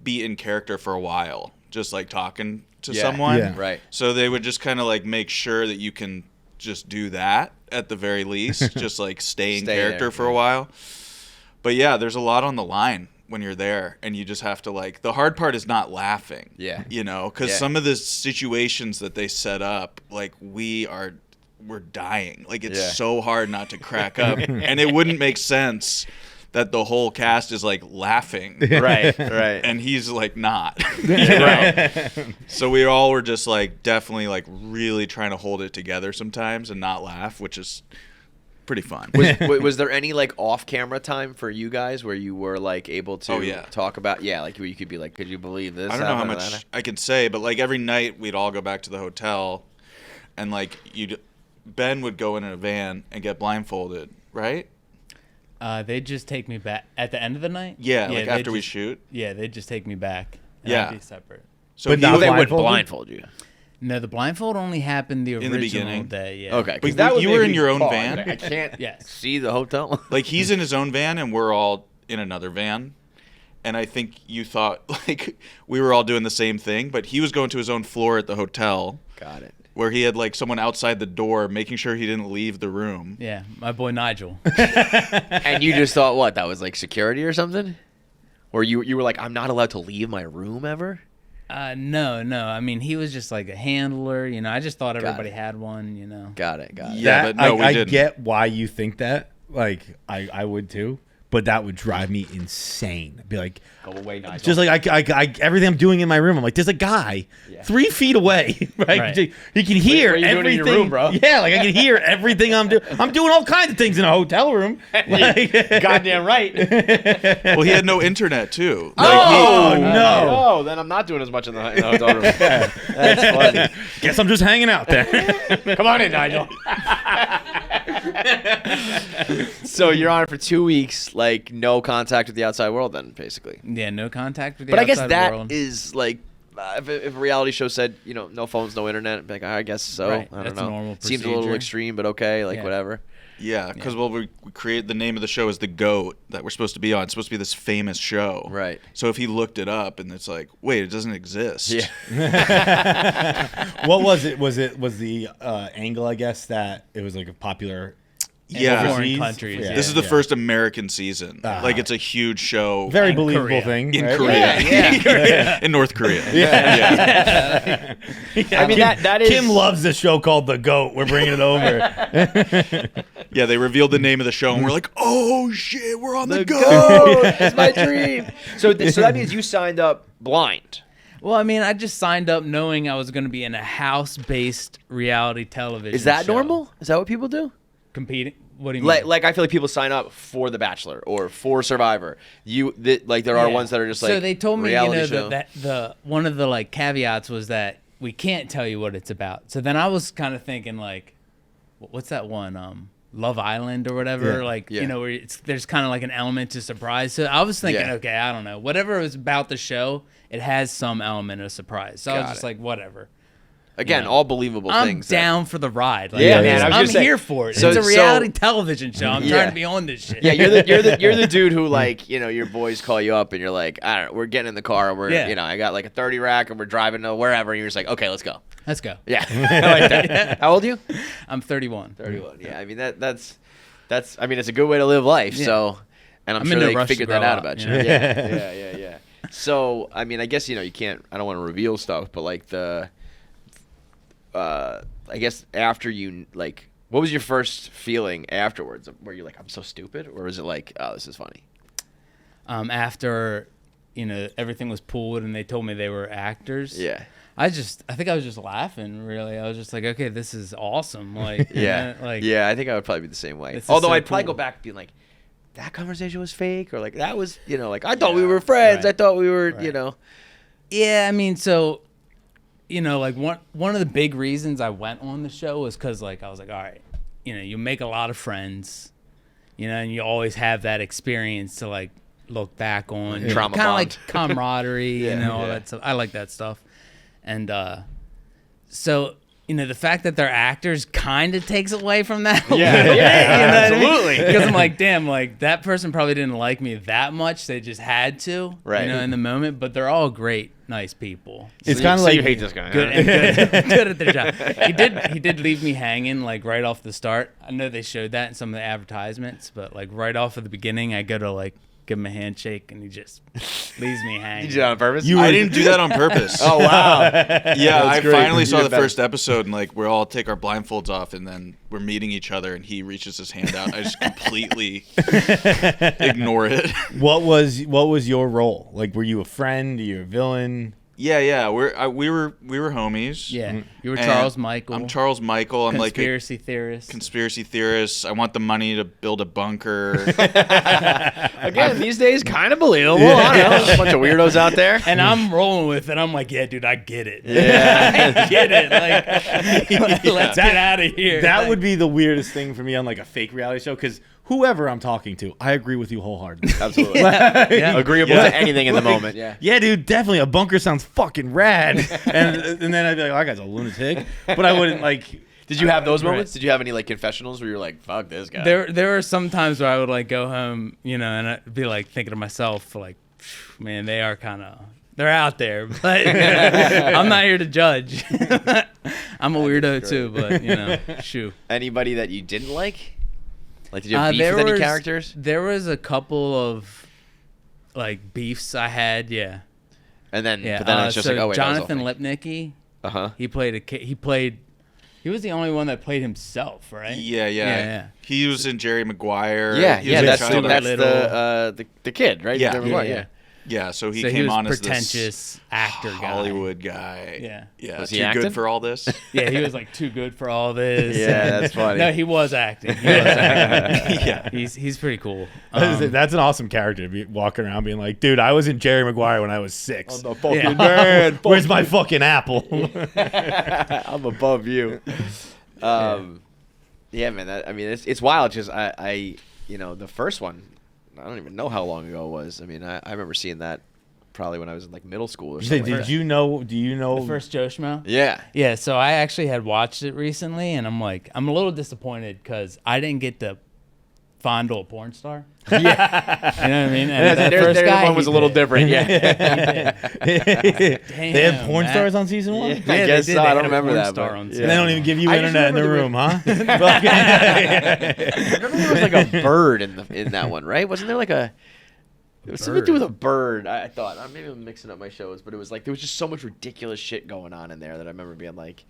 be in character for a while, just like talking to someone. Yeah. Right. So they would just kind of like make sure that you can just do that at the very least, just like stay in character there, for a while. But yeah, there's a lot on the line when you're there, and you just have to like. The hard part is not laughing. Yeah. Because some of the situations that they set up, like we're dying. Like it's so hard not to crack up, and it wouldn't make sense that the whole cast is like laughing, Right. and he's like not. Right. So we all were just like definitely like really trying to hold it together sometimes and not laugh, which is pretty fun. Was there any like off-camera time for you guys where you were like able to talk about like where you could be like, could you believe this? I don't know how much I can say, but like every night we'd all go back to the hotel, and like Ben would go in a van and get blindfolded, right? They'd just take me back at the end of the night. Yeah, like after we shoot. Yeah, they'd just take me back. And Yeah. I'd be separate. So But he not would- They would blindfolded? blindfold you. No, the blindfold only happened the original beginning. day. Yeah. Okay, But that would you make were in me your own pause. van? I can't Yes. see the hotel. like he's in his own van and we're all in another van. And I think you thought like we were all doing the same thing, but he was going to his own floor at the hotel. Got it. Where he had like someone outside the door making sure he didn't leave the room. Yeah, my boy Nigel. And you just thought what? That was like security or something? Or you were like, I'm not allowed to leave my room ever? No. I mean, he was just like a handler. I just thought everybody had one. Got it. Yeah, but no, we I didn't. get why you think that. Like, I would too. But that would drive me insane. I'd be like, Go away, Nigel. just like I everything I'm doing in my room, I'm like, there's a guy 3 feet away, right? Right. He can hear what are you doing everything. in your room, bro? Yeah, like I can hear everything I'm doing. I'm doing all kinds of things in a hotel room. Like, Goddamn right. Well, he had no internet too. oh no! Oh, then I'm not doing as much in the hotel room. That's funny. Guess I'm just hanging out there. Come on in, Nigel. So you're on it for 2 weeks, like no contact with the outside world, then basically. Yeah, no contact with the But I guess outside that world. is like, if a reality show said, no phones, no internet, I'd be like, I guess so. Right, I don't that's know. a normal Seems a little procedure. extreme, but okay, like Yeah. whatever. Yeah, because we create the name of the show is The GOAT that we're supposed to be on. It's supposed to be this famous show. Right. So if he looked it up and it's like, wait, it doesn't exist. Yeah. What was it? Was the angle? I guess that it was like a popular. Yeah. Foreign overseas? countries. Yeah. This is the first American season. Like it's a huge show. Very In believable Korea. thing in right? Korea. Yeah. In North Korea. Yeah. I mean, that is. Kim loves the show called The GOAT. We're bringing it over. Yeah, they revealed the name of the show and we're like, oh shit, we're on the GOAT. Go! It's my dream. So that means you signed up blind. Well, I mean, I just signed up knowing I was going to be in a house-based reality television. Is that show. normal? Is that what people do? Competing? What do you mean? Like I feel like people sign up for The Bachelor or for Survivor. There are Yeah. ones that are just like so they told me, reality show. that the one of the like caveats was that we can't tell you what it's about. So then I was kind of thinking like, what's that one? Love Island or whatever. Yeah. Like Yeah. where there's kind of like an element to surprise. So I was thinking, Yeah. okay, I don't know, whatever is about the show, it has some element of surprise. So I was Got just it. like, whatever. Again, Yeah. all believable I'm things. down for the ride. Like, Yeah, man, I was I'm gonna say, here for it. so- It's a so- reality television show. I'm Yeah. trying to be on this shit. Yeah, you're the dude who like your boys call you up and you're like, I don't know, we're getting in the car and we're Yeah. I got like a 30 rack and we're driving to wherever and you're just like, okay, let's go. Let's go. Yeah, I like that. How old are you? I'm 31. 31. Yeah, I mean that's I mean it's a good way to live life. Yeah. So, and I'm I'm sure in no they rush to figured that grow out up, about you you. know? Yeah. So I mean I guess you can't. I don't want to reveal stuff, but like I guess after you like, what was your first feeling afterwards? Were you like, I'm so stupid, or was it like, oh, this is funny? After everything was pulled and they told me they were actors. Yeah. I think I was just laughing. Really, I was just like, okay, this is awesome. Like, Yeah. like Yeah, I think I would probably be the same way. This is Although so I'd probably cool. go back and be like, that conversation was fake, or like that was, you know, like I thought we were friends. Right. I thought we were, you know. Yeah, I mean, so, you know, like one of the big reasons I went on the show was because, like, I was like, all right, you know, you make a lot of friends, you know, and you always have that experience to, like, look back on. Trauma kind of bond. like camaraderie, you know, all that stuff. I like that stuff. And so, you know, the fact that they're actors kind of takes away from that. Absolutely. Because I'm like, damn, like that person probably didn't like me that much. They just had to, Right. you know, in the moment. But they're all great, nice people. It's kind of like you hate this guy. Good, and good at their job. He did leave me hanging like right off the start. I know they showed that in some of the advertisements, but like right off at the beginning, I go to like give him a handshake, and he just leaves me hanging. Did you do that on purpose? I didn't do that on purpose. Oh wow. Yeah, I great. finally You saw did the better. first episode, and like we all take our blindfolds off, and then we're meeting each other, and he reaches his hand out. I just completely ignore it. what was your role? Like, were you a friend? Are you a villain? Yeah. We were homies. Yeah, you were And Charles Michael. I'm Charles Michael. I'm like a conspiracy theorist. conspiracy theorist. I want the money to build a bunker. Again, these days, kind of believable. I don't know. There's a bunch of weirdos out there. And I'm rolling with it. I'm like, yeah, dude, I get it. Yeah. I get it. Like, let's get out of here. That Like, would be the weirdest thing for me on like a fake reality show, because whoever I'm talking to, I agree with you wholeheartedly. Absolutely. yeah. Agreeable to anything in the moment. Yeah. Yeah, dude, definitely a bunker sounds fucking rad. and then I'd be like, oh, that guy's a lunatic. But I wouldn't like. Did you have those Right. moments? Did you have any like confessionals where you're like, "Fuck this guy"? There were some times where I would like go home, you know, and I'd be like thinking to myself, like, man, they are they're out there, but I'm not here to judge. I'm a weirdo too, but you know, shoo. Anybody that you didn't like? Like, did you have beef with any characters? There was a couple of like beefs I had, yeah. And then, Yeah, but then it's just so like, oh wait, Jonathan Lipnicki, he was the only one that played himself, right? Yeah. He was in Jerry Maguire. Yeah, He was in that's Childhood. the kid, right? Yeah. Jerry Maguire, Yeah, so he So came was on as pretentious this actor guy. Hollywood guy. Yeah. Yeah. Was Too he acting? good for all this? Yeah, he was like too good for all this. Yeah, that's funny. No, he was acting. Yeah, he's pretty cool. That's an awesome character to be walking around being like, dude, I was in Jerry Maguire when I was 6. I'm the fucking Yeah. man. Where's my fucking apple? I'm above you. Yeah, man. I mean, it's wild. Just I, you know, the first one, I don't even know how long ago it was. I mean, I remember seeing that probably when I was in like middle school or something. Do you know? The first Joe Schmo? Yeah. Yeah, so I actually had watched it recently, and I'm a little disappointed because I didn't get to fondle a porn star. Yeah. You know what I mean? And that first guy, one was he a little did. different. Yeah. They had porn man. stars on season 1? Yeah. Yeah, I they guess did. so. They I had don't a remember porn that. star but- on yeah. set. And they don't even give you I just internet in the remember room, huh? I remember there was like a bird in that one, right? Wasn't there like a? It was something to do with a bird. I thought. Maybe I'm mixing up my shows, but it was like there was just so much ridiculous shit going on in there that I remember being like,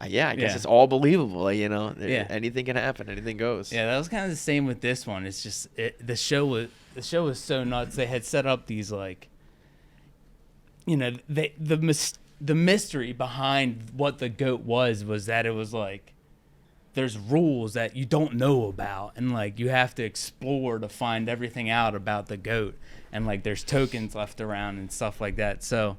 yeah, I guess Yeah. it's all believable. Like, you know, Yeah. anything can happen. Anything goes. Yeah, that was kind of the same with this one. It's just the show was so nuts. They had set up these like, you know, the mystery behind what the goat was that it was like there's rules that you don't know about, and like you have to explore to find everything out about the goat, and like there's tokens left around and stuff like that. So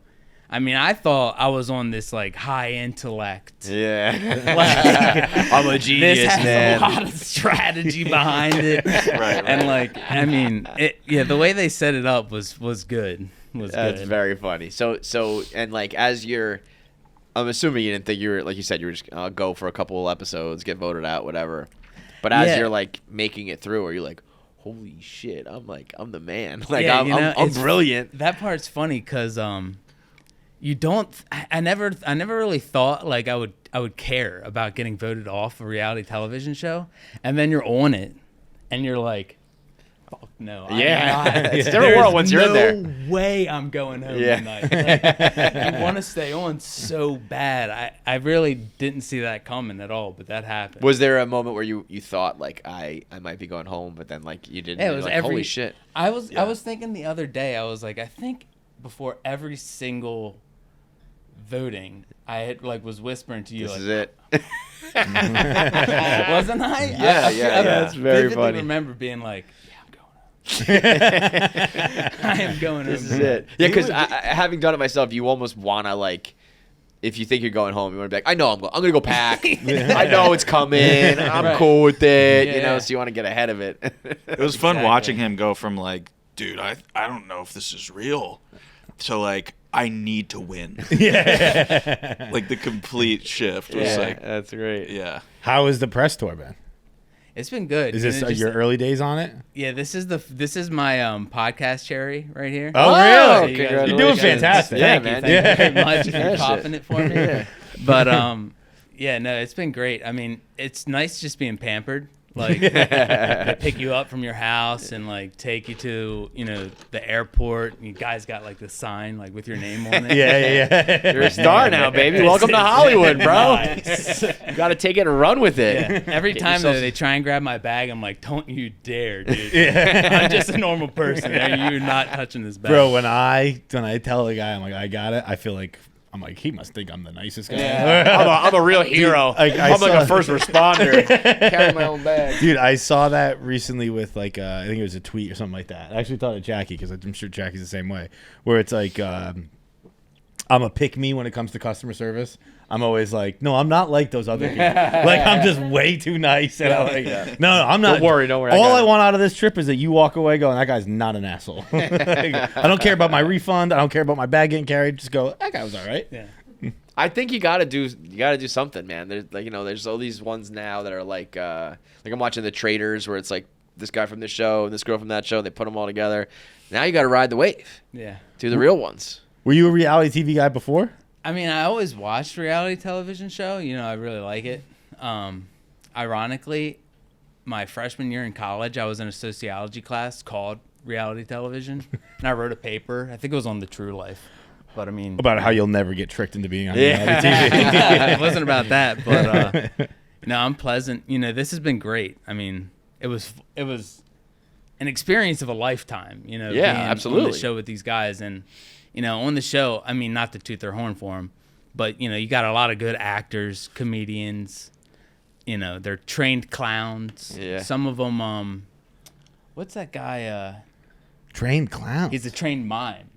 I mean, I thought I was on this like high intellect. Yeah. Like, I'm a genius, this has man. a lot of strategy behind it. Right. And like, I mean, the way they set it up was good. That's very funny. So, and like as you're, I'm assuming you didn't think you were, like you said, you were just go for a couple of episodes, get voted out, whatever. But as Yeah. you're like making it through, are you like, holy shit, I'm the man. Like Yeah, I'm it's brilliant. That part's funny because you don't. I never really thought like I would care about getting voted off a reality television show, and then you're on it, and you're like, fuck no. Yeah. It's a different There's world once you're in there. No way I'm going home Yeah. tonight. Like, you want to stay on so bad. I really didn't see that coming at all, but that happened. Was there a moment where you thought like I might be going home, but then like you didn't? Yeah, it You're was like, holy shit. I was thinking the other day. I was like, I think before every single voting, I had like was whispering to you This like, is it. wasn't I? Yeah, I yeah, I that's very vividly funny. remember being like, yeah, I'm going home. I am going This home. is it. Yeah, because having done it myself, you almost want to like, if you think you're going home, you want to be like, I know I'm going to go pack. I know it's coming. I'm cool with it. Yeah, you know, yeah. so you want to get ahead of it. It was fun watching him go from like, dude, I don't know if this is real, to like, I need to win. Yeah. Like the complete shift was like, that's great. yeah. How has the press tour been? It's been good. Is this And it just- your early days on it? Yeah, this is my podcast cherry right here. Oh, Oh, really? congratulations. You're doing fantastic. Yeah, Thank man. you very much for That popping shit. it for me. But yeah, no, it's been great. I mean, it's nice just being pampered. Like they pick you up from your house and like take you to, you know, the airport. And you guys got like the sign like with your name on it. Yeah. You're a star now, baby. Welcome to Hollywood, bro. Nice. You got to take it and run with it. Yeah. Every Get time yourself- they try and grab my bag, I'm like, don't you dare, dude. I'm just a normal person. You're not touching this bag. Bro, when I tell the guy I'm like I got it, I feel like he must think I'm the nicest guy. I'm a real hero. I I'm like saw- a first responder. Carry my own bag. Dude, I saw that recently with like I think it was a tweet or something like that. I actually thought of Jackie because I'm sure Jackie's the same way. Where it's like I'm a pick me when it comes to customer service. I'm always like, no, I'm not like those other people. Like I'm just way too nice. And I'm like, no, I'm not. Don't worry. All got I it. want out of this trip is that you walk away going, that guy's not an asshole. I don't care about my refund. I don't care about my bag getting carried. Just go, that guy was all right. Yeah. I think you gotta do something, man. There's like, you know, there's all these ones now that are like I'm watching The Traders where it's like this guy from this show and this girl from that show. And they put them all together. Now you gotta ride the wave. Yeah. Do the real ones. Were you a reality TV guy before? I mean, I always watched reality television show. You know, I really like it. Ironically, my freshman year in college, I was in a sociology class called reality television, and I wrote a paper. I think it was on The True Life, but I mean, About how you'll never get tricked into being on Yeah. reality TV. it wasn't about that. But no, I'm pleasant. You know, this has been great. I mean, it was an experience of a lifetime. You know, Yeah, being on absolutely. the show with these guys, and you know, on the show, I mean, not to toot their horn for them, but you know, you got a lot of good actors, comedians. You know, they're trained clowns. Yeah. Some of them, what's that guy? Trained clown. He's a trained mime.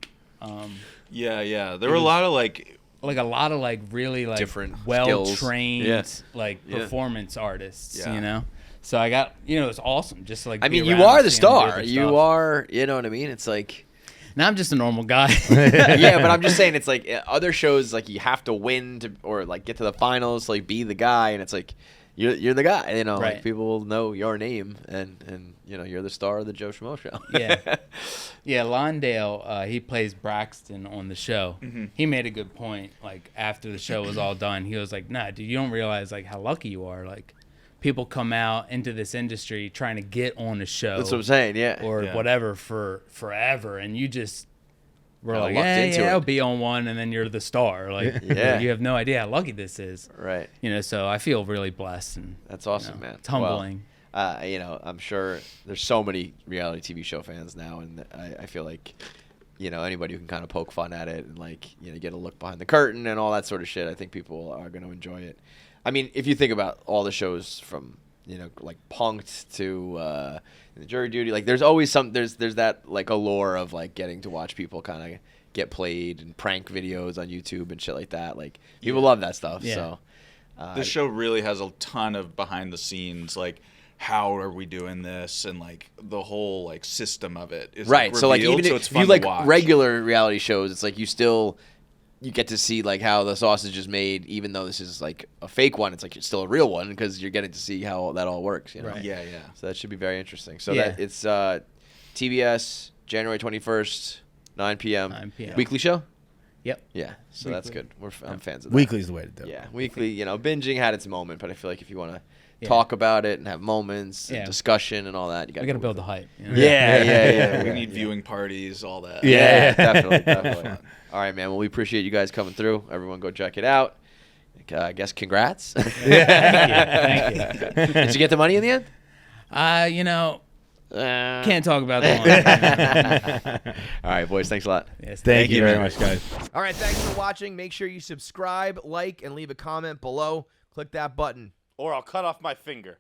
Yeah. There were a lot of like, Really like Different well skills. trained Yeah. Yeah. performance artists. Yeah. You know, so I got it's awesome. Just to, like I be mean, you around are and the see 'em do star. their You stuff. are, you know what I mean? It's like, Now I'm just a normal guy. yeah, but I'm just saying, it's like other shows, like you have to win to, or like get to the finals, like be the guy, and it's like you're the guy, you know. Right. Like people will know your name, and you know you're the star of the Joe Schmo show. Yeah, Lawndale, he plays Braxton on the show. Mm-hmm. He made a good point. Like after the show was all done, he was like, "Nah, dude, you don't realize like how lucky you are. Like people come out into this industry trying to get on the show, That's what I'm saying. Yeah. or Yeah. whatever for forever, and you just were Kinda like, lucked into yeah, it. I'll be on one, and then you're the star. Like, Yeah. you have no idea how lucky this is. Right. You know, so I feel really blessed, and That's awesome, you know, man. it's humbling. Well, you know, I'm sure there's so many reality TV show fans now, and I feel like, you know, anybody who can kind of poke fun at it and like, you know, get a look behind the curtain and all that sort of shit, I think people are going to enjoy it. I mean, if you think about all the shows from, you know, like Punk'd to the Jury Duty, like there's always there's that like allure of like getting to watch people kind of get played and prank videos on YouTube and shit like that. Like people love that stuff. Yeah. So this show really has a ton of behind the scenes, like how are we doing this, and like the whole like system of it is right. Like, So like revealed, even so if it's you fun like to watch. regular reality shows, it's like you get to see like how the sausage is made, even though this is like a fake one. It's like it's still a real one because you're getting to see how that all works. You know? Right. Yeah. So that should be very interesting. So Yeah. that it's TBS January 21st, 9 p.m. 9 p.m. Weekly show. Yep. Yeah. So that's Weekly. good. I'm fans of that. Weekly's the way to do it. Yeah, weekly. You know, binging had its moment, but I feel like if you want to Yeah. talk about it and have moments Yeah. and discussion and all that, you We got to go build with the hype. You know? it. Yeah. We yeah, need yeah. viewing parties, all that. Yeah. Definitely. All right, man. Well, we appreciate you guys coming through. Everyone go check it out. I guess congrats. Thank you. Did you get the money in the end? You know, can't talk about that one. All right, boys. Thanks a lot. Yes, Thank you very much, guys. All right, thanks for watching. Make sure you subscribe, like, and leave a comment below. Click that button. Or I'll cut off my finger.